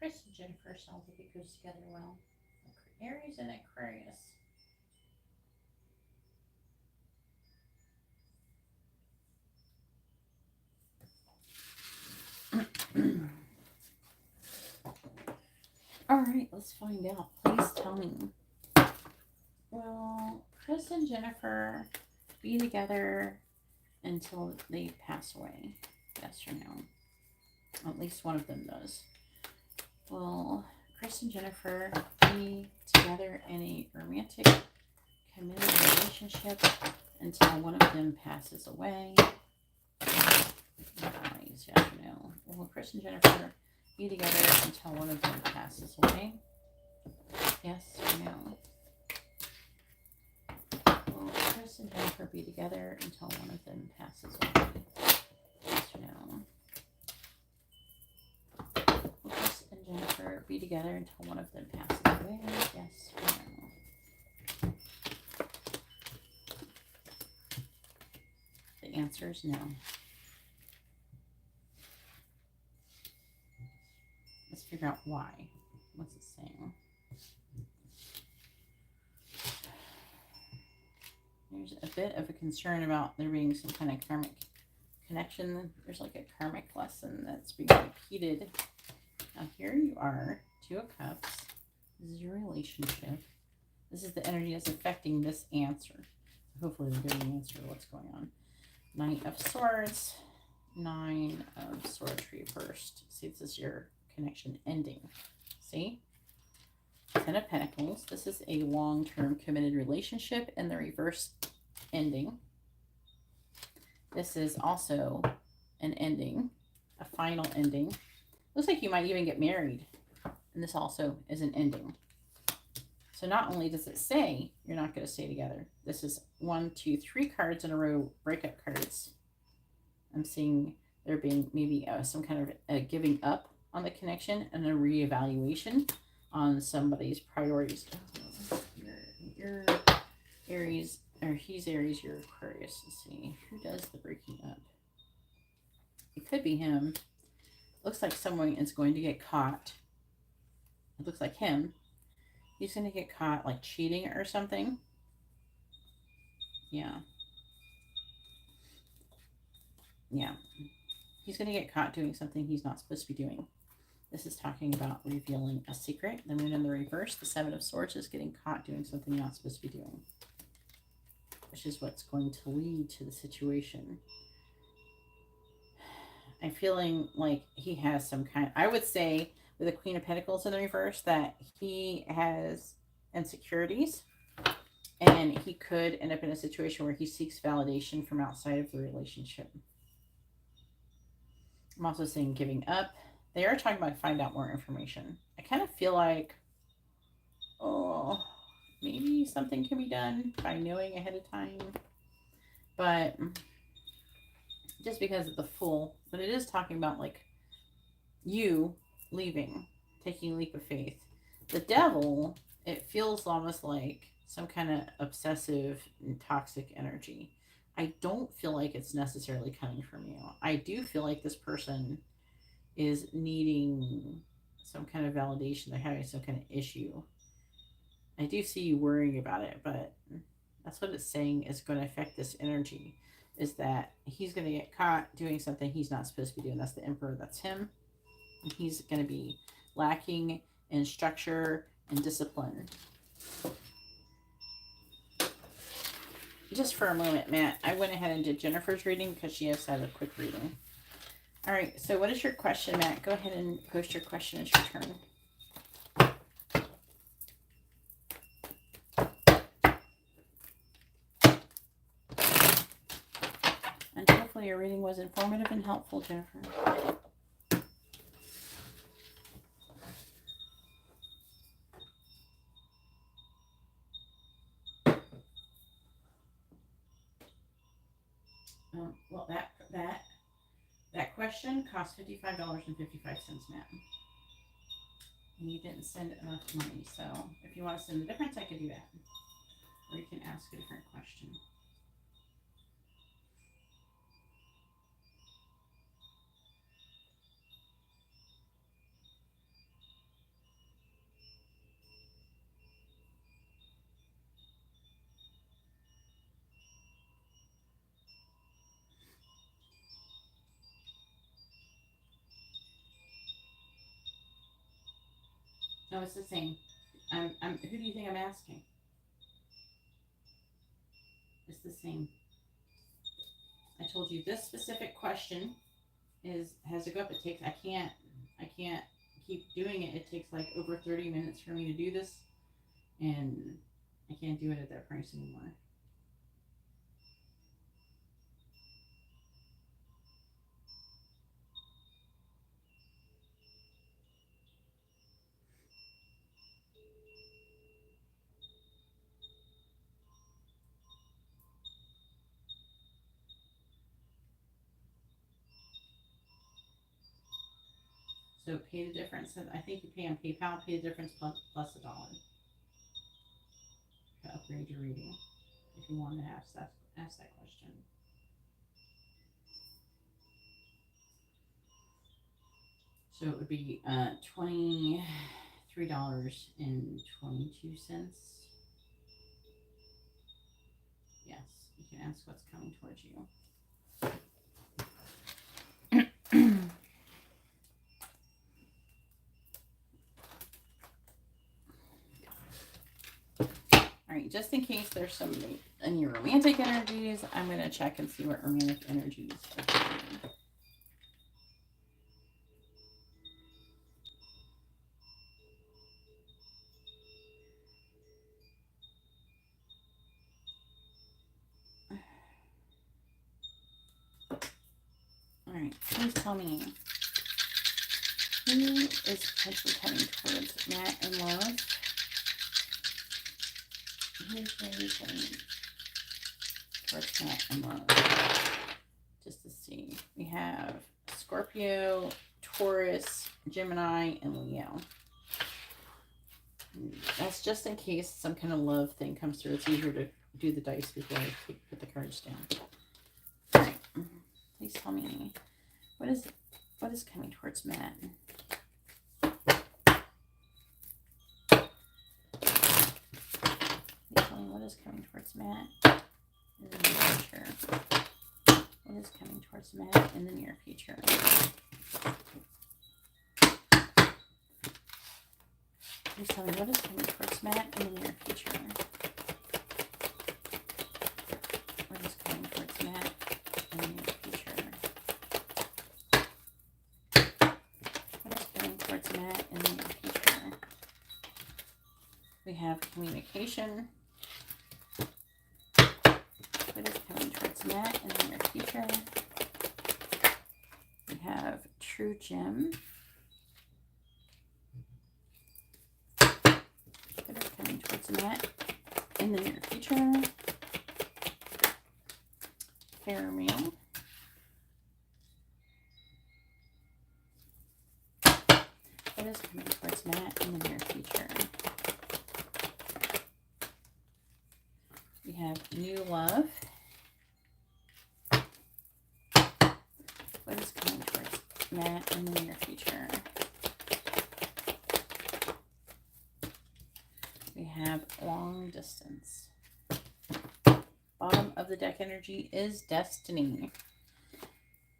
Chris and Jennifer sounds like it goes together well. Aries and Aquarius. All right, let's find out. Please tell me. Will Chris and Jennifer be together until they pass away? Yes or no? At least one of them does. Will Chris and Jennifer be together in a romantic, committed relationship until one of them passes away? Yes or no? Will Chris and Jennifer be together until one of them passes away? Yes or no? Will Chris and Jennifer be together until one of them passes away? Yes or no? Will Chris and Jennifer be together until one of them passes away? Yes or no? The answer is no. Let's figure out why. What's it saying? There's a bit of a concern about there being some kind of karmic connection. There's like a karmic lesson that's being repeated. Now here you are, 2 of Cups. This is your relationship. This is the energy that's affecting this answer. Hopefully they're giving an answer to what's going on. 9 of Swords, 9 of Swords reversed. See, this is your connection ending. See? 10 of Pentacles. This is a long-term committed relationship and the reverse ending. This is also an ending, a final ending. Looks like you might even get married. And this also is an ending. So not only does it say you're not going to stay together, this is 1, 2, 3 cards in a row, breakup cards. I'm seeing there being maybe some kind of a giving up on the connection and a reevaluation on somebody's priorities. You're Aries, or he's Aries, you're Aquarius. Let's see, who does the breaking up? It could be him. Looks like someone is going to get caught. It looks like him. He's going to get caught like cheating or something. Yeah. Yeah. He's going to get caught doing something he's not supposed to be doing. This is talking about revealing a secret. The moon in the reverse, the 7 of swords, is getting caught doing something you're not supposed to be doing, which is what's going to lead to the situation. I'm feeling like he has some kind, I would say with the Queen of Pentacles in the reverse, that he has insecurities and he could end up in a situation where he seeks validation from outside of the relationship. I'm also saying giving up. They are talking about find out more information. I kind of feel like, oh, maybe something can be done by knowing ahead of time. But just because of the Fool, but it is talking about like you leaving, taking a leap of faith. The Devil, it feels almost like some kind of obsessive and toxic energy. I don't feel like it's necessarily coming from you. I do feel like this person is needing some kind of validation. They're having some kind of issue. I do see you worrying about it, but that's what it's saying is going to affect this energy, is that he's going to get caught doing something he's not supposed to be doing. That's the Emperor. That's him. And he's going to be lacking in structure and discipline. Just for a moment, Matt, I went ahead and did Jennifer's reading because she has had a quick reading. All right, so what is your question, Matt? Go ahead and post your question. It's your turn. And hopefully your reading was informative and helpful, Jennifer. Well, that question cost $55.55, Matt. And you didn't send enough money, so if you want to send the difference, I could do that. Or you can ask a different question. No, it's the same. Who do you think I'm asking? It's the same. I told you this specific question has to go up. It takes, I can't keep doing it. It takes like over 30 minutes for me to do this, and I can't do it at that price anymore. So pay the difference. I think you pay on PayPal. Pay the difference plus $1 to upgrade your reading if you want to ask that question. So it would be $23.22. Yes, you can ask what's coming towards you. All right, just in case there's somebody in your romantic energies, I'm going to check and see what romantic energies are coming. All right, please tell me, who is potentially coming towards Matt in love? Here's where you can towards Matt and love. Just to see. We have Scorpio, Taurus, Gemini, and Leo. That's just in case some kind of love thing comes through. It's easier to do the dice before I put the cards down. All right. Please tell me, what is coming towards Matt? Please tell me what is coming towards Matt in the near future. What is coming towards Matt in the near future? Please tell me what is coming towards Matt in the near future. What is coming towards Matt in the near future? What is coming towards Matt in the near future? We have communication. What is coming towards Matt in the near future? We have True Gem. What is coming towards Matt in the near future? Fair Mail. What is coming towards Matt in the near future? We have New Love. What is coming towards Matt in the near future? We have Long Distance. Bottom of the deck energy is Destiny.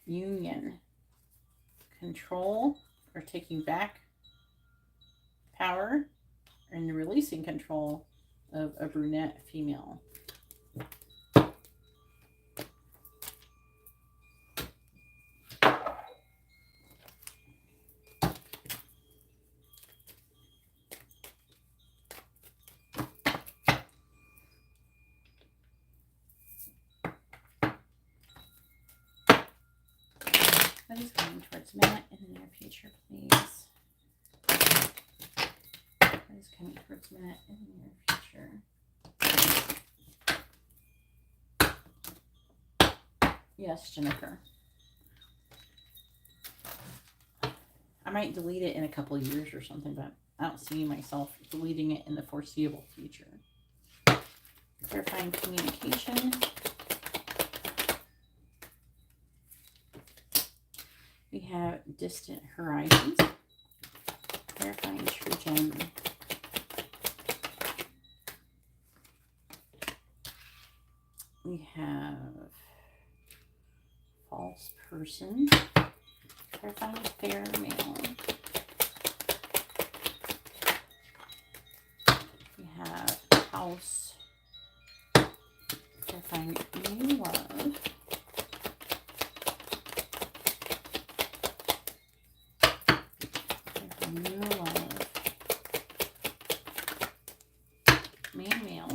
Union. Control, or taking back power, and releasing control of a brunette female. What is coming towards Matt in the near future, please? What is coming towards Matt in the near future? Yes, Jennifer. I might delete it in a couple of years or something, but I don't see myself deleting it in the foreseeable future. Clarifying communication. We have Distant Horizons. Clarifying True Gem. We have False Person. Clarifying Fair Mail. We have House. Clarifying New Love. New Love. Man Mail.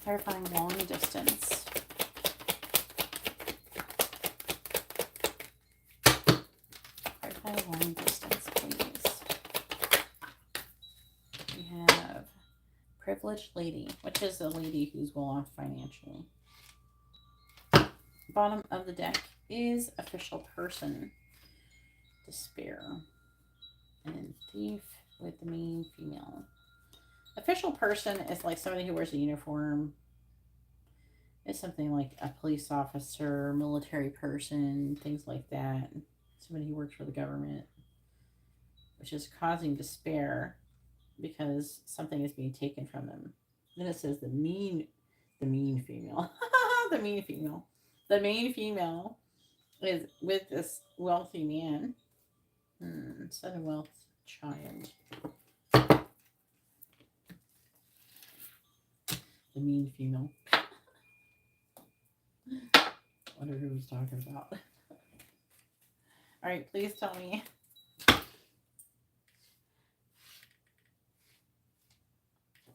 Clarifying Long Distance. Clarify Long Distance, please. We have Privileged Lady, which is a lady who's well off financially. Bottom of the deck is Official Person. Despair. And Thief with the main female. Official Person is like somebody who wears a uniform. It's something like a police officer, military person, things like that. Somebody who works for the government. Which is causing despair because something is being taken from them. Then it says the mean female. The mean female. The main female is with this wealthy man. Son of wealth, child. The mean female. Wonder who he's talking about. All right, please tell me.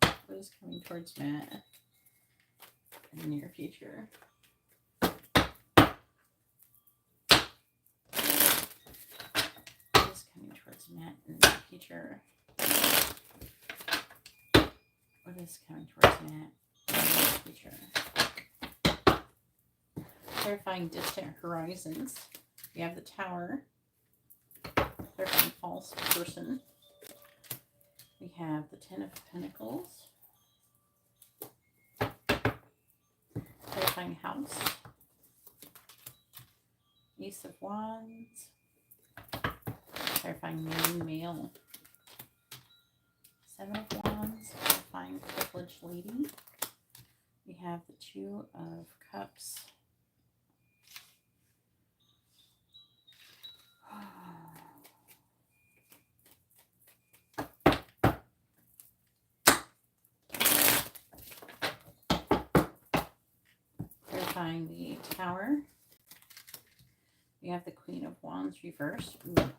What is coming towards Matt in the near future? What is coming towards Matt in the future? What is coming towards Matt in the future? Clarifying distant horizons. We have the Tower. Clarifying false person. We have the Ten of Pentacles. Clarifying house. Ace of Wands. Clarifying male. Seven of Wands. Clarifying privileged lady. We have the Two of Cups. Clarifying the Tower. We have the Queen of Wands reversed. Ooh.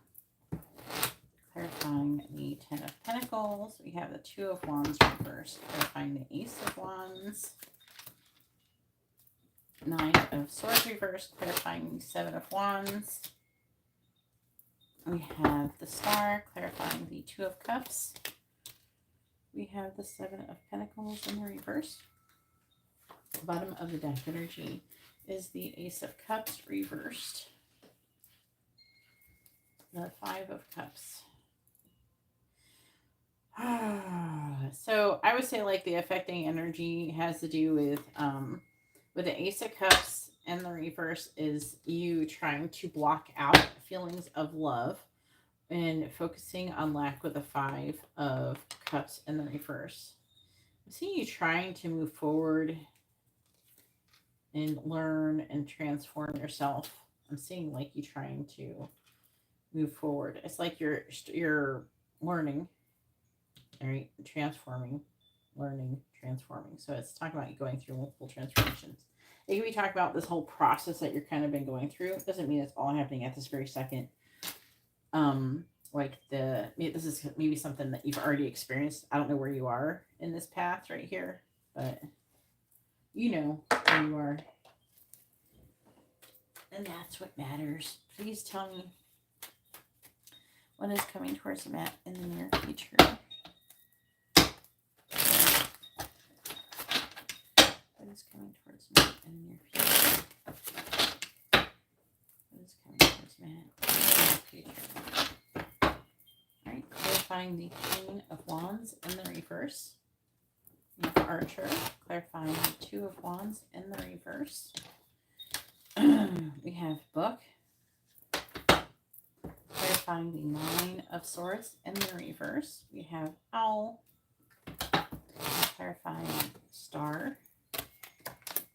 Clarifying the Ten of Pentacles. We have the Two of Wands reversed. Clarifying the Ace of Wands. Nine of Swords reversed. Clarifying the Seven of Wands. We have the Star. Clarifying the Two of Cups. We have the Seven of Pentacles in the reverse. Bottom of the deck energy is the Ace of Cups reversed. The Five of Cups. So I would say like the affecting energy has to do with the Ace of Cups and the reverse is you trying to block out feelings of love and focusing on lack with the Five of Cups in the reverse. I'm seeing you trying to move forward and learn and transform yourself. I'm seeing like you trying to move forward. It's like you're learning, all right, transforming, learning, transforming. So it's talking about you going through multiple transformations. It can be talking about this whole process that you're kind of been going through. It doesn't mean it's all happening at this very second. This is maybe something that you've already experienced. I don't know where you are in this path right here, but you know where you are. And that's what matters. Please tell me what is coming towards Matt in the near future. What is coming towards Matt in the near future? What is coming towards Matt in the near future? Alright, clarifying the Queen of Wands in the reverse. We have Archer, clarifying the Two of Wands in the reverse. We have Book, clarifying the Nine of Swords in the reverse. We have Owl, clarifying Star.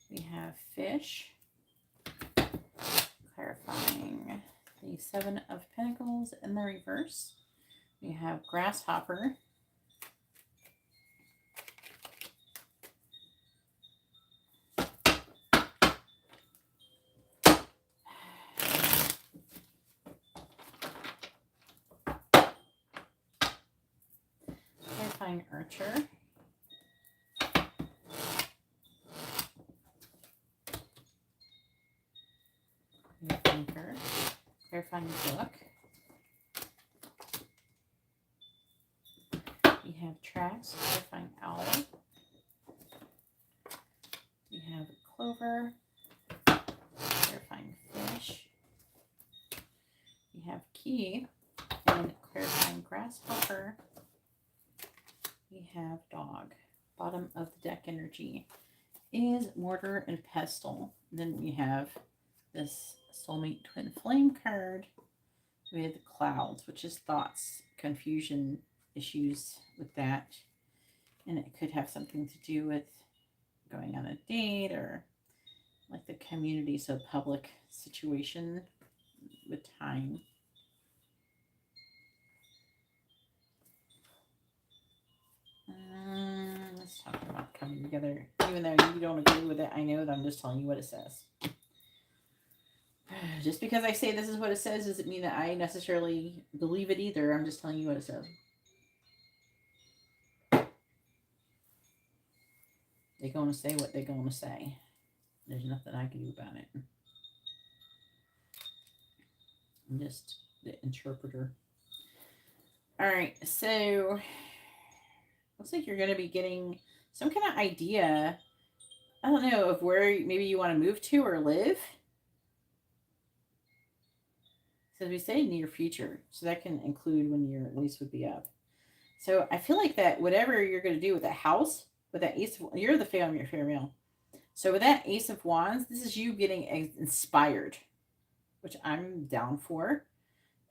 We have Fish, clarifying the Seven of Pentacles in the reverse. We have Grasshopper. Clarifying Archer. We have Anchor. Clarifying Book. We have Tracks. Clarifying Owl. We have Clover. Clarifying Fish. We have Key. And clarifying Grasshopper. We have Dog. Bottom of the deck energy is Mortar and Pestle. Then we have this Soulmate Twin Flame card with Clouds, which is thoughts, confusion, issues with that. And it could have something to do with going on a date or like the community, so public situation with time. Let's talk about coming together. Even though you don't agree with it, I know that I'm just telling you what it says. Just because I say this is what it says doesn't mean that I necessarily believe it either. I'm just telling you what it says. They're going to say what they're going to say. There's nothing I can do about it. I'm just the interpreter. All right, so looks like you're going to be getting some kind of idea. I don't know of where maybe you want to move to or live. So we say near future, so that can include when your lease would be up. So I feel like that whatever you're going to do with that house, with that ace of, you're the fair male. So with that ace of wands, this is you getting inspired, which I'm down for.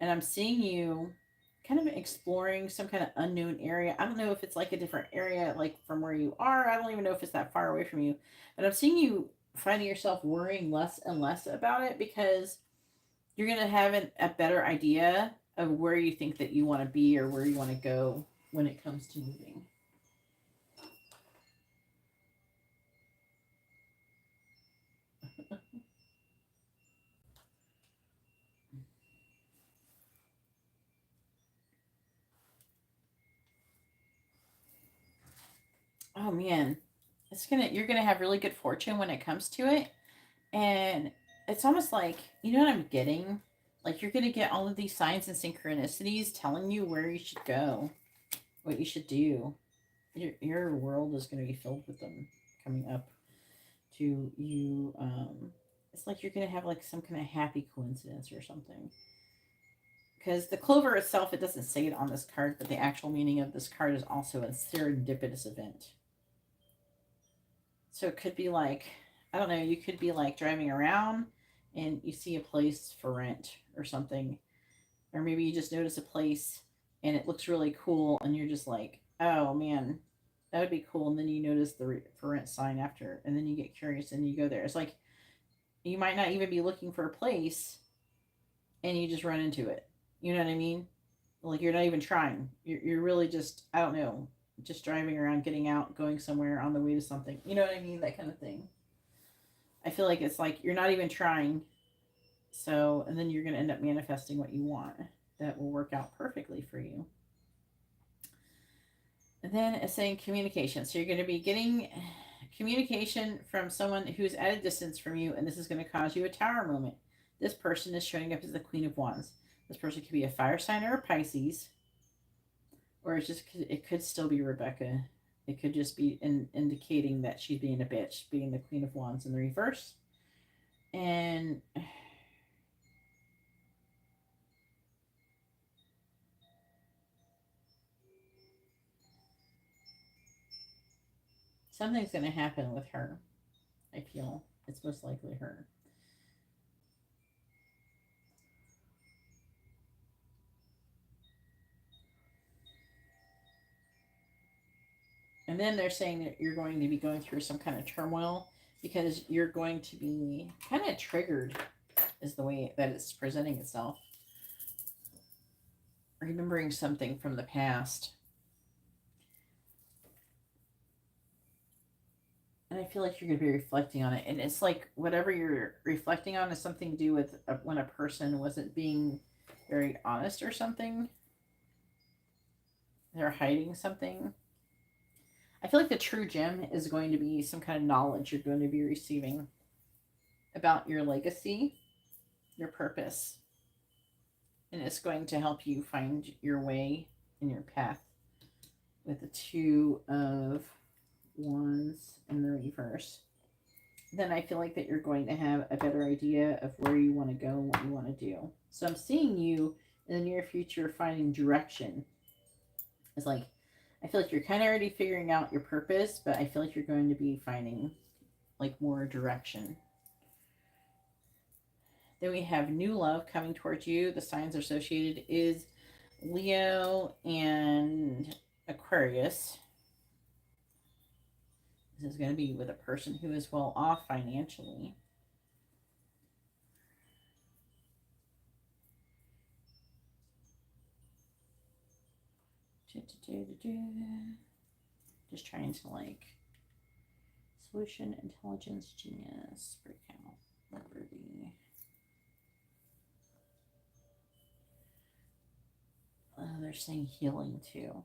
And I'm seeing you kind of exploring some kind of unknown area. I don't know if it's like a different area, like from where you are. I don't even know if it's that far away from you. But I'm seeing you finding yourself worrying less and less about it because you're going to have a better idea of where you think that you want to be or where you want to go when it comes to moving. Oh man, you're gonna have really good fortune when it comes to it, and it's almost like you know what I'm getting. Like you're gonna get all of these signs and synchronicities telling you where you should go, what you should do. Your world is gonna be filled with them coming up to you. It's like you're gonna have like some kind of happy coincidence or something. Because the clover itself, it doesn't say it on this card, but the actual meaning of this card is also a serendipitous event. So it could be like, I don't know, you could be like driving around and you see a place for rent or something. Or maybe you just notice a place and it looks really cool and you're just like, oh man, that would be cool. And then you notice the for rent sign after, and then you get curious and you go there. It's like you might not even be looking for a place and you just run into it. You know what I mean? Like you're not even trying. You're really just, I don't know, just driving around, getting out, going somewhere on the way to something. You know what I mean? That kind of thing. I feel like it's like you're not even trying. So, and then you're going to end up manifesting what you want that will work out perfectly for you. And then it's saying communication. So you're going to be getting communication from someone who's at a distance from you, and this is going to cause you a tower moment. This person is showing up as the Queen of Wands. This person could be a fire sign or a Pisces, or it could still be Rebecca. It could just be indicating that she's being a bitch, being the Queen of Wands in the reverse. And something's going to happen with her. I feel it's most likely her. And then they're saying that you're going to be going through some kind of turmoil because you're going to be kind of triggered, is the way that it's presenting itself. Remembering something from the past. And I feel like you're going to be reflecting on it. And it's like whatever you're reflecting on is something to do with when a person wasn't being very honest or something. They're hiding something. I feel like the true gem is going to be some kind of knowledge you're going to be receiving about your legacy, your purpose, and it's going to help you find your way and your path with the two of wands in the reverse. Then I feel like that you're going to have a better idea of where you want to go and what you want to do. So I'm seeing you in the near future finding direction. It's like I feel like you're kind of already figuring out your purpose, but I feel like you're going to be finding like more direction. Then we have new love coming towards you. The signs associated is Leo and Aquarius. This is going to be with a person who is well off financially. Just trying to like solution, intelligence, genius, breakout, liberty. They're saying healing too.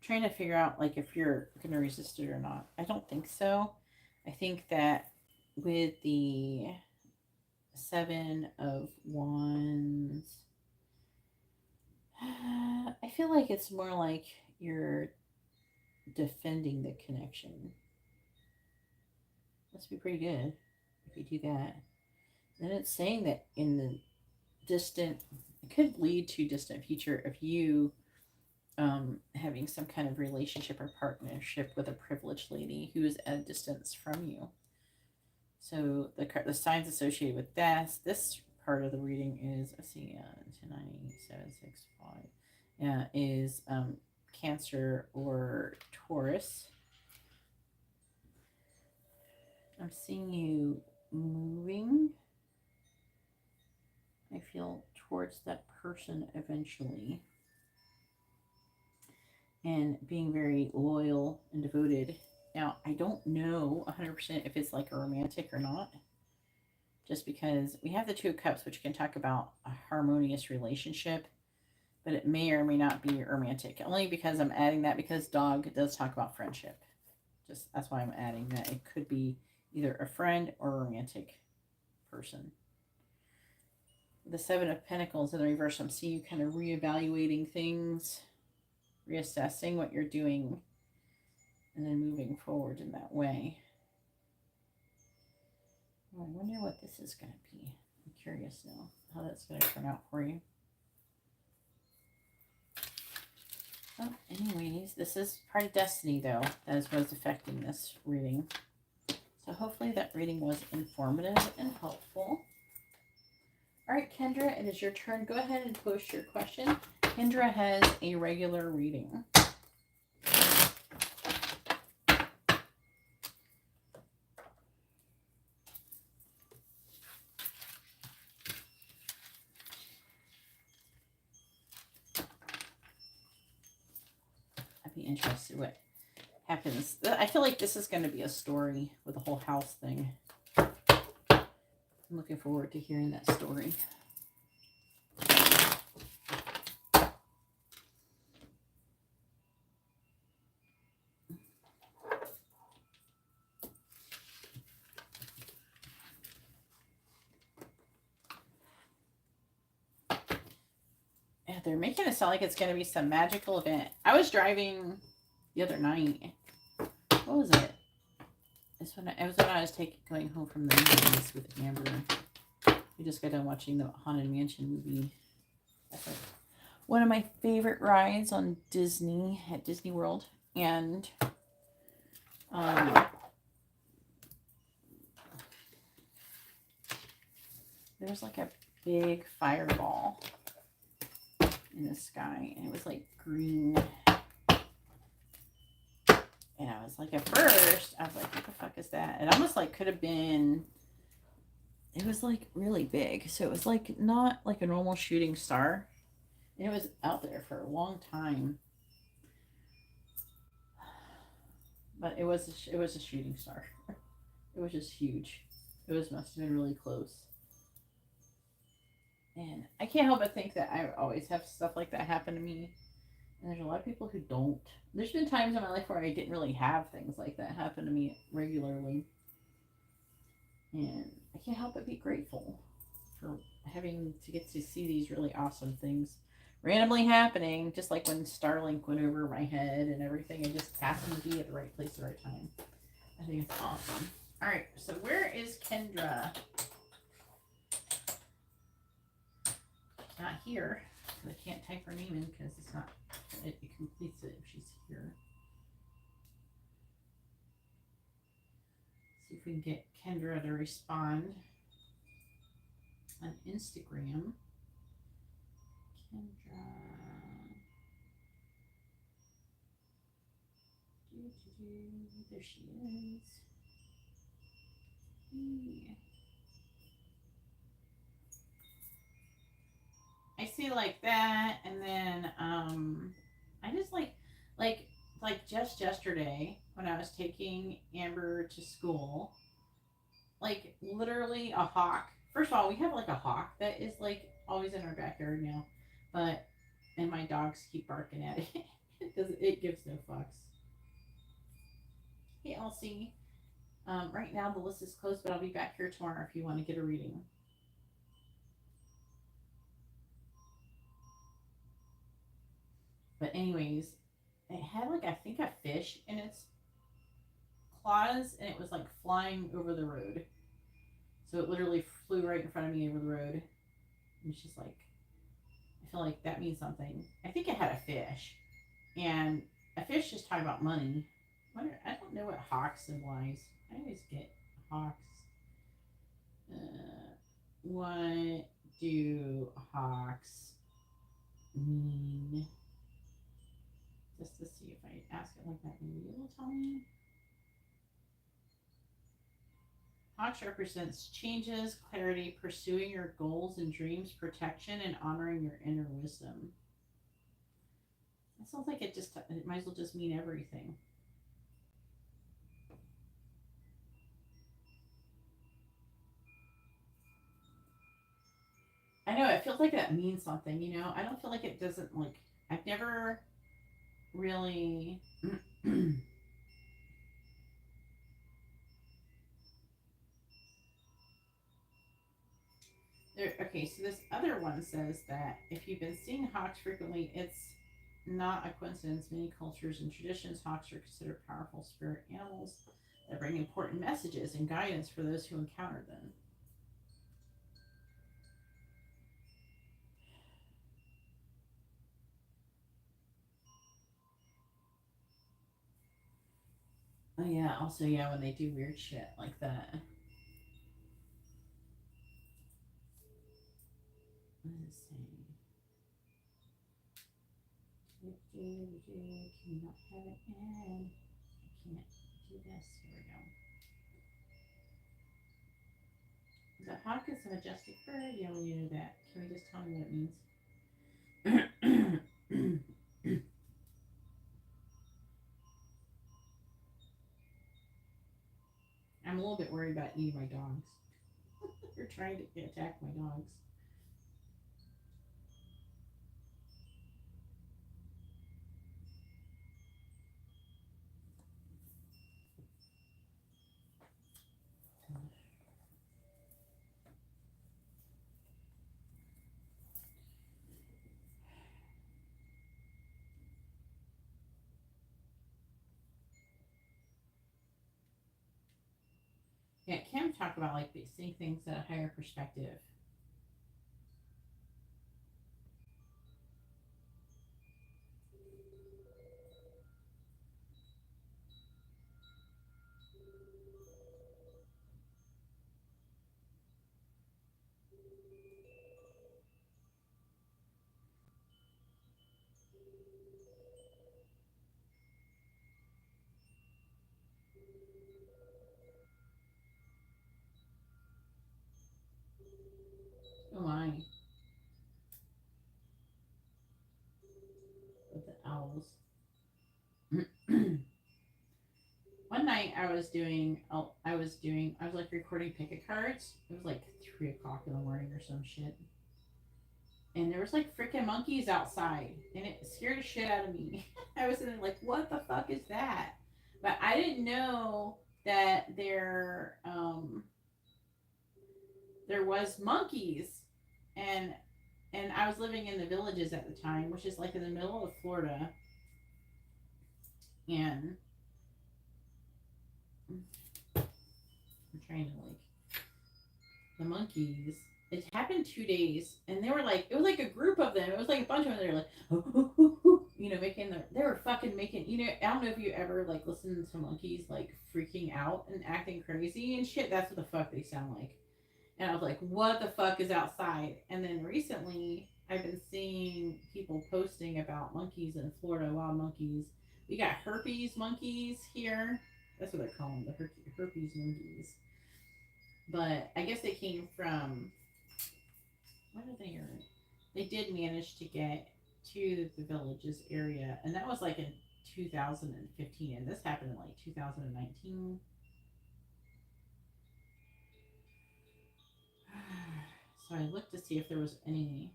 Trying to figure out like if you're gonna resist it or not. I don't think so. I think that with the 7 of Wands, feel like it's more like you're defending the connection. Must be pretty good if you do that. Then it's saying that in the distant, it could lead to distant future of you having some kind of relationship or partnership with a privileged lady who is at a distance from you. So the signs associated with this part of the reading is, let's see, 10, 9, 8, 7, 6, 5, is Cancer or Taurus. I'm seeing you moving, I feel, towards that person eventually, and being very loyal and devoted. Now, I don't know 100% if it's like a romantic or not, just because we have the Two of Cups, which can talk about a harmonious relationship, but it may or may not be romantic. Only because I'm adding that because dog does talk about friendship. Just that's why I'm adding that. It could be either a friend or a romantic person. The Seven of Pentacles in the reverse, I'm seeing you kind of reevaluating things, reassessing what you're doing, and then moving forward in that way. Oh, I wonder what this is going to be. I'm curious now how that's going to turn out for you. Oh, anyways, this is part of destiny, though. That is what's affecting this reading. So hopefully that reading was informative and helpful. All right, Kendra, it is your turn. Go ahead and post your question. Kendra has a regular reading. I'd be interested what happens. I feel like this is going to be a story with the whole house thing. I'm looking forward to hearing that story. Yeah, they're making it sound like it's going to be some magical event. I was driving the other night. What was it? It was when I was going home from the movies with Amber. We just got done watching the Haunted Mansion movie. That's like one of my favorite rides on Disney at Disney World, and there was like a big fireball in the sky, and it was like green. And I was like, at first, I was like, what the fuck is that? It almost like could have been, it was like really big. So it was like not like a normal shooting star. And it was out there for a long time. But it was a shooting star. It was just huge. Must have been really close. And I can't help but think that I always have stuff like that happen to me. And there's a lot of people who don't. There's been times in my life where I didn't really have things like that happen to me regularly. And I can't help but be grateful for having to get to see these really awesome things randomly happening, just like when Starlink went over my head and everything. I just happened to be at the right place at the right time. I think it's awesome. All right, so where is Kendra? Not here. I can't type her name in because it's not. It completes it if she's here. See if we can get Kendra to respond on Instagram. Kendra. There she is. Yeah. I see like that, and then I just like just yesterday when I was taking Amber to school, like literally a hawk. First of all, we have like a hawk that is like always in our backyard now, but and my dogs keep barking at it because it gives no fucks. Hey, Elsie. Right now the list is closed, but I'll be back here tomorrow if you want to get a reading. But anyways, it had like I think a fish in its claws, and it was like flying over the road. So it literally flew right in front of me over the road. And it's just like I feel like that means something. I think it had a fish, and a fish is talking about money. I don't know what hawk symbolize. I always get hawks. What do hawks mean? Just to see if I ask it like that, maybe it'll tell me. Hawks represents changes, clarity, pursuing your goals and dreams, protection, and honoring your inner wisdom. It sounds like it might as well just mean everything. I know, it feels like that means something, you know? I don't feel like it doesn't, like, I've never really. Okay, so this other one says that if you've been seeing hawks frequently, it's not a coincidence. Many cultures and traditions, hawks are considered powerful spirit animals that bring important messages and guidance for those who encounter them. Oh yeah, also yeah, when they do weird shit like that. What does it say? Cannot have it in. I can't do this. Here we go. The hawk is a majestic bird. Yeah, we knew that. Can we just tell me what it means? I'm a little bit worried about eating my dogs. They're trying to attack my dogs. Yeah, Kim talked about like seeing things at a higher perspective. Oh my, with the owls. One night I was like recording picket cards. It was like 3 o'clock in the morning or some shit. And there was like freaking monkeys outside, and it scared the shit out of me. I was sitting there like, what the fuck is that? But I didn't know that there was monkeys, and I was living in the villages at the time, which is like in the middle of Florida, and I'm trying to like the monkeys. It happened 2 days, and they were like, it was like a group of them. It was like a bunch of them. They were like, you know, they were fucking making, you know, I don't know if you ever like listen to monkeys like freaking out and acting crazy and shit. That's what the fuck they sound like. And I was like, what the fuck is outside? And then recently, I've been seeing people posting about monkeys in Florida, wild monkeys. We got herpes monkeys here. That's what they're calling the herpes monkeys. But I guess they came from, what are they? They did manage to get to the villages area, and that was like in 2015, and this happened in like 2019. So I looked to see if there was any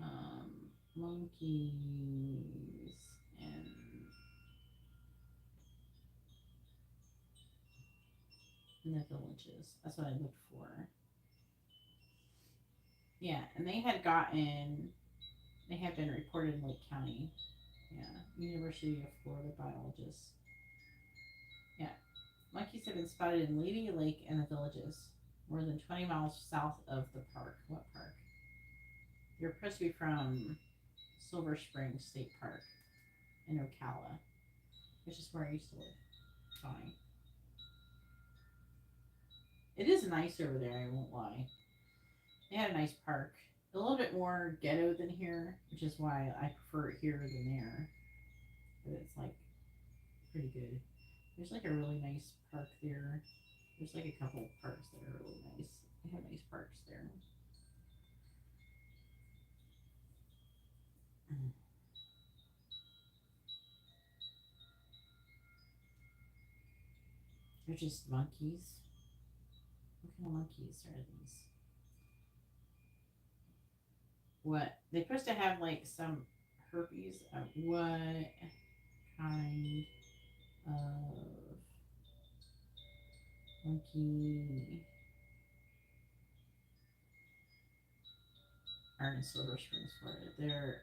um, monkeys in the villages. That's what I looked for. Yeah, and they had been reported in Lake County. Yeah, University of Florida biologist. Yeah, monkeys have been spotted in Lady Lake and the villages, more than 20 miles south of the park. What park? You're supposed to be from Silver Spring State Park in Ocala, which is where I used to live. Fine. It is nice over there, I won't lie. They had a nice park. A little bit more ghetto than here, which is why I prefer it here than there. But it's like pretty good. There's like a really nice park there. There's like a couple of parks that are really nice. They have nice parks there. They're just monkeys. What kind of monkeys are these? What? They're supposed to have like some herpes. What kind of monkey are in Silver Springs, Florida? They're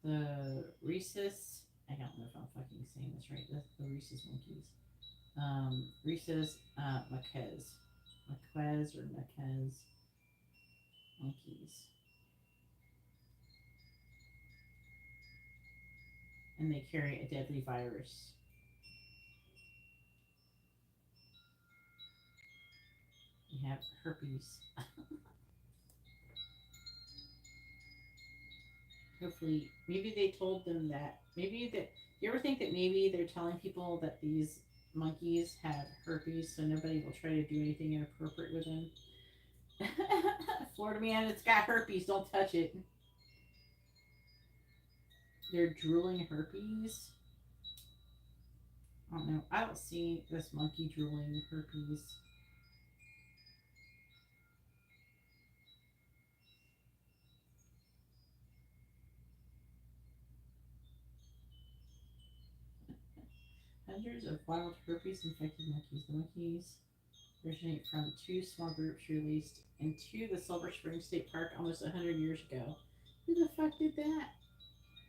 the rhesus. I don't know if I'm fucking saying this right. The rhesus monkeys. Rhesus maquez or maquez monkeys, and they carry a deadly virus. You have herpes. Hopefully, maybe they told them that. Maybe that. You ever think that maybe they're telling people that these monkeys have herpes, so nobody will try to do anything inappropriate with them? Florida man, it's got herpes. Don't touch it. They're drooling herpes. I don't know. I don't see this monkey drooling herpes. Hundreds of wild herpes infected monkeys. The monkeys originate from two small groups released into the Silver Spring State Park almost 100 years ago. Who the fuck did that?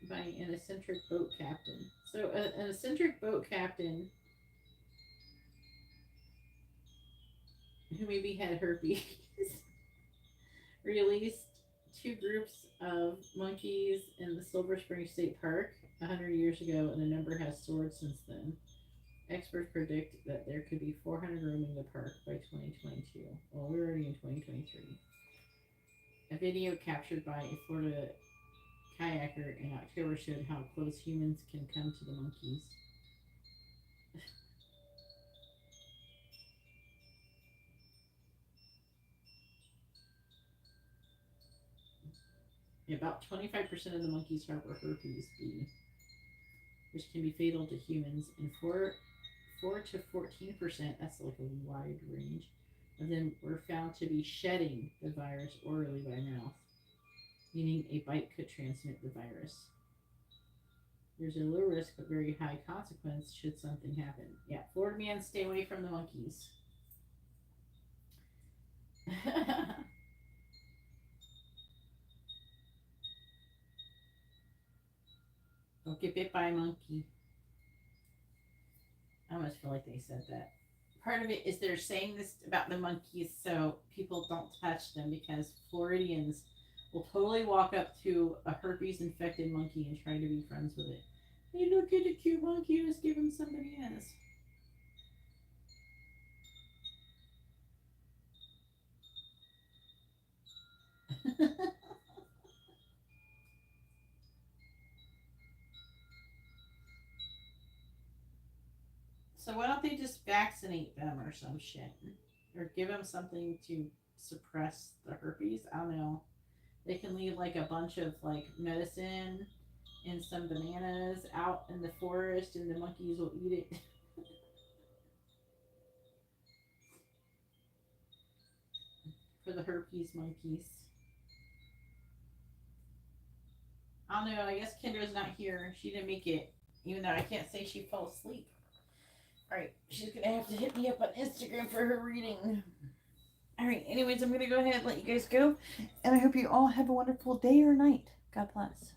By an eccentric boat captain. So, an eccentric boat captain who maybe had herpes released two groups of monkeys in the Silver Spring State Park 100 years ago, and the number has soared since then. Experts predict that there could be 400 roaming the park by 2022. Well, we're already in 2023. A video captured by a Florida kayaker in October showed how close humans can come to the monkeys. About 25% of the monkeys harbor herpes B, which can be fatal to humans, and 4 to 14%, that's like a wide range, of them were found to be shedding the virus orally by mouth, meaning a bite could transmit the virus. There's a low risk but very high consequence should something happen. Yeah, Florida man, stay away from the monkeys. Don't get bit by a monkey. I almost feel like they said that. Part of it is they're saying this about the monkeys so people don't touch them because Floridians will totally walk up to a herpes infected monkey and try to be friends with it. Hey, look at a cute monkey, let's give him some bananas. So why don't they just vaccinate them or some shit? Or give them something to suppress the herpes? I don't know. They can leave like a bunch of like medicine and some bananas out in the forest and the monkeys will eat it. For the herpes monkeys. I don't know. I guess Kendra's not here. She didn't make it, even though I can't say she fell asleep. All right, she's gonna have to hit me up on Instagram for her reading. All right. right. Anyways, I'm going to go ahead and let you guys go. And I hope you all have a wonderful day or night. God bless.